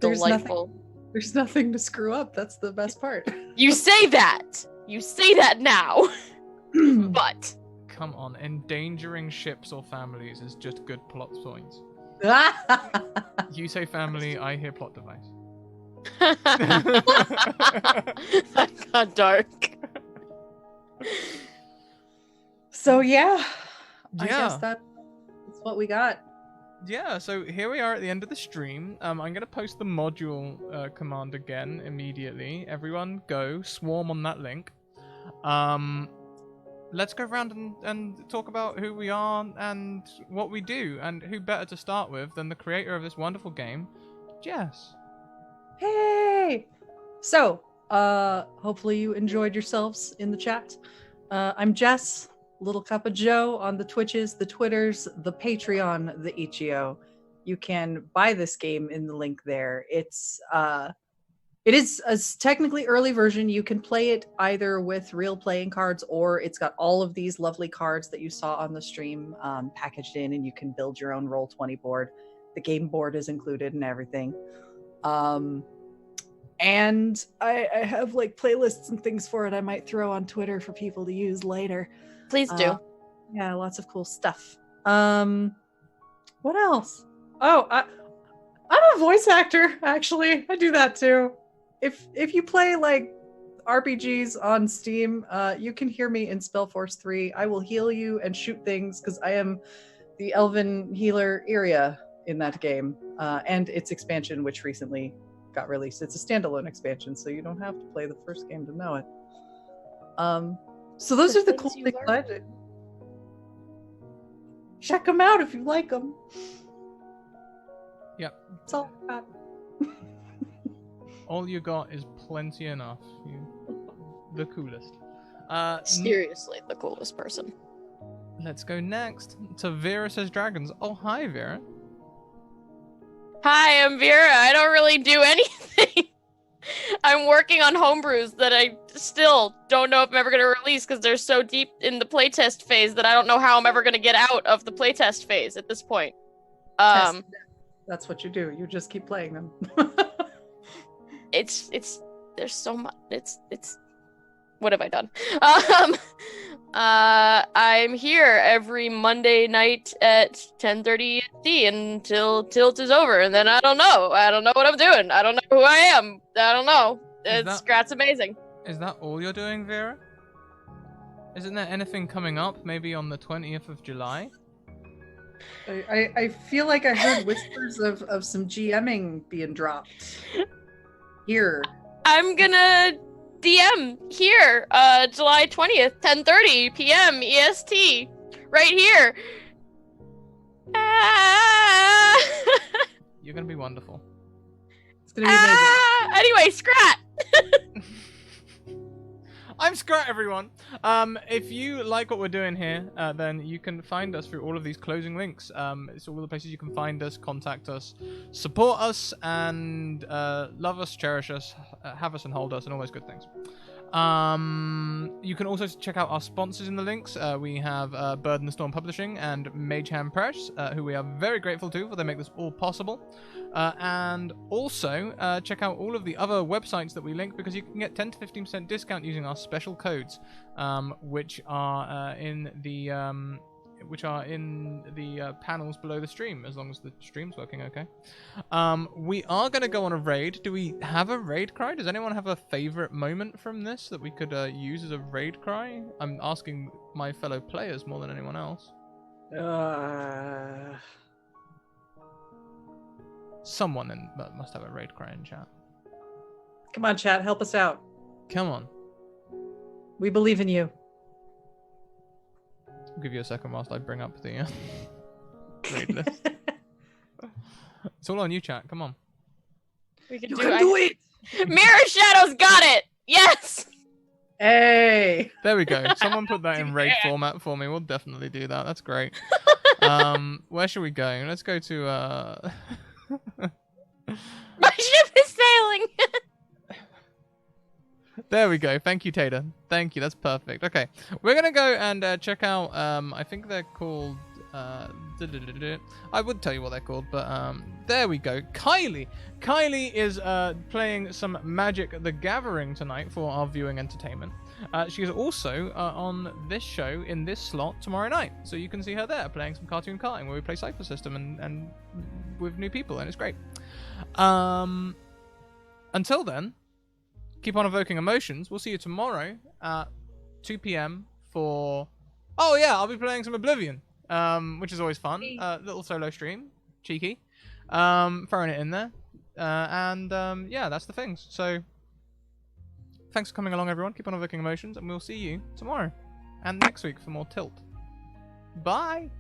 delightful. There's nothing to screw up. That's the best part. You say that! You say that now! But... Come on, endangering ships or families is just good plot points. You say family, I hear plot device. That got dark. So yeah. I Yeah. guess that's what we got. Yeah, so here we are at the end of the stream. I'm going to post the module command again immediately. Everyone go, swarm on that link. Let's go around and talk about who we are and what we do. And who better to start with than the creator of this wonderful game, Jess. Hey! So, hopefully you enjoyed yourselves in the chat. I'm Jess, LittleCuppaJo on the Twitches, the Twitters, the Patreon, the Itch.io. You can buy this game in the link there. It is a technically early version. You can play it either with real playing cards, or it's got all of these lovely cards that you saw on the stream packaged in, and you can build your own Roll20 board. The game board is included and everything. And I have like playlists and things for it I might throw on Twitter for people to use later. Please do. Yeah, lots of cool stuff. What else? Oh, I'm a voice actor, actually. I do that too. If you play like RPGs on Steam, you can hear me in Spellforce 3. I will heal you and shoot things because I am the Elven healer Iria in that game, and its expansion, which recently got released. It's a standalone expansion, so you don't have to play the first game to know it. So those are the cool things I do. Check them out if you like them. Yep. That's all I got. All you got is plenty enough. You, the coolest. Seriously, the coolest person. Let's go next to Vera Says Dragons. Oh, hi, Vera. Hi, I'm Vera. I don't really do anything. I'm working on homebrews that I still don't know if I'm ever going to release because they're so deep in the playtest phase that I don't know how I'm ever going to get out of the playtest phase at this point. That's what you do. You just keep playing them. There's so much. It's what have I done? I'm here every Monday night at 10:30 EST until Tilt is over, and then I don't know what I'm doing. I don't know who I am. I don't know. Scrat's amazing. Is that all you're doing, Vera? Isn't there anything coming up, maybe on the 20th of July? I feel like I heard whispers of some GMing being dropped here. I'm gonna DM here, July 20th, 10:30 p.m. EST, right here. You're gonna be wonderful. It's gonna be amazing. Anyway, Scrat! I'm Scrat, everyone. If you like what we're doing here, then you can find us through all of these closing links. It's all the places you can find us, contact us, support us, and love us, cherish us, have us and hold us, and all those good things. You can also check out our sponsors in the links. We have Bird in the Storm Publishing and Mage Hand Press, who we are very grateful to, for they make this all possible. And also check out all of the other websites that we link, because you can get 10 to 15% discount using our special codes, which are in the panels below the stream, as long as the stream's working okay. We are going to go on a raid. Do we have a raid cry? Does anyone have a favorite moment from this that we could use as a raid cry? I'm asking my fellow players more than anyone else. Someone must have a raid cry in chat. Come on, chat, help us out. Come on. We believe in you. I'll give you a second whilst I bring up the raid list. It's all on you, chat. Come on. We can You do, can do it! Mirror Shadows got it! Yes! Hey! There we go. Someone put that in raid format for me. We'll definitely do that. That's great. Where should we go? Let's go to My ship is sailing! There we go. Thank you, Tater. Thank you. That's perfect. Okay. We're going to go and check out, I think they're called, I would tell you what they're called, but there we go. Kylie. Kylie is playing some Magic the Gathering tonight for our viewing entertainment. She is also on this show in this slot tomorrow night. So you can see her there playing some cartoon karting where we play Cypher System and with new people, and it's great. Until then, keep on evoking emotions. We'll see you tomorrow at 2 p.m. for... Oh, yeah, I'll be playing some Oblivion, which is always fun. Little solo stream. Cheeky. Throwing it in there. Yeah, that's the things. So, thanks for coming along, everyone. Keep on evoking emotions, and we'll see you tomorrow and next week for more Tilt. Bye!